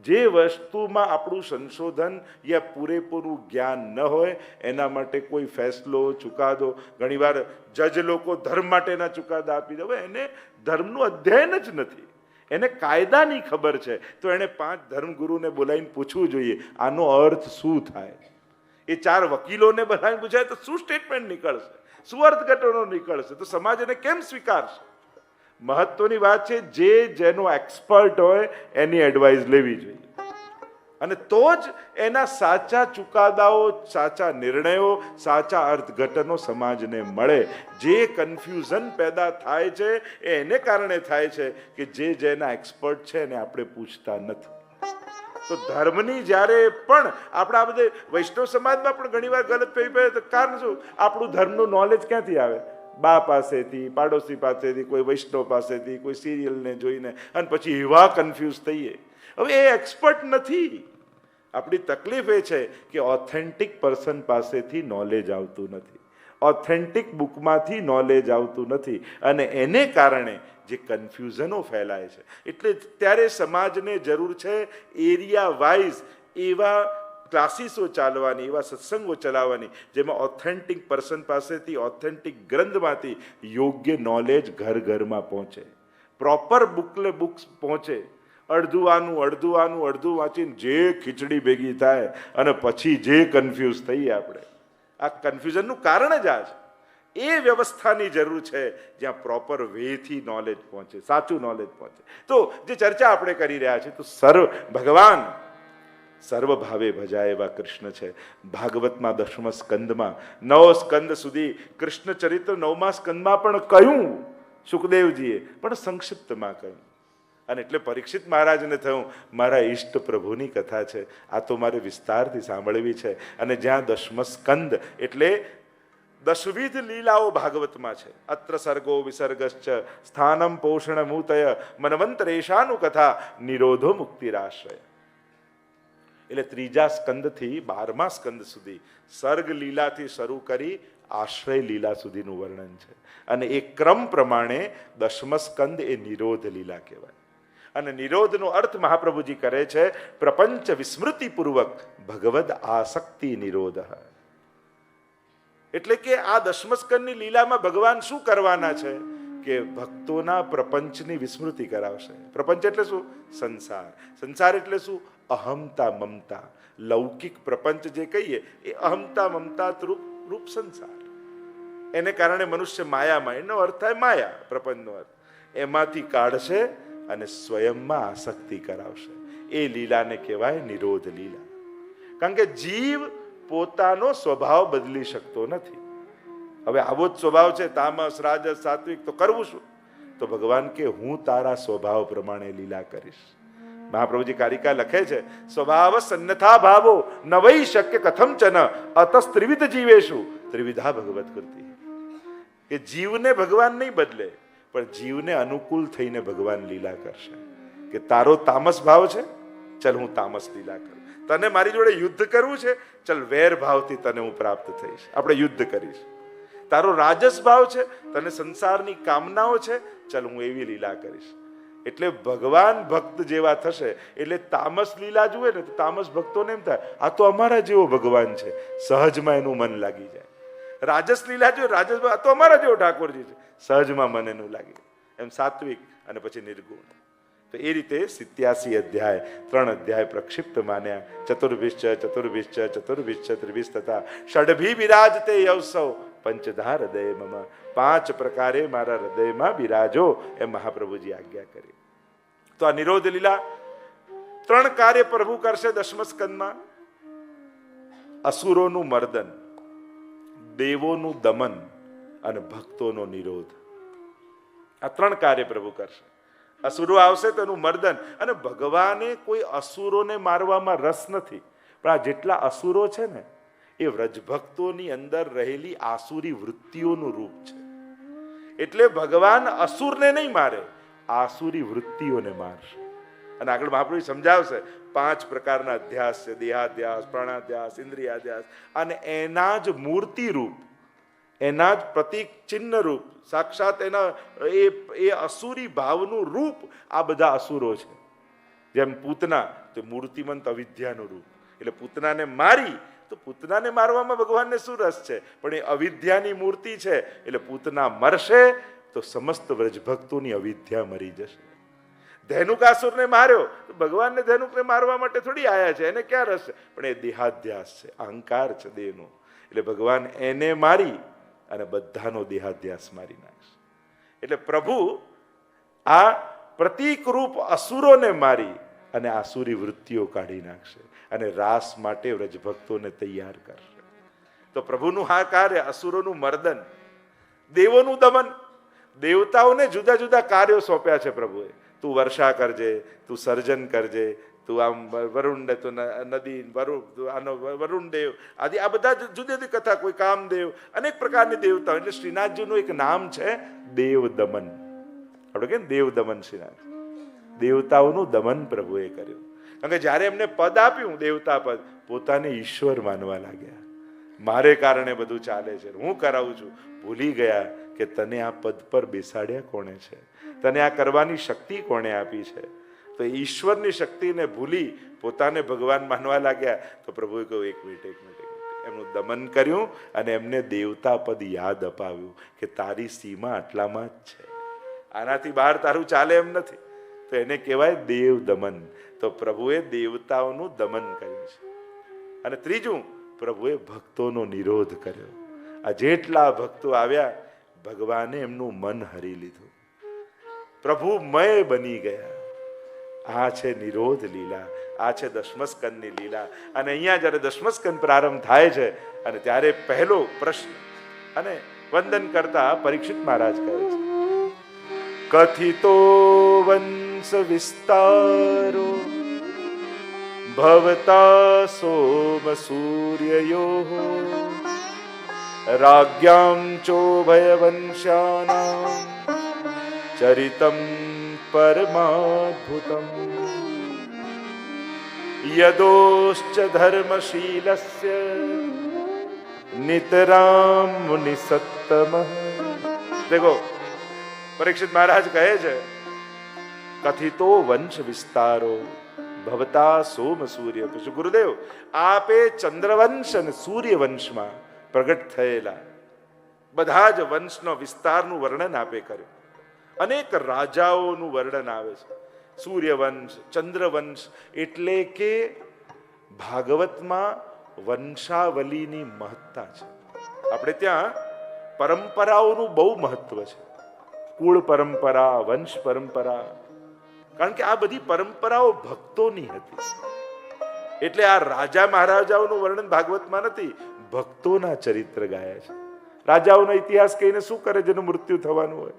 Speaker 1: જે વસ્તુમાં આપણું સંશોધન યા પૂરેપૂરું જ્ઞાન ન હોય એના માટે કોઈ ફેસલો, ચુકાદો, ઘણીવાર જજ લોકો ધર્મ માટેના ચુકાદા આપી દે. એને ધર્મનું અધ્યયન જ નથી, એને કાયદાની ખબર છે, તો એને 5 ધર્મગુરુને બોલાવીને પૂછવું જોઈએ આનો અર્થ શું થાય. એ 4 વકીલોને બોલાવીને પૂછાય તો શું સ્ટેટમેન્ટ નીકળશે, શું અર્થઘટનો નીકળશે, તો સમાજ એને કેમ સ્વીકારશે? મહત્વની વાત છે જેનો એક્સપર્ટ હોય એની એડવાઇસ લેવી જોઈએ. અને તો જ એના સાચા ચુકાદાઓ, સાચા નિર્ણયો, સાચા અર્થઘટનો સમાજને મળે. જે કન્ફ્યુઝન પેદા થાય છે એ એને કારણે થાય છે કે જેના એક્સપર્ટ છે એને આપણે પૂછતા નથી. તો ધર્મની જ્યારે પણ આપણા બધે વૈષ્ણવ સમાજમાં પણ ઘણીવાર ગલત ફેરફાર કારણ શું? આપણું ધર્મનું નોલેજ ક્યાંથી આવે? બા પાસેથી, પાડોશી પાસેથી, કોઈ વૈષ્ણવ પાસેથી, કોઈ સિરિયલને જોઈને, અને પછી એવા કન્ફ્યુઝ થઈએ. હવે એ એક્સપર્ટ નથી. આપણી તકલીફ એ છે કે ઓથેન્ટિક પર્સન પાસેથી નોલેજ આવતું નથી, ઓથેન્ટિક બુકમાંથી નોલેજ આવતું નથી, અને એને કારણે જે કન્ફ્યુઝનો ફેલાય છે. એટલે ત્યારે સમાજને જરૂર છે એરિયા વાઇઝ એવા ક્લાસીસો ચાલવાની, એવા સત્સંગો ચલાવવાની જેમાં ઓથેન્ટિક પર્સન પાસેથી, ઓથેન્ટિક ગ્રંથમાંથી યોગ્ય નોલેજ ઘર ઘરમાં પહોંચે, પ્રોપર બુક્સ પહોંચે. અડધું વાંચીને જે ખીચડી ભેગી થાય અને પછી જે કન્ફ્યુઝ થઈએ આપણે, આ કન્ફ્યુઝનનું કારણ જ આ છે. એ વ્યવસ્થાની જરૂર છે જ્યાં પ્રોપર વેથી નોલેજ પહોંચે, સાચું નોલેજ પહોંચે. તો જે ચર્ચા આપણે કરી રહ્યા છીએ તો ભગવાન સર્વભાવે ભજાય એવા કૃષ્ણ છે. ભાગવતમાં 10મા સ્કંદમાં 9 સ્કંદ સુધી કૃષ્ણ ચરિત્ર 9મા સ્કંદમાં પણ કહ્યું સુખદેવજીએ, પણ સંક્ષિપ્તમાં કહ્યું. અને એટલે પરીક્ષિત મહારાજને થયું મારા ઈષ્ટ પ્રભુની કથા છે, આ તો મારે વિસ્તારથી સાંભળવી છે. અને જ્યાં 10મ સ્કંદ એટલે 10વિધ લીલાઓ ભાગવતમાં છે. અત્ર સર્ગો વિસર્ગશ્ચ સ્થાનમ પોષણમૂતય મનવંતરેશાનું કથા નિરોધો મુક્તિરાશ્રય. એટલે 3જા સ્કંદથી 12મા સ્કંદ સુધી સર્ગ લીલાથી શરૂ કરી આશ્રય લીલા સુધીનું વર્ણન છે. અને એ ક્રમ પ્રમાણે 10મ સ્કંદ એ નિરોધ લીલા કહેવાય. અને નિરોધનો અર્થ મહાપ્રભુજી કરે છે પ્રપંચ વિસ્મૃતિપૂર્વક ભગવદ આસક્તિ નિરોધ. એટલે કે આ 10મ સ્કંદની લીલામાં ભગવાન શું કરવાના છે કે ભક્તોના પ્રપંચની વિસ્મૃતિ કરાવશે. પ્રપંચ એટલે શું? સંસાર. સંસાર એટલે શું? અહમતા મમતા. લૌકિક પ્રપંચ જે કહીએ એ અહમતા મમતા રૂપ સંસાર. એને કારણે મનુષ્ય માયામાં, એનો અર્થ થાય માયા, પ્રપંચનો અર્થ. એમાંથી કાઢશે અને સ્વયંમાં આસક્તિ કરાવશે. એ લીલાને કહેવાય નિરોધ લીલા. કારણ કે જીવ પોતાનો સ્વભાવ બદલી શકતો નથી. હવે આવો જ સ્વભાવ છે તામસ, રાજસ, સાત્વિક, તો કરવું શું? તો ભગવાન કે હું તારા સ્વભાવ પ્રમાણે લીલા કરીશ. મહાપ્રભુજી કારિકા લખે છે સ્વભાવ સન્નથા ભાવો નવૈ શક્ય કથમ ચન અતસ ત્રિવિધ જીવેશુ ત્રિવિધા ભગવત કૃતિ. કે જીવને ભગવાન નહીં બદલે, પણ જીવને અનુકૂળ થઈને ભગવાન લીલા કરશે. કે તારો તામસ ભાવ છે, ચલ હું તામસ લીલા કરું. તને મારી જોડે યુદ્ધ કરવું છે, ચલ વેર ભાવથી તને હું પ્રાપ્ત થઈશ, આપણે યુદ્ધ કરીશ. તારો રાજસ ભાવ છે, તને સંસારની કામનાઓ છે, ચાલ હું એવી લીલા કરીશ. એટલે ભગવાન ભક્ત જેવા થશે. એટલે તામસ લીલા જુએ ને તો તામસ ભક્તોને એમ થાય આ તો અમારા જેવો ભગવાન છે, સહજમાં એનું મન લાગી જાય. રાજસ લીલા જોઈએ, રાજસ આ તો અમારા જેવો ઠાકોરજી છે, સહજમાં મન એનું લાગી જાય. એમ સાત્વિક અને પછી નિર્ગુણ. તો એ રીતે 87 અધ્યાય 3 અધ્યાય પ્રક્ષિપ્ત માન્યા. ચતુર્ભિશ્ચ ચતુર્ભિશ્ચ ચતુર્ભિશ્ચ ત્રિભિશ તથા ષડભી બિરાજતે યવસૌ પંચધા હૃદય મમ. 5 પ્રકારે મારા હૃદયમાં બિરાજો એમ મહાપ્રભુજી આજ્ઞા કરી. તો આ નિરોધ લીલા 3 કાર્ય પ્રભુ કરશે દશમ સ્કંદમાં. અસુરોનું મર્દન, દેવોનું દમન અને ભક્તોનો નિરોધ. આ 3 કાર્ય પ્રભુ કરશે. અસુરો આવશે તો એનું મર્દન. અને ભગવાને કોઈ અસુરોને મારવામાં રસ નથી, પણ આ જેટલા અસુરો છે ને એ વ્રજભક્તોની અંદર રહેલી આસુરી વૃત્તિઓનું રૂપ છે. એટલે ભગવાન અસુરને નહીં મારે, આસુરી વૃત્તિઓને મારશે. અને આગળ મહાપ્રભુ સમજાવશે 5 પ્રકારના અધ્યાસ છે, દેહાધ્યાસ, પ્રાણાધ્યાસ, ઇન્દ્રિયાધ્યાસ, અને એના જ મૂર્તિ રૂપ, એના જ પ્રતીક ચિહ્ન રૂપ, સાક્ષાત એના એ અસુરી ભાવનું રૂપ આ બધા અસુરો છે. જેમ પૂતના તો મૂર્તિમંત અવિદ્યાનું રૂપ. એટલે પૂતનાને મારી તો પૂતનાને મારવામાં ભગવાનને શું રસ છે? પણ એ અવિદ્યાની મૂર્તિ છે. એટલે પૂતના મરશે તો સમસ્ત વ્રજભક્તોની અવિદ્યા મરી જશે. ધેનુકાસુરને માર્યો તો ભગવાનને ધેનુકને મારવા માટે થોડી આયા છે, એને ક્યાં રસ છે? પણ એ દેહાધ્યાસ છે, અહંકાર છે દેહનો. એટલે ભગવાન એને મારી અને બધાનો દેહાધ્યાસ મારી નાખશે. એટલે પ્રભુ આ પ્રતીક રૂપ અસુરોને મારી અને આસુરી વૃત્તિઓ કાઢી નાખશે અને રાસ માટે વ્રજભક્તોને તૈયાર કરશે. તો પ્રભુનું આ કાર્ય અસુરોનું મર્દન, દેવોનું દમન. દેવતાઓને જુદા જુદા કાર્યો સોંપ્યા છે પ્રભુએ. તું વર્ષા કરજે, તું સર્જન કરજે, તું આમ વરુણ તું નદી વરુણ દેવ આદિ આ બધા જુદી જુદી કથા. કોઈ કામદેવ, અનેક પ્રકારની દેવતાઓ. એટલે શ્રીનાથજીનું એક નામ છે દેવ દમન. આપણે કે દેવ દમન શ્રીનાથ. દેવતાઓનું દમન પ્રભુએ કર્યું. કારણ કે જ્યારે એમને પદ આપ્યું દેવતા પદ, પોતાને ઈશ્વર માનવા લાગ્યા. મારે કારણે બધું ચાલે છે, હું કરાવું છું. ભૂલી ગયા કે તને આ પદ પર બેસાડ્યા કોણે છે, તને આ કરવાની શક્તિ કોણે આપી છે. તો ઈશ્વરની શક્તિને ભૂલી પોતાને ભગવાન માનવા લાગ્યા. તો પ્રભુએ કહ્યું એક મિનિટ, એમનું દમન કર્યું અને એમને દેવતા પદ યાદ અપાવ્યું કે તારી સીમા આટલામાં જ છે, આનાથી બહાર તારું ચાલે એમ નથી. તો એને કહેવાય દેવ દમન. તો પ્રભુએ દેવતાઓનું દમન કર્યું છે. અને ત્રીજું, પ્રભુએ ભક્તોનો નિરોધ કર્યો. આ જેટલા ભક્તો આવ્યા ભગવાને એમનું મન હરી લીધું, પ્રભુમય બની ગયા. આ છે નિરોધ લીલા, આ છે દશમસ્કંદની લીલા. અને અહીંયા જ્યારે દશમસ્કંદ પ્રારંભ થાય છે અને ત્યારે પહેલો પ્રશ્ન અને વંદન કરતા પરીક્ષિત મહારાજ કહે છે, કથિતો વંશ વિસ્તારો ભવતા સોમ સૂર્યયો રાજ્યામ ચોભય વંશાનામ ચરિતમ પરમાદ્ભુતમ યદોશ્ચ ધર્મશીલસ્ય નિતરામ મુનિસત્તમ. દેખો પરીક્ષિત મહારાજ કહે છે, કથિતો વંશ વિસ્તારો ભવતા સોમ સૂર્ય. પછી ગુરુદેવ આપે ચંદ્રવંશ અને સૂર્યવંશમાં પ્રગટ થયેલા બધા જ વંશનો વિસ્તારનું વર્ણન આપે કર્યું. અનેક રાજાઓનું વર્ણન આવે છે. સૂર્યવંશ, ચંદ્રવંશ, એટલે કે ભાગવતમાં વંશાવલીની મહત્તા છે. આપણે ત્યાં પરંપરાઓનું બહુ મહત્વ છે. કુળ પરંપરા, વંશ પરંપરા. કારણ કે આ બધી પરંપરાઓ ભક્તોની હતી. એટલે આ રાજા મહારાજાઓનું વર્ણન ભાગવતમાં નથી, ભક્તોના ચરિત્ર ગાયા છે. રાજાઓનો ઇતિહાસ કહીને શું કરે જેનું મૃત્યુ થવાનું હોય?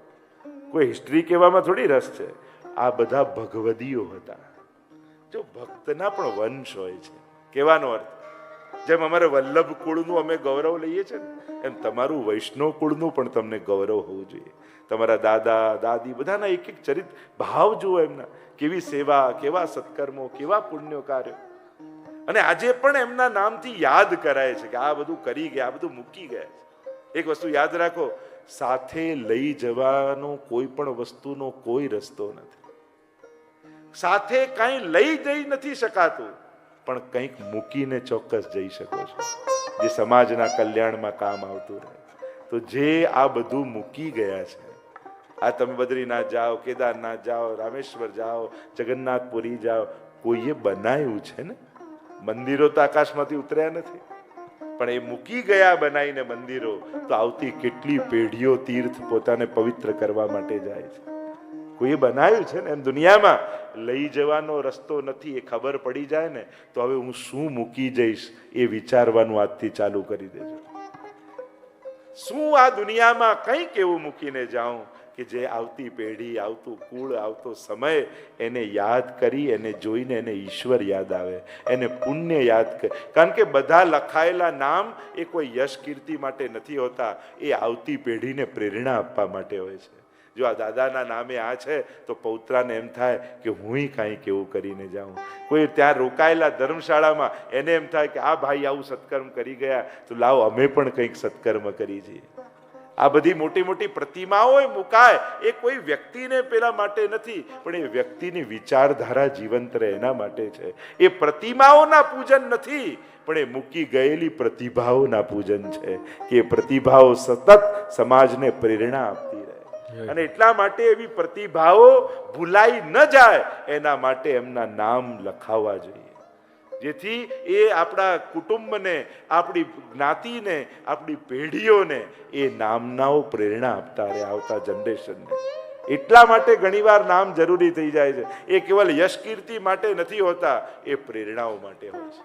Speaker 1: કોઈ હિસ્ટ્રી કહેવામાં થોડી રસ છે. આ બધા ભગવદીઓ હતા. જો ભક્તના પણ વંશ હોય છે, કહેવાનો અર્થ જેમ અમારે વલ્લભ કુળનું અમે ગૌરવ લઈએ છીએ ને, એમ તમારું વૈષ્ણવ કુળનું પણ તમને ગૌરવ હોવું જોઈએ. તમારા દાદા દાદી બધાના એક એક ચરિત્ર ભાવ જુઓ એમના, કેવી સેવા, કેવા સત્કર્મો, કેવા પુણ્ય કાર્યો. અને આજે પણ એમના નામથી યાદ કરાય છે કે આ બધું કરી ગયા, આ બધું મૂકી ગયા છે. એક વસ્તુ યાદ રાખો, સાથે લઈ જવાનો કોઈ પણ વસ્તુનો કોઈ રસ્તો નથી. સાથે કંઈ લઈ જઈ નથી શકાતું, પણ કંઈક મૂકીને ચોક્કસ જઈ શકો છો, જે સમાજના કલ્યાણમાં કામ આવતું રહે. તો જે આ બધું મૂકી ગયા છે, આ તમે બદ્રીનાથ જાઓ, કેદારનાથ જાઓ, રામેશ્વર જાઓ, જગન્નાથપુરી જાઓ, કોઈએ બનાવ્યું છે ને. મંદિરો તો આકાશમાંથી ઉતર્યા નથી, પણ એ મૂકી ગયા બનાવીને મંદિરો, તો આવતી કેટલી પેઢીઓ તીર્થ પોતાને પવિત્ર કરવા માટે જાય છે. કોઈએ બનાવ્યું છે ને. એમ દુનિયામાં લઈ જવાનો રસ્તો નથી એ ખબર પડી જાય ને, તો હવે હું શું મૂકી જઈશ એ વિચારવાનું આજથી ચાલુ કરી દેજો. શું આ દુનિયામાં કંઈક એવું મૂકીને જાઉં કે જે આવતી પેઢી, આવતું કુળ, આવતો સમય એને યાદ કરી, એને જોઈને એને ઈશ્વર યાદ આવે, એને પુણ્ય યાદ કરે. કારણ કે બધા લખાયેલા નામ એ કોઈ યશ કીર્તિ માટે નથી હોતા, એ આવતી પેઢીને પ્રેરણા આપવા માટે હોય છે. જો આ દાદાના નામે આ છે તો પૌત્રાને એમ થાય કે હું કાંઈક એવું કરીને જાઉં. કોઈ ત્યાં રોકાયેલા ધર્મશાળામાં એને એમ થાય કે આ ભાઈ આવું સત્કર્મ કરી ગયા, તો લાવો અમે પણ કંઈક સત્કર્મ કરી જઈએ. આ બધી મોટી મોટી પ્રતિમાઓ મુકાય એ કોઈ વ્યક્તિને પેલા માટે નથી, પણ એ વ્યક્તિની વિચારધારા જીવંત રહે એના માટે છે. એ પ્રતિમાઓના પૂજન નથી, પણ એ મૂકી ગયેલી પ્રતિભાઓના પૂજન છે, કે એ પ્રતિભાઓ સતત સમાજને પ્રેરણા આપતી રહે. અને એટલા માટે એવી પ્રતિભાઓ ભૂલાઈ ન જાય એના માટે એમના નામ લખાવવા જોઈએ, જેથી એ આપણા કુટુંબને, આપણી જ્ઞાતિને, આપણી પેઢીઓને એ નામનાઓ પ્રેરણા આપતા રહે, આવતા જનરેશનને. એટલા માટે ઘણીવાર નામ જરૂરી થઈ જાય છે. એ કેવલ યશ કીર્તિ માટે નથી હોતા, એ પ્રેરણાઓ માટે હોય છે.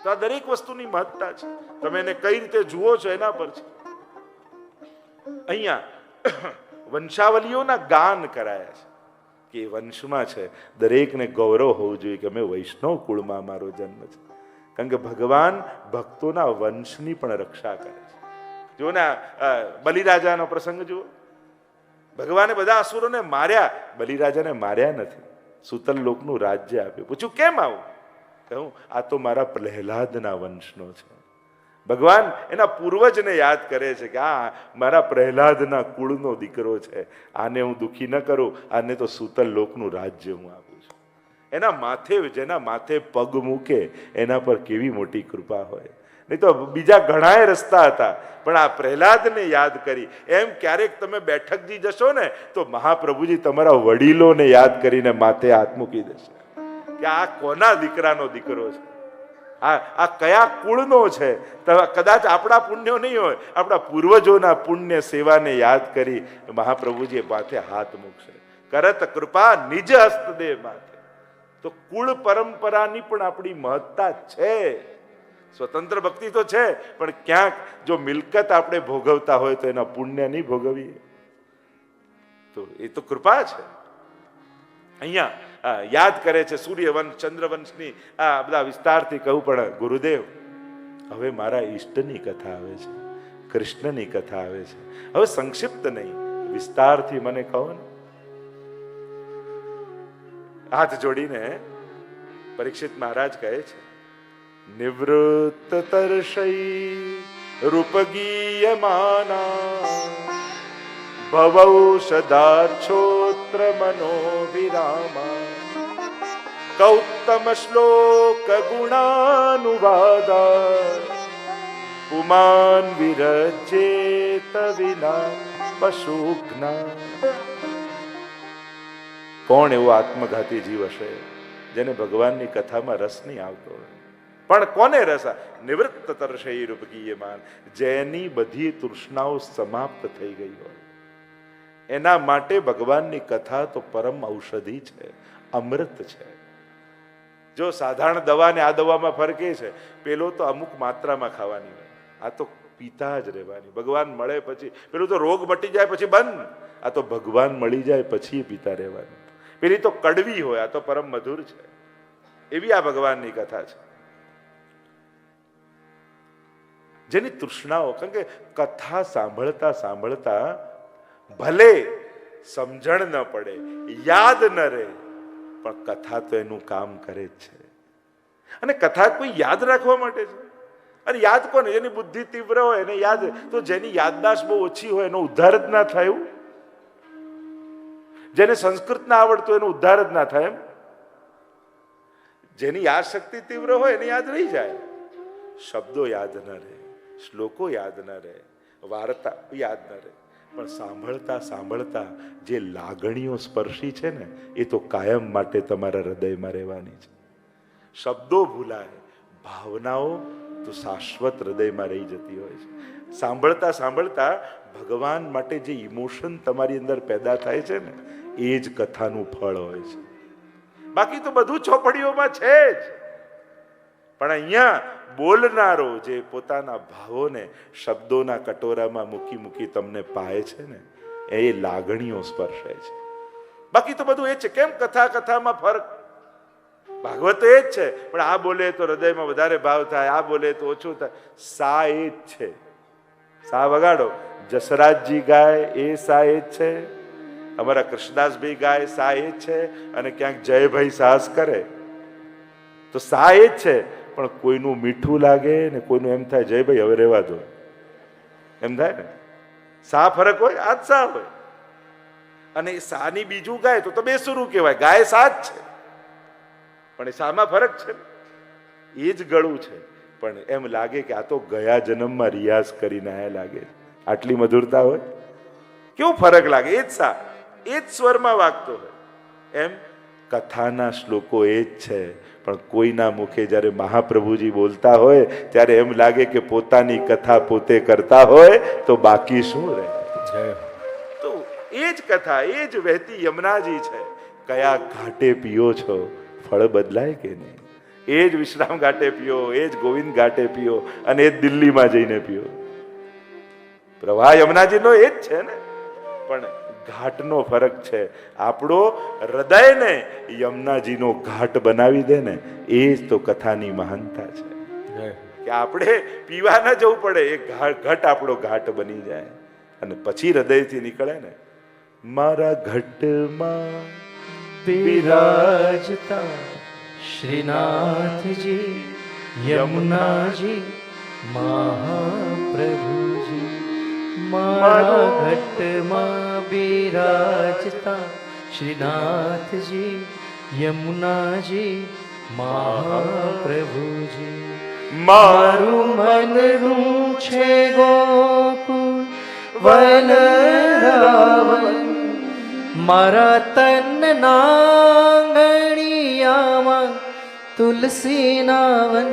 Speaker 1: તો આ દરેક વસ્તુની મહત્તા છે. તમે એને કઈ રીતે જુઓ છો એના પર છે. અહીંયા વંશાવલીઓના ગાન કરાયા છે કે વંશમાં છે, દરેકને ગૌરવ હોવું જોઈએ કે અમે વૈષ્ણવ કુળમાં મારો જન્મ છે. કારણ કે ભગવાન ભક્તોના વંશની પણ રક્ષા કરે છે. જો ને બલિરાજાનો પ્રસંગ જુઓ, ભગવાને બધા અસુરોને માર્યા, બલિરાજાને માર્યા નથી, સુતલ લોકનું રાજ્ય આપ્યું. પૂછ્યું કેમ આવું? કહું આ તો મારા પ્રહલાદના વંશનો છે. ભગવાન એના પૂર્વજને યાદ કરે છે કે આ મારા પ્રહલાદના કુળનો દીકરો છે, આને હું દુઃખી ન કરું, આને તો સુતલ લોકનું રાજ્ય હું આપું છું. એના માથે, જેના માથે પગ મૂકે એના પર કેવી મોટી કૃપા હોય. નહીં તો બીજા ઘણાય રસ્તા હતા, પણ આ પ્રહલાદને યાદ કરી. એમ ક્યારેક તમે બેઠકજી જશો ને તો મહાપ્રભુજી તમારા વડીલોને યાદ કરીને માથે હાથ મૂકી દેશે કે આ કોના દીકરાનો દીકરો છે, આ કયા કુળનો છે. કદાચ આપણા પુણ્યો નહીં હોય, આપણા પૂર્વજોના પુણ્ય સેવાને યાદ કરી મહાપ્રભુજી માથે હાથ મૂકશે. કરત કૃપા નિજ હસ્તદેવ માથે. તો કુળ પરંપરાની પણ આપણી મહત્તા છે. સ્વતંત્ર ભક્તિ તો છે, પણ ક્યાંક જો મિલકત આપણે ભોગવતા હોય તો એના પુણ્ય નહીં ભોગવીએ, તો એ તો કૃપા છે. અહીંયા યાદ કરે છે સૂર્યવંશ, ચંદ્રવંશની આ બધા વિસ્તારથી કહું, પણ ગુરુદેવ હવે મારા ઈષ્ટની કથા આવે છે, કૃષ્ણની કથા આવે છે. હવે સંક્ષિપ્ત નહીં, વિસ્તારથી મને કહો ને. હાથ જોડીને પરીક્ષિત મહારાજ કહે છે, નિવૃત્ત તર્ષય રૂપગીયમાના ભવૌષધાર્છોત્ર મનોવિરામા કૌતમ શ્લોક ગુણાનુવાદા પુમાન વિરજેત વિના પશુઘ્ના. કોણ એવો આત્મઘાતી જીવ હશે જેને ભગવાનની કથામાં રસ નહીં આવતો હોય? પણ કોને રસ? નિવૃત્ત તર્ષય રૂપગીયમાન, જેની બધી તૃષ્ણાઓ સમાપ્ત થઈ ગઈ હોય એના માટે ભગવાનની કથા તો પરમ ઔષધિ છે, અમૃત છે. જો સાધારણ દવા ને આ દવામાં ફરક એ છે, પેલો તો અમુક માત્રામાં ખાવાની હોય, આ તો પીતા જ રહેવાની. ભગવાન મળે પછી, પેલું તો રોગ મટી જાય પછી બંધ, આ તો ભગવાન મળી જાય પછી પીતા રહેવાનું. પેલી તો કડવી હોય, આ તો પરમ મધુર છે. એવી આ ભગવાનની કથા છે, જેની તૃષ્ણાઓ. કારણ કે કથા સાંભળતા સાંભળતા ભલે સમજણ ન પડે, યાદ ન રહે, પણ કથા તો એનું કામ કરે જ છે. અને કથા કોઈ યાદ રાખવા માટે છે? અને યાદ કોને? જેની બુદ્ધિ તીવ્ર હોય એને યાદ. તો જેની યાદદાસ્ત બહુ ઓછી હોય એનો ઉદ્ધાર જ ના થાય એવું? જેને સંસ્કૃત ના આવડતું એનો ઉદ્ધાર જ ના થાય એમ? જેની યાદ શક્તિ તીવ્ર હોય એને યાદ રહી જાય. શબ્દો યાદ ન રહે, શ્લોકો યાદ ન રહે, વાર્તા યાદ ન રહે, પણ સાંભળતા સાંભળતા જે લાગણીઓ સ્પર્શી છે ને એ તો કાયમ માટે તમારા હૃદયમાં રહેવાની છે. શબ્દો ભૂલાય, ભાવનાઓ તો શાશ્વત હૃદયમાં રહી જતી હોય છે. સાંભળતા સાંભળતા ભગવાન માટે જે ઇમોશન તમારી અંદર પેદા થાય છે ને એ જ કથાનું ફળ હોય છે. બાકી તો બધું ચોપડીઓમાં છે જ, પણ અહીંયા બોલનારો જે પોતાના ભાવોને શબ્દોના કટોરામાં મૂકી મૂકી તમને પાય છે ને એ લાગણીઓ સ્પર્શે છે. બાકી તો બધું એ છે. કેમ કથા કથામાં ફરક? ભાગવત એ જ છે, પણ આ બોલે તો હૃદયમાં વધારે ભાવ થાય, આ બોલે તો ઓછું થાય. સા એ જ છે. સા વગાડો. જસરાજજી ગાય એ સા એ જ છે, અમારા કૃષ્ણદાસભાઈ ગાય સા એ જ છે, અને ક્યાંક જયભાઈ સાહસ કરે તો સા એ જ છે. પણ કોઈનું મીઠું લાગે ને કોઈનું એમ થાય જયભાઈ હવે રહેવા દો, એમ થાય ને. સા ફરક હોય, આ જ સા હોય. અને સાની બીજું ગાય તો બે સુરું કહેવાય. ગાય સા જ છે પણ એ સામાં ફરક છે. એ જ ગળું છે, પણ એમ લાગે કે આ તો ગયા જન્મમાં રિયાઝ કરીને આયા લાગે. આટલી મધુરતા હોય, કેવો ફરક લાગે. એ જ સા, એ જ સ્વરમાં વાગતો હોય. એમ કથાના શ્લોકો એ જ છે, પણ કોઈના મુખે જ્યારે મહાપ્રભુજી બોલતા હોય ત્યારે એમ લાગે કે પોતાની કથા પોતે કરતા હોય તો બાકી શું રહે. તો એ જ કથા, એ જ વહેતી યમુનાજી છે. કયા ઘાટે પીઓ છો, ફળ બદલાય કે નહીં? એ જ વિશ્રામ ઘાટે પીઓ, એ જ ગોવિંદ ઘાટે પીઓ, અને એ જ દિલ્હીમાં જઈને પીઓ. પ્રવાહ યમુનાજીનો એ જ છે ને, પણ ઘાટનો ફરક છે. આપણો હૃદયને યમુનાજીનો ઘાટ બનાવી દે ને એ જ તો કથાની મહાનતા છે. કે આપણે પીવા ન જવું પડે, એ ઘટ આપણો ઘાટ બની જાય અને પછી હૃદયથી નીકળે ને. મારા ઘટમાં
Speaker 2: વિરાજતા શ્રીનાથજી યમુનાજી મહાપ્રભુજી. મારા ઘટમાં બિરાજતા શ્રીનાથજી યમુનાજી મહાપ્રભુજી. મારું મનનું છે ગોકુળ વનરાવન, મારા તન નાંગણિયામાં તુલસી નાવન,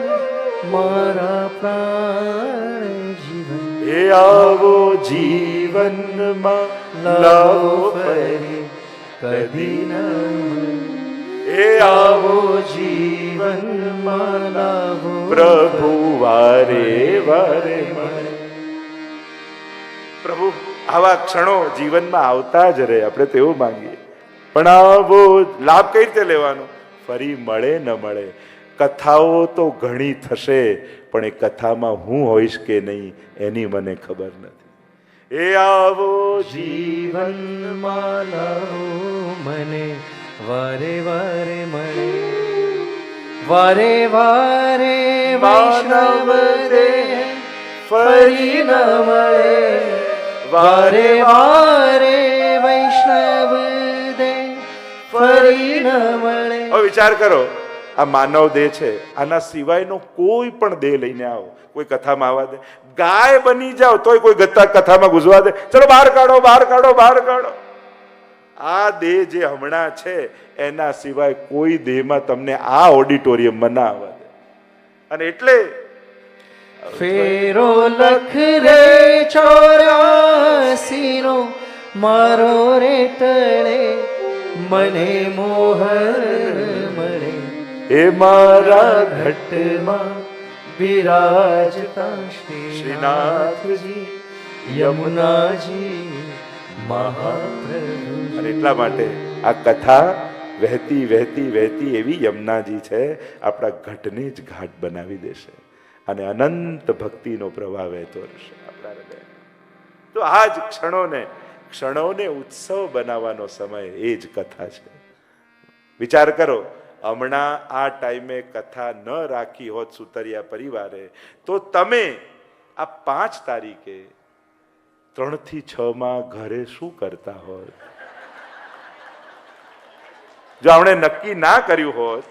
Speaker 2: મારા પ્રાણ જીવન.
Speaker 1: એ આવો જીવનમાં લાવો ફરી
Speaker 2: કદી ન મળે.
Speaker 1: એ આવો
Speaker 2: જીવનમાં લાવો
Speaker 1: પ્રભુ વારે વારે મળે. પ્રભુ આવા ક્ષણો જીવનમાં આવતા જ રહે, આપણે તો એવું માંગીએ. પણ આવો લાભ કઈ રીતે લેવાનો? ફરી મળે ન મળે. કથાઓ તો ઘણી થશે, પણ એ કથામાં હું હોઈશ કે નહીં એની મને ખબર નથી. એ આવો
Speaker 2: જીવનમાં લાવો મને વારે વારે મળે. વારે વારે વૈષ્ણવ દે ફરી ન મળે. વારે વારે વૈષ્ણવ દે ફરી ન મળે.
Speaker 1: હવે વિચાર કરો, આ માનવ દેહ છે, આના સિવાયનો કોઈ પણ દેહ લઈને આવો, કોઈ કથામાં આવવા દે? ગાય બની જાઓ તોય કોઈ કથામાં ઘૂસવા દે? ચલો બહાર કાઢો, બહાર કાઢો, બહાર કાઢો. આ દેહ જે હમણાં છે એના સિવાય કોઈ દેહમાં તમને આ ઓડિટોરિયમમાં ના આવવા દે. અને એટલે
Speaker 2: ફેરો લખ રે 84 નો મારો રેટળે મને મોહર મળે.
Speaker 1: એ મારા
Speaker 2: ઘટમાં બિરાજતા શ્રીનાથજી યમુનાજી મહાપ્રભુ.
Speaker 1: અને એટલા માટે આ કથા વહેતી વહેતી વહેતી એવી યમુનાજી છે, આપણા ઘટને જ ઘાટ બનાવી દેશે અને અનંત ભક્તિનો પ્રવાહ વહેતો રહેશે આપણા હૃદય. તો આ જ ક્ષણોને ઉત્સવ બનાવવાનો સમય એ જ કથા છે. વિચાર કરો, હમણાં આ ટાઈમે કથા ન રાખી હોત સુતરિયા પરિવારે તો તમે આ 5 તારીખે 3 થી 6 માં ઘરે શું કરતા હોત? જો આપણે નક્કી ના કર્યું હોત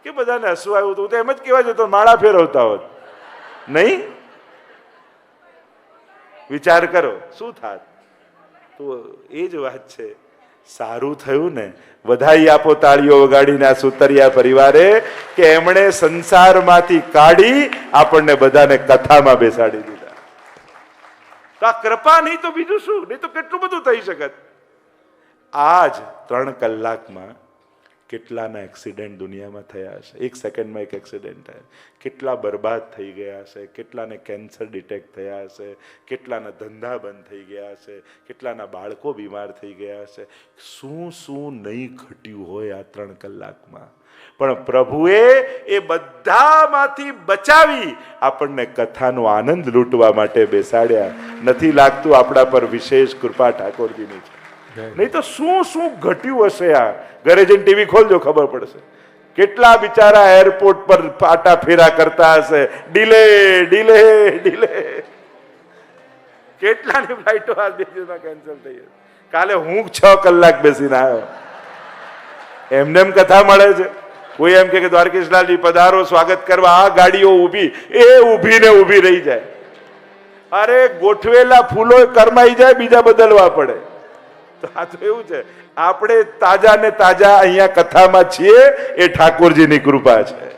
Speaker 1: કે બધાને હસવું આવ્યું હતું તો એમ જ કહેવા જતો માળા ફેરવતા હોત નહીં. વિચાર કરો શું થાત. તો એ જ વાત છે. સારું થયું ને, વધાઈ આપો તાળીઓ વગાડીને આ સુતરિયા પરિવારે કે એમણે સંસારમાંથી કાઢી આપણને બધાને કથામાં બેસાડી દીધા. તો આ કૃપા નહીં તો બીજું શું? નહીં તો કેટલું બધું થઈ શકત. આજ 3 કલાકમાં કેટલાના એક્સિડન્ટ દુનિયામાં થયા હશે. 1 સેકન્ડમાં એક એક્સિડન્ટ થાય. કેટલા બરબાદ થઈ ગયા હશે, કેટલાને કેન્સર ડિટેક્ટ થયા હશે, કેટલાના ધંધા બંધ થઈ ગયા હશે, કેટલાના બાળકો બીમાર થઈ ગયા હશે. શું શું નહીં ઘટ્યું હોય આ 3 કલાકમાં. પણ પ્રભુએ એ બધામાંથી બચાવી આપણને કથાનો આનંદ લૂંટવા માટે બેસાડ્યા. નથી લાગતું આપણા પર વિશેષ કૃપા ઠાકોરજીની છે? નહીં તો શું શું ઘટ્યું હશે. આ ઘરે જઈને ટીવી ખોલજો ખબર પડશે. કેટલા બિચારા એરપોર્ટ પર પાટા ફેરા કરતા હશે. Delay delay delay. કેટલાની ફ્લાઇટો આ 2 દિવસમાં કેન્સલ થઈ હશે. કાલે હું 6 કલાક બેસીને આવ્યો. એમને એમ કથા મળે છે. કોઈ એમ કે દ્વારકેશલાલજી પધારો સ્વાગત કરવા. આ ગાડીઓ ઊભી એ ઊભી ને ઊભી રહી જાય. અરે ગોઠવેલા ફૂલો કરમાઈ જાય, બીજા બદલવા પડે. તો આ તો એવું છે. આપણે તાજા ને તાજા અહીંયા કથામાં છીએ એ ઠાકોરજીની કૃપા છે.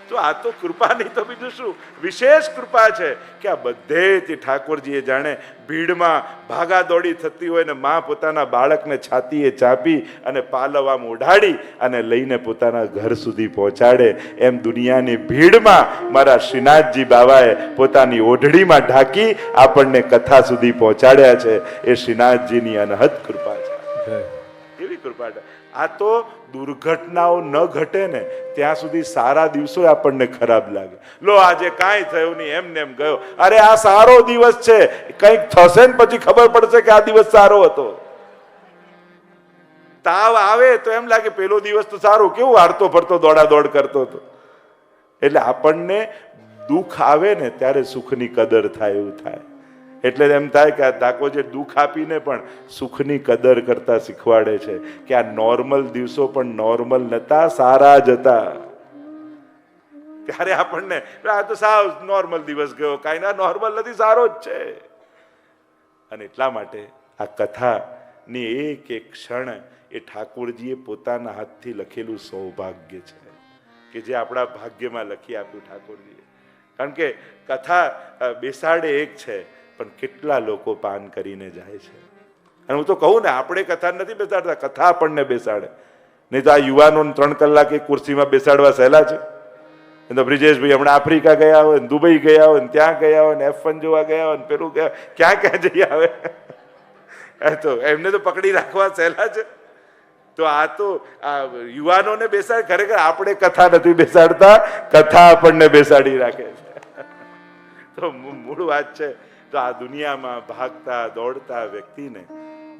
Speaker 1: તો આ તો કૃપા નહીં તો બીજું શું? વિશેષ કૃપા છે કે આ બધેથી ઠાકોરજીએ જાણે ભીડમાં ભાગાદોડી થતી હોય ને માં પોતાના બાળકને છાતીએ ચાપી અને પાલવામાં ઉડાડી અને લઈને પોતાના ઘર સુધી પહોંચાડે. એમ દુનિયાની ભીડમાં મારા શ્રીનાથજી બાવાએ પોતાની ઓઢડીમાં ઢાંકી આપણને કથા સુધી પહોંચાડ્યા છે. એ શ્રીનાથજીની અનહદ કૃપા છે. કેવી કૃપા છે. આ તો દુર્ઘટનાઓ ન ઘટે ને ત્યાં સુધી સારા દિવસો આપણને ખરાબ લાગે. લો આજે કાંઈ થયું નહીં, એમને એમ ગયો. અરે આ સારો દિવસ છે, કંઈક થશે ને પછી ખબર પડશે કે આ દિવસ સારો હતો. તાવ આવે તો એમ લાગે પેલો દિવસ તો સારો, કેવું હારતો ફરતો દોડા દોડ કરતો હતો. એટલે આપણને દુઃખ આવે ને ત્યારે સુખની કદર થાય એવું થાય. એટલે એમ થાય કે આ ઠાકોરજી દુઃખ આપીને પણ સુખની કદર કરતા શીખવાડે છે કે આ નોર્મલ દિવસો પણ નોર્મલ નતા, સારા જ હતા. ત્યારે આપણને આ તો સાવ નોર્મલ દિવસ ગયો, કાંઈ ના નોર્મલ નથી, સારો જ છે. અને એટલા માટે આ કથાની એક એક ક્ષણ એ ઠાકોરજીએ પોતાના હાથથી લખેલું સૌભાગ્ય છે કે જે આપણા ભાગ્યમાં લખી આપ્યું ઠાકોરજીએ. કારણ કે કથા બેસાડે એક છે, પણ કેટલા લોકો પાન કરીને જાય છે. અને હું તો કહું ને, આપણે કથા નથી બેસાડતા, કથા આપણને બેસાડે. નહીં તો આ યુવાનો 3 કલાક એક ખુરશીમાં બેસાડવા સહેલા છે. એ તો બ્રિજેશભાઈ હમણાં આફ્રિકા ગયા હોય, દુબઈ ગયા હોય, ત્યાં ગયા હોય, F1 જોવા ગયા હોય, પેલું ગયા, ક્યાં ક્યાં જઈ આવે. તો એમને તો પકડી રાખવા સહેલા છે. તો આ તો આ યુવાનોને બેસાડ, ખરેખર આપણે કથા નથી બેસાડતા, કથા આપણને બેસાડી રાખે છે. તો મૂળ વાત છે. તો આ દુનિયામાં ભાગતા દોડતા વ્યક્તિને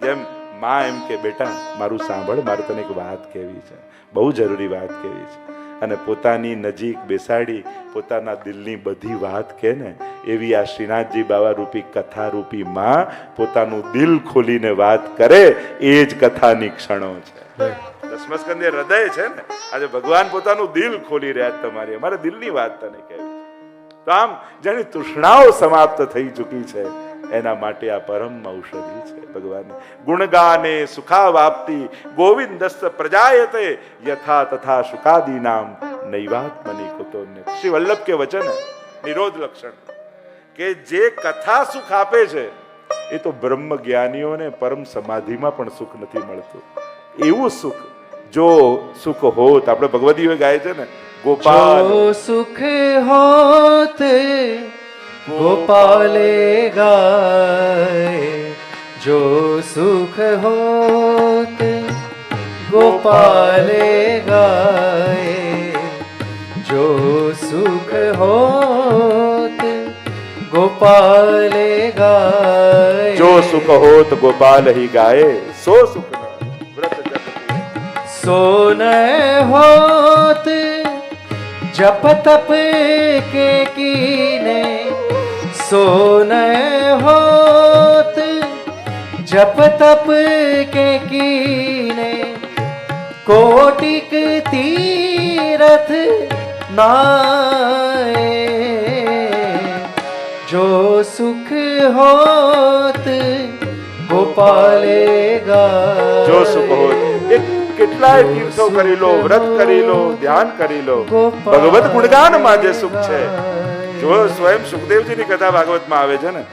Speaker 1: જેમ માં એમ કે બેટા મારું સાંભળ, મારે તને એક વાત કહેવી છે, બહુ જરૂરી વાત કહેવી છે. અને પોતાની નજીક બેસાડી પોતાના દિલની બધી વાત કહે ને, એવી આ શ્રીનાથજી બાવા રૂપી કથા રૂપી માં પોતાનું દિલ ખોલીને વાત કરે, એ જ કથાની ક્ષણો છે. દસમસ્કંદે હૃદય છે ને, આજે ભગવાન પોતાનું દિલ ખોલી રહ્યા તમારી, અમારે દિલની વાત તને કહેવી. તો આમ જેની તૃષ્ણાઓ સમાપ્ત થઈ ચૂકી છે એના માટે આ પરમ ઔષધિ છે ભગવાનની. ગુણગાને સુખાવાપ્તિ ગોવિંદસ્ત પ્રજાયતે યથા તથા સુખાદી નામ નૈવાત્મની કુતોન્ય. શ્રી વલ્લભ કે વચન નિરોધ લક્ષણ કે જે કથા સુખ આપે છે એ તો બ્રહ્મ જ્ઞાનીઓને પરમ સમાધિમાં પણ સુખ નથી મળતું. એવું સુખ જો સુખ હોત, આપણે ભગવદીઓ ગાય છે ને, गोपाल
Speaker 2: जो सुख होत गोपाले गाए, जो सुख होत गोपाले गाए, जो सुख होत गोपाले गाए,
Speaker 1: जो सुख होत गोपाल ही गाए, सो सुख
Speaker 2: सो न होत जप तप के कीने, सो न होत जप तप के कीने, कोटिक तीरथ नाए, जो सुख होत गोपाले गाए।
Speaker 1: જો સુખ હોય કેટલાય તીર્થો કરી લો, વ્રત કરી લો, ધ્યાન કરી લો, ભગવત ગુણગાનમાં જે સુખ છે, જો સ્વયં સુખદેવજીની કથા ભાગવતમાં આવે છે ને,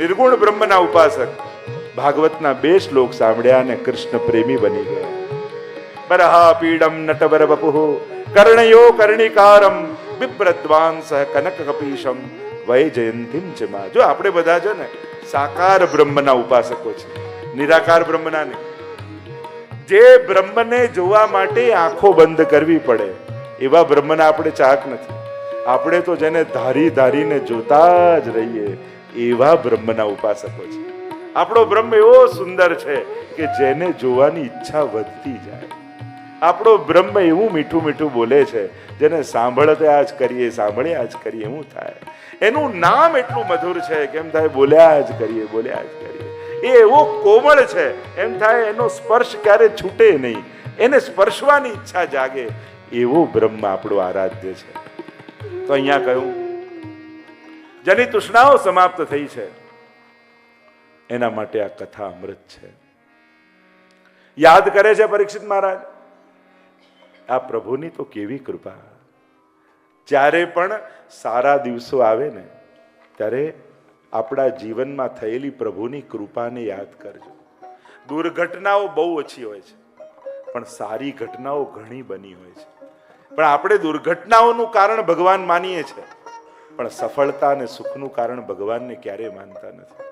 Speaker 1: નિર્ગુણ બ્રહ્મના ઉપાસક ભાગવતના 2 શ્લોક સાંભળ્યા અને કૃષ્ણ પ્રેમી બની ગયા. બરહા પીડમ નટવર વપુઃ કર્ણયો કર્ણિકારમ બિભ્રદ્વાંસ કનક કપીશમ વૈજયંતીમ ચ મા. જો આપણે બધા છે ને સાકાર બ્રહ્મના ઉપાસકો છે, નિરાકાર બ્રહ્મના નહીં. જે બ્રહ્મને જોવા માટે આંખો બંધ કરવી પડે એવા બ્રહ્મના આપણે ચાહક નથી. આપણે તો જેને ધારી ધારીને જોતા જ રહીએ એવા બ્રહ્મના ઉપાસકો છે. આપણો બ્રહ્મ એવો સુંદર છે કે જેને જોવાની ઈચ્છા વધતી જાય. આપણો બ્રહ્મ એવું મીઠું મીઠું બોલે છે, જેને સાંભળતા જ કરીએ, સાંભળ્યા જ કરીએ એવું થાય. એનું નામ એટલું મધુર છે કે એમ થાય બોલ્યા જ કરીએ, બોલ્યા જ કરીએ. એ એવો કોમળ છે, એમ થાય એનો સ્પર્શ ક્યારે છૂટે નહીં, એને સ્પર્શવાની ઈચ્છા જાગે. એવો બ્રહ્મ આપણો આરાધ્ય છે. તો અહીંયા કહ્યું જેની તૃષ્ણાઓ સમાપ્ત થઈ છે એના માટે આ કથા અમૃત છે. યાદ કરે છે પરીક્ષિત મહારાજ, આ પ્રભુની તો કેવી કૃપા. જ્યારે પણ સારા દિવસો આવે ને ત્યારે આપણા જીવનમાં થયેલી પ્રભુની કૃપાને યાદ કરજો. દુર્ઘટનાઓ બહુ ઓછી હોય છે, પણ સારી ઘટનાઓ ઘણી બની હોય છે. પણ આપણે દુર્ઘટનાઓનું કારણ ભગવાન માનીએ છીએ, પણ સફળતા અને સુખનું કારણ ભગવાનને ક્યારેય માનતા નથી.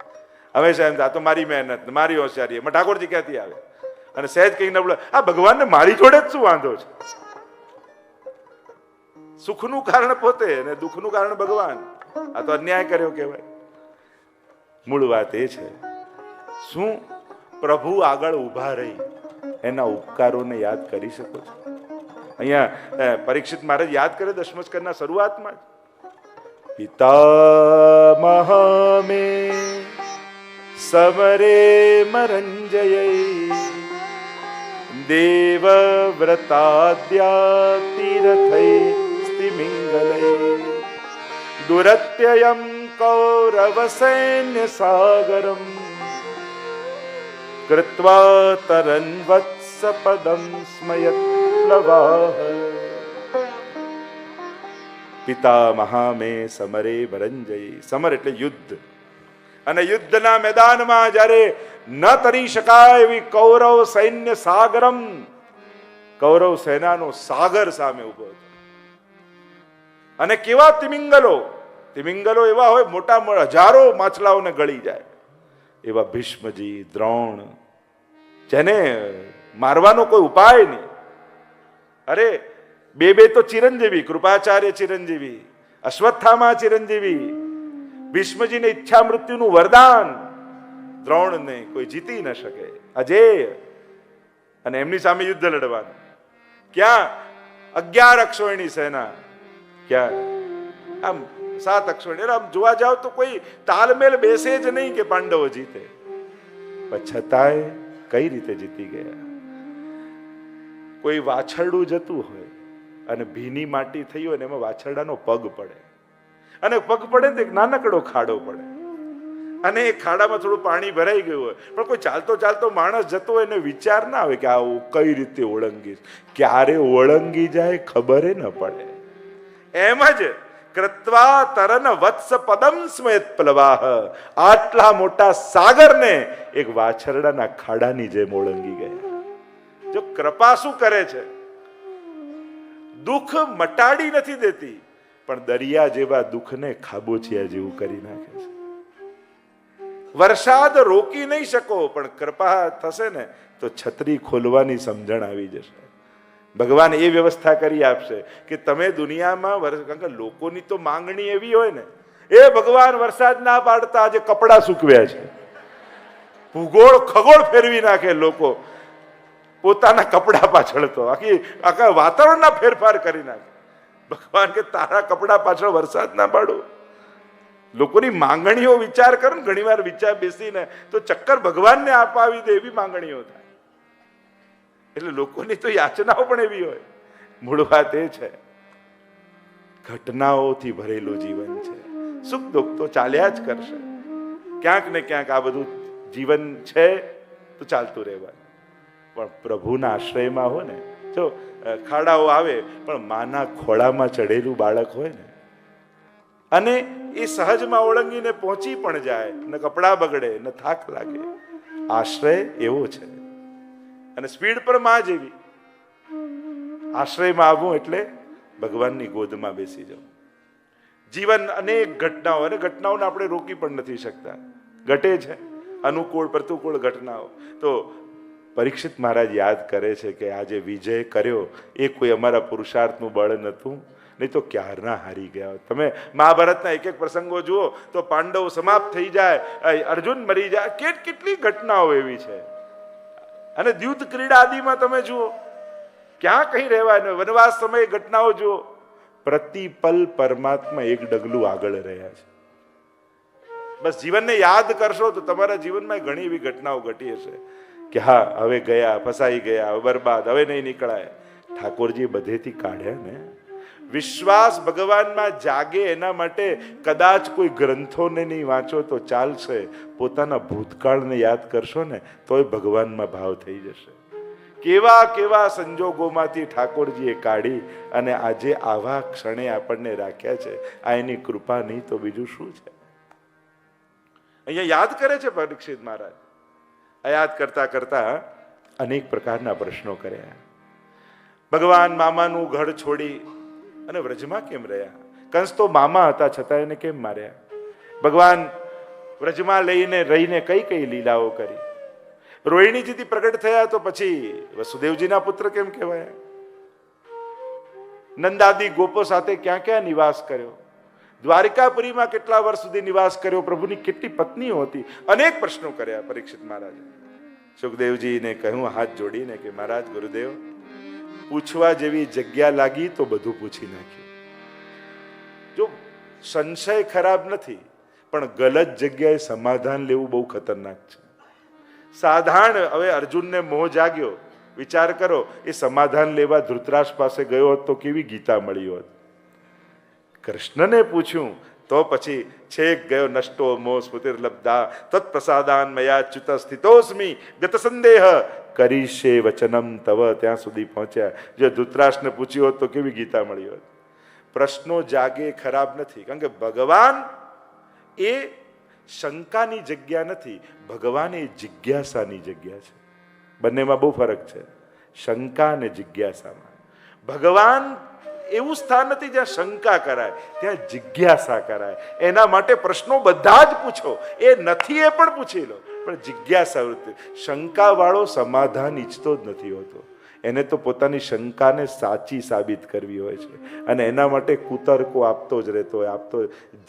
Speaker 1: હંમેશા એમ આ તો મારી મહેનત, મારી હોશિયારી, એમાં ઠાકોરજી ક્યાંથી આવે? અને સહેજ કઈ નબળો, આ ભગવાનને મારી જોડે જ શું વાંધો છે? સુખનું કારણ પોતે અને દુઃખનું કારણ ભગવાન. આ તો અન્યાય કર્યો કહેવાય. મૂળ વાત એ છે, શું પ્રભુ આગળ ઊભા રહી એના ઉપકારોને યાદ કરી શકો છો? અહીંયા પરીક્ષિત મહારાજ યાદ કરે દશમસ્કરના શરૂઆતમાં જ, પિતામહ મે સમરે મરંજય દેવ વ્રતાદ્યા તીર્થૈ સ્તિમિંગલૈ દુરત્યયમ કૌરવ સૈન્ય સાગરમ કૃત્વા તરન વત્સ પદમ સ્મયત પ્લવાહ. પિતામહ મે સમરે મરંજય. સમર એટલે યુદ્ધ, અને યુદ્ધના મેદાનમાં જ્યારે ન તરી શકાય એવી કૌરવ સૈન્ય સાગરમ, કૌરવ સેનાનો સાગર સામે ઉભો હતો. અને કેવા તિમિંગલો, તિમિંગલો એવા હોય મોટા હજારો માછલાઓને ગળી જાય એવા ભીષ્મજી, દ્રોણ, જેને મારવાનો કોઈ ઉપાય નહીં. અરે બે તો ચિરંજીવી, કૃપાચાર્ય ચિરંજીવી, અશ્વત્થામા ચિરંજીવી, ભીષ્મજીને ઈચ્છા મૃત્યુનું વરદાન, દ્રોણને કોઈ જીતી ન શકે, અજેય. અને એમની સામે યુદ્ધ લડવાનું. ક્યાં 11 અક્ષોહિણી સેના, ક્યાં આમ 7 અક્ષોહિણી. આમ જોવા જાવ તો કોઈ તાલમેલ બેસે જ નહીં કે પાંડવો જીતે, પણ છતાંય કઈ રીતે જીતી ગયા? કોઈ વાછરડું જતું હોય અને ભીની માટી થઈ હોય ને એમાં વાછરડાનો પગ પડે, અને પગ પડે ને એક નાનકડો ખાડો પડે, અને એ ખાડામાં થોડું પાણી ભરાઈ ગયું હોય, પણ કોઈ ચાલતો ચાલતો માણસ જતો હોય એને વિચાર ના આવે કે આ કઈ રીતે ઓળંગીશ, ક્યારે ઓળંગી જાય ખબર ન પડે. એમ જ કૃત્વા તરન વત્સ પદમ સ્મયત પ્લવાહ, આટલા મોટા સાગરને એક વાછરડાના ખાડાની જેમ ઓળંગી ગયા. જો કૃપા શું કરે છે, દુઃખ મટાડી નથી દેતી, પણ દરિયા જેવા દુઃખને ખાબોચિયા જેવું કરી નાખે છે. વરસાદ રોકી નહીં શકો, પણ કૃપા થશે ને તો છત્રી ખોલવાની સમજણ આવી જશે. ભગવાન એ વ્યવસ્થા કરી આપશે કે તમે દુનિયામાં, કારણ કે લોકોની તો માંગણી એવી હોય ને, એ ભગવાન વરસાદ ના પાડતા આજે કપડા સૂકવ્યા છે, ભૂગોળ ખગોળ ફેરવી નાખે લોકો. પોતાના કપડા પાછળ તો આખા વાતાવરણના ફેરફાર કરી નાખે. ભગવાન કે તારા કપડા પાછળ વરસાદ ના પાડું. લોકોની માંગણીઓ વિચાર કરો ને, ઘણી વાર વિચાર બેસીને તો ચક્કર ભગવાનને અપાવી દે એવી માંગણીઓ થાય. એટલે લોકોની તો યાચનાઓ પણ એવી હોય. મૂળ વાત એ છે, ઘટનાઓથી ભરેલું જીવન છે. સુખ દુઃખ તો ચાલ્યા જ કરશે. ક્યાંક ને ક્યાંક આ બધું જીવન છે તો ચાલતું રહેવાનું. પણ પ્રભુના આશ્રયમાં હોય ને, જો ખાડાઓ આવે પણ માના ખોળામાં ચડેલું બાળક હોય ને, અને એ સહજમાં ઓળંગીને પહોંચી પણ જાય, ન કપડા બગડે ન થાક લાગે. આશ્રય એવો છે. અને સ્પીડ પર માં જેવી. આશ્રયમાં આવવું એટલે ભગવાનની ગોદમાં બેસી જવું. જીવન અનેક ઘટનાઓ, અને ઘટનાઓને આપણે રોકી પણ નથી શકતા, ઘટે છે અનુકૂળ પ્રતિકૂળ ઘટનાઓ. તો પરીક્ષિત મહારાજ યાદ કરે છે કે આજે વિજય કર્યો એ કોઈ અમારા પુરુષાર્થનું બળ નહોતું, નહીં તો ક્યારના હારી ગયા. તમે મહાભારતના એક એક પ્રસંગો જુઓ તો પાંડવો સમાપ્ત થઈ જાય, અર્જુન મરી જાય, કેટલી ઘટનાઓ એવી છે. અને દ્યુત ક્રીડા આદિમાં તમે જુઓ, ક્યાં કहीं રહેવાય, વનવાસ સમયે ઘટનાઓ જુઓ, પ્રતિપલ પરમાત્મા એક ડગલું આગળ રહ્યા છે. બસ જીવનને યાદ કરશો તો તમારા જીવનમાં ઘણી એવી ઘટનાઓ ઘટી હશે કે હા હવે ગયા, ફસાઈ ગયા, હવે બરબાદ, હવે નહીં નીકળાય. ઠાકોરજી બધેથી કાઢ્યા ને. વિશ્વાસ ભગવાનમાં જાગે એના માટે કદાચ કોઈ ગ્રંથોને નહીં વાંચો તો ચાલશે, પોતાના ભૂતકાળને યાદ કરશો ને તોય ભગવાનમાં ભાવ થઈ જશે. કેવા કેવા સંજોગોમાંથી ઠાકોરજીએ કાઢી અને આજે આવા ક્ષણે આપણને રાખ્યા છે. આ એની કૃપા નહીં તો બીજું શું છે. અહીંયા યાદ કરે છે પરીક્ષિત મહારાજ. આ યાદ કરતા કરતા અનેક પ્રકારના પ્રશ્નો કર્યા. ભગવાન મામાનું ઘર છોડી અને વ્રજમાં કેમ રહ્યા? કંસ તો મામા હતા છતાં એને કેમ માર્યા? ભગવાન વ્રજમાં લઈને રહીને કઈ કઈ લીલાઓ કરી? રોહિણીજીથી પ્રગટ થયા તો પછી વસુદેવજીના પુત્ર કેમ કહેવાયા? નંદાદી ગોપો સાથે ક્યાં ક્યાં નિવાસ કર્યો? દ્વારિકાપુરીમાં કેટલા વર્ષ સુધી નિવાસ કર્યો? પ્રભુની કેટલી પત્નીઓ હતી? અનેક પ્રશ્નો કર્યા પરીક્ષિત મહારાજે. સુખદેવજીને કહ્યું હાથ જોડીને કે મહારાજ ગુરુદેવ, પૂછવા જેવી જગ્યા લાગી તો બધું પૂછી નાખ્યું. જો સંશય ખરાબ નથી, પણ ગલત જગ્યાએ સમાધાન લેવું બહુ ખતરનાક છે. સાધારણ હવે અર્જુનને મોહ જાગ્યો. વિચાર કરો, એ સમાધાન લેવા ધૃતરાષ્ટ્ર પાસે ગયો હોત તો કેવી ગીતા મળી હોત. કૃષ્ણને પૂછ્યું તો પછી છેક ગયો નષ્ટો મોહ સ્મૃતિર્લબ્ધા તત્પ્રસાદાન મયા ચ્યુત સ્થિતોસ્મિ ગત સંદેહ કરીશે વચનમ તવ, ત્યાં સુધી પહોંચ્યા. જો ધૃતરાષ્ટ્રને પૂછ્યું હોત તો કેવી ગીતા મળી હોત. પ્રશ્નો જાગે ખરાબ નથી, કારણ કે ભગવાન એ શંકાની જગ્યા નથી, ભગવાન એ જિજ્ઞાસાની જગ્યા છે. બંનેમાં બહુ ફરક છે, શંકા અને જિજ્ઞાસામાં. ભગવાન એવું સ્થાન નથી જ્યાં શંકા કરાય, ત્યાં જિજ્ઞાસા કરાય. એના માટે પ્રશ્નો બધા જ પૂછો, એ નથી એ પણ પૂછી લો, પણ જિજ્ઞાસા વૃત્તિ. શંકા વાળો સમાધાન ઈચ્છતો જ નથી હોતો, એને તો પોતાની શંકાને સાચી સાબિત કરવી હોય છે, અને એના માટે કુતર્કો આપતો જ રહેતો હોય, આપતો.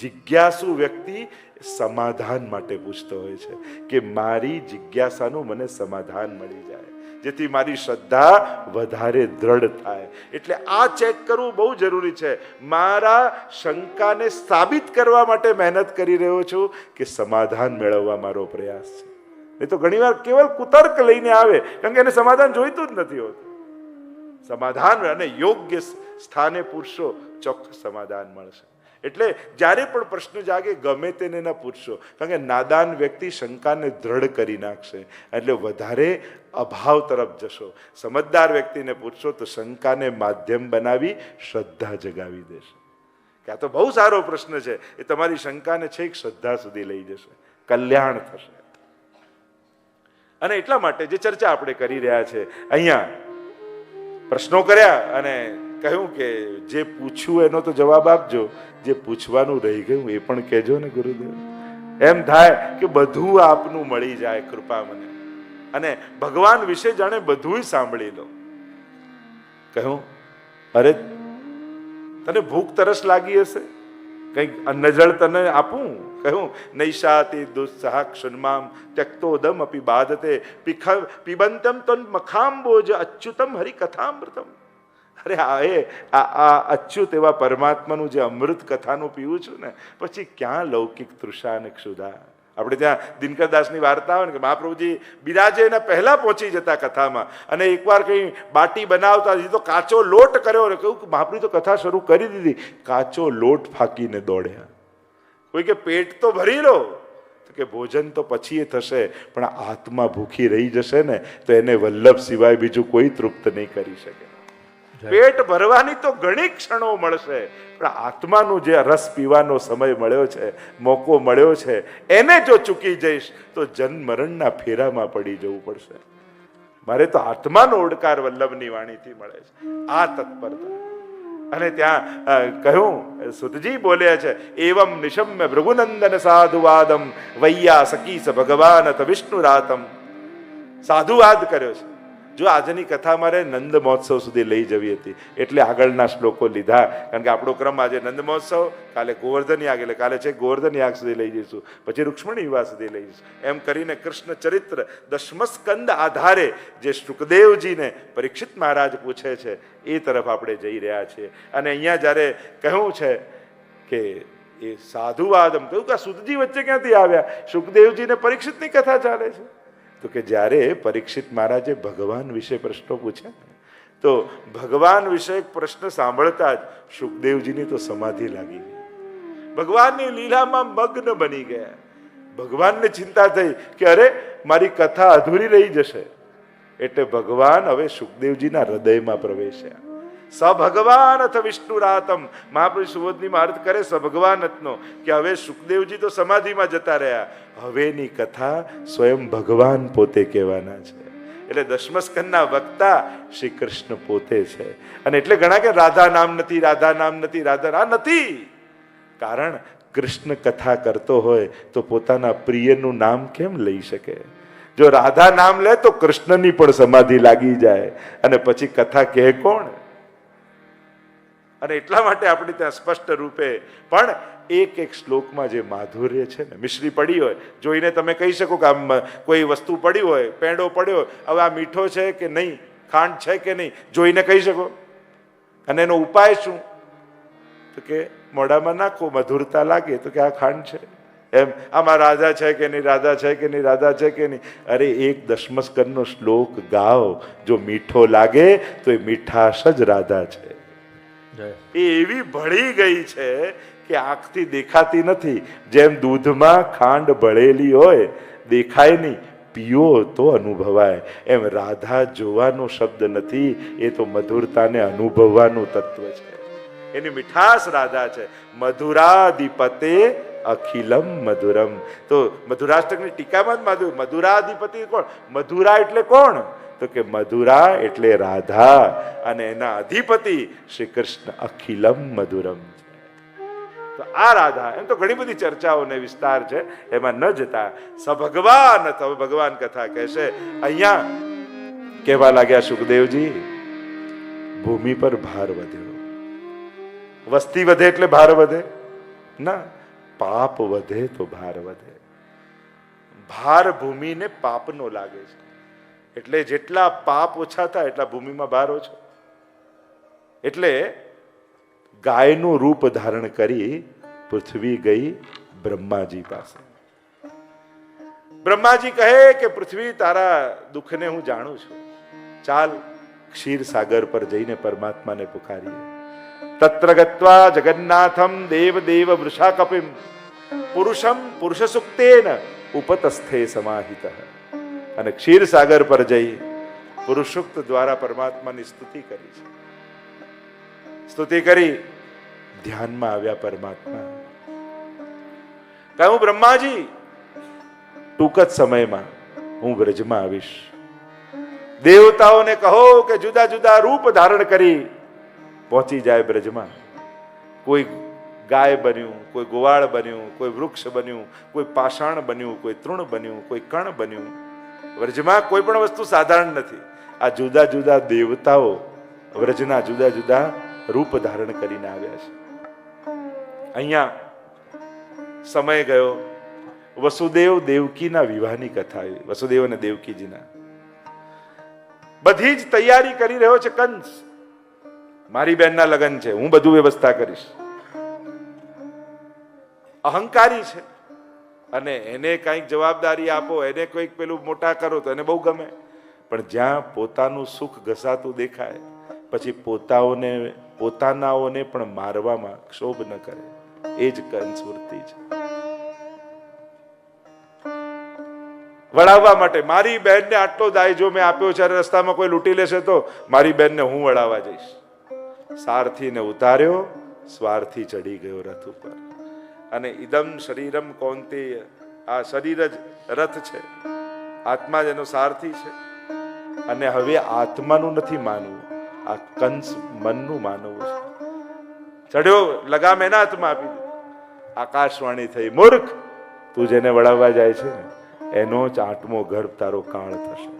Speaker 1: જિજ્ઞાસુ વ્યક્તિ સમાધાન માટે પૂછતો હોય છે કે મારી જિજ્ઞાસાનું મને સમાધાન મળી જાય, જેથી મારી શ્રદ્ધા વધારે દ્રઢ થાય. એટલે આ ચેક કરવું બહુ જરૂરી છે. મારા શંકાને સાબિત કરવા માટે મહેનત કરી રહ્યો છું કે સમાધાન મેળવવા મારો પ્રયાસ છે. નહીં તો ઘણીવાર કેવલ કુતર્ક લઈને આવે, કારણ કે એને સમાધાન જોઈતું જ નથી હોતું. સમાધાન અને યોગ્ય સ્થાને પૂછશો, ચોક્કસ સમાધાન મળશે. એટલે જ્યારે પણ પ્રશ્ન જાગે ગમે તેને ન પૂછશો, કારણ કે નાદાન વ્યક્તિ શંકાને દ્રઢ કરી નાખશે, એટલે વધારે અભાવ તરફ જશો. સમજદાર વ્યક્તિને પૂછશો તો શંકાને માધ્યમ બનાવી શ્રદ્ધા જગાવી દેશે. કે આ તો બહુ સારો પ્રશ્ન છે, એ તમારી શંકાને છેક શ્રદ્ધા સુધી લઈ જશે, કલ્યાણ થશે. અને એટલા માટે જે ચર્ચા આપણે કરી રહ્યા છે અહીંયા, પ્રશ્નો કર્યા અને કહ્યું કે જે પૂછ્યું એનો તો જવાબ આપજો, જે પૂછવાનું રહી ગયું એ પણ કહેજો ને ગુરુદેવ. એમ થાય કે બધું આપનું મળી જાય, કૃપા મને. અને ભગવાન વિશે જાણે બધું સાંભળી લો. કહ્યું અરે તને ભૂખ તરસ લાગી હશે, કંઈક અન્નજળ તને આપું? કહ્યું નૈષાતિ દુસ્સહા ક્ષુન્મામ ત્યક્તોદમ અપી બાધતે પિબંતમ તન મખાંબોજ અચ્યુતમ હરિકથામૃતમ. અરે આ અચ્યુત એવા પરમાત્માનું જે અમૃત કથાનું પીવું છું ને, પછી ક્યાં લૌકિક તૃષા અને ક્ષુધા. આપણે ત્યાં દિનકરદાસની વાર્તા આવે ને કે મહાપ્રભુજી બિરાજે એના પહેલા પહોંચી જતા કથામાં, અને એકવાર કઈ બાટી બનાવતા તો કાચો લોટ કર્યો ને કહ્યું કે મહાપ્રભુ તો કથા શરૂ કરી દીધી, કાચો લોટ ફાંકીને દોડ્યા. કોઈ કે પેટ તો ભરી લો, તો કે ભોજન તો પછી એ થશે, પણ આત્મા ભૂખી રહી જશે ને તો એને વલ્લભ સિવાય બીજું કોઈ તૃપ્ત નહીં કરી શકે. પેટ ભરવાની તો ઘણી ક્ષણો મળશે, પણ આત્માનું જે રસ પીવાનો સમય મળ્યો છે, મોકો મળ્યો છે, એને જો ચૂકી જઈશ તો જન્મ મરણના ફેરામાં પડી જવું પડશે. મારે તો આત્માનો ઓડકાર વલ્લભની વાણીથી મળે છે, આ તત્પરતા. અને ત્યાં કહ્યું સુતજી બોલ્યા છે એવમ નિશમ્ય ભૃગુનંદન સાધુવાદમ વૈયા સકીસ ભગવાન વિષ્ણુ રાતમ. સાધુવાદ કર્યો છે. જો આજની કથા મારે નંદ મહોત્સવ સુધી લઈ જવી હતી એટલે આગળના શ્લોકો લીધા, કારણ કે આપણો ક્રમ આજે નંદ મહોત્સવ, કાલે ગોવર્ધન યાગ, એટલે કાલે છે ગોવર્ધન યાગ સુધી લઈ જઈશું, પછી રૂક્ષ્મણી વિવાહ સુધી લઈ જઈશું. એમ કરીને કૃષ્ણ ચરિત્ર દશમસ્કંદ આધારે જે શુકદેવજીને પરીક્ષિત મહારાજ પૂછે છે એ તરફ આપણે જઈ રહ્યા છીએ. અને અહીંયા જ્યારે કહ્યું છે કે એ સાધુવાદમ, કહ્યું કે સુતજી વચ્ચે ક્યાંથી આવ્યા? શુકદેવજીને પરીક્ષિતની કથા ચાલે છે. તો કે જ્યારે પરીક્ષિત મહારાજે ભગવાન વિશે પ્રશ્નો પૂછ્યા તો ભગવાન વિશે એક પ્રશ્ન સાંભળતા જ શુકદેવજીની તો સમાધિ લાગી ગઈ, ભગવાનની લીલામાં મગ્ન બની ગયા. ભગવાનને ચિંતા થઈ કે અરે મારી કથા અધૂરી રહી જશે, એટલે ભગવાન હવે શુકદેવજીના હૃદયમાં પ્રવેશ્યા. સ ભગવાન અથ વિષ્ણુ રાતમ. મહાપ્રભુ સુબોધનીમાં અર્થ કરે સ ભગવાનનો કે હવે શુકદેવજી તો સમાધિમાં જતા રહ્યા, હવેની કથા સ્વયં ભગવાન પોતે કહેવાના છે. એટલે દશમસ્કંદના વક્તા શ્રી કૃષ્ણ પોતે છે. અને એટલે ઘણા કે રાધા નામ નથી, રાધા નામ નથી, રાધા નથી. કારણ કૃષ્ણ કથા કરતો હોય તો પોતાના પ્રિયનું નામ કેમ લઈ શકે? જો રાધા નામ લે તો કૃષ્ણની પણ સમાધિ લાગી જાય, અને પછી કથા કહે કોણ? અને એટલા માટે આપણે ત્યાં સ્પષ્ટ રૂપે પણ એક એક શ્લોકમાં જે માધુર્ય છે ને, મિશ્રી પડી હોય જોઈને તમે કહી શકો કે આમ કોઈ વસ્તુ પડી હોય, પેંડો પડ્યો હોય, હવે આ મીઠો છે કે નહીં, ખાંડ છે કે નહીં, જોઈને કહી શકો. અને એનો ઉપાય શું? તો કે મોઢામાં નાખો, મધુરતા લાગે તો કે આ ખાંડ છે. એમ આમાં રાધા છે કે નહીં, રાધા છે કે નહીં, રાધા છે કે નહીં. અરે એક દશમસ્કંદનો શ્લોક ગાઓ, જો મીઠો લાગે તો એ મીઠાશ જ રાધા છે. એ એવી ભળી ગઈ છે કે આંખથી દેખાતી નથી. જેમ દૂધમાં ખાંડ ભળેલી હોય, દેખાય નહીં, પીઓ તો અનુભવાય. એમ રાધા જોવાનો શબ્દ નથી, એ તો મધુરતાને અનુભવવાનું તત્વ છે. એની મીઠાશ રાધા છે. મધુરાધિપતે અખિલમ મધુરમ. તો મધુરાષ્ટકની ટીકામાં જ મધુરાધિપતિ કોણ? મધુરા એટલે કોણ? તો કે મધુરા એટલે રાધા, અને એના અધિપતિ શ્રી કૃષ્ણ અખિલમ મધુરમ છે. તો આ રાધા, એમ તો ઘણી બધી ચર્ચાઓ ને વિસ્તાર છે, એમાં ન જતા સભગવાન. હવે ભગવાન કથા કહેશે. અહીંયા કહેવા લાગ્યા સુખદેવજી, ભૂમિ પર ભાર વધ્યો. વસ્તી વધે એટલે ભાર વધે ના, પાપ વધે તો ભાર વધે. ભાર ભૂમિને પાપનો લાગે છે, એટલે જેટલા પાપ ઓછા થાય એટલા ભૂમિમાં ભાર ઓછો. એટલે ગાયનું રૂપ ધારણ કરી પૃથ્વી ગઈ બ્રહ્માજી પાસે. બ્રહ્માજી કહે કે પૃથ્વી, તારા દુઃખને હું જાણું છું, ચાલ ક્ષીર સાગર પર જઈને પરમાત્માને પુકારીએ. તત્ર ગત્વા જગન્નાથમ દેવ દેવ વૃષા કપિમ પુરુષમ પુરુષ સુક્તેન ઉપતસ્થે સમાહિતઃ. અને ક્ષીર સાગર પર જઈ પુરુષુક્ત દ્વારા પરમાત્માની સ્તુતિ કરી છે. સ્તુતિ કરી ધ્યાનમાં આવ્યા પરમાત્મા. કહ્યું બ્રહ્માજી, ટૂંક જ સમયમાં હું વ્રજમાં આવીશ. દેવતાઓને કહો કે જુદા જુદા રૂપ ધારણ કરી પહોંચી જાય બ્રજમાં. કોઈ ગાય બન્યું, કોઈ ગોવાળ બન્યું, કોઈ વૃક્ષ બન્યું, કોઈ પાષાણ બન્યું, કોઈ તૃણ બન્યું, કોઈ કણ બન્યું. વ્રજમાં કોઈ પણ વસ્તુ સાધારણ નથી. આ જુદા જુદા દેવતાઓ વ્રજના જુદા જુદા રૂપ ધારણ કરીને આવ્યા છે. અહીંયા સમય ગયો, વસુદેવ દેવકીના વિવાહની કથા આવી. વસુદેવ અને દેવકીજીના બધી જ તૈયારી કરી રહ્યો છે કંસ. મારી બહેનના લગ્ન છે, હું બધું વ્યવસ્થા કરીશ. અહંકારી છે અને એને કઈક જવાબદારી આપો, એને કોઈક પેલું મોટા કરો તો એને બહુ ગમે. પણ જ્યાં પોતાનું સુખ ઘસાતું દેખાય પછી પોતાનાઓને પણ મારવામાં ક્ષોભ ન કરે, એ જ કંસ વૃત્તિ છે. વળાવવા માટે મારી બહેનને આટલો દાયજો મેં આપ્યો છે, રસ્તામાં કોઈ લૂંટી લેશે તો મારી બહેનને હું વળાવવા જઈશ. સારથીને ઉતાર્યો, સ્વાર્થી ચડી ગયો રથ ઉપર. અને ઇદમ શરીરમ કૌંતેય, આ શરીર જ રથ છે, આત્મા જ એનો સારથી છે. અને હવે આત્માનું નથી માનવું, આ કંસ મનનું માનવું છે. ચડ્યો, લગામ એના હાથમાં આપી દીધું. આકાશવાણી થઈ, મૂર્ખ, તું જેને વળાવવા જાય છે ને એનો જ 8મો ગર્ભ તારો કાળ થશે.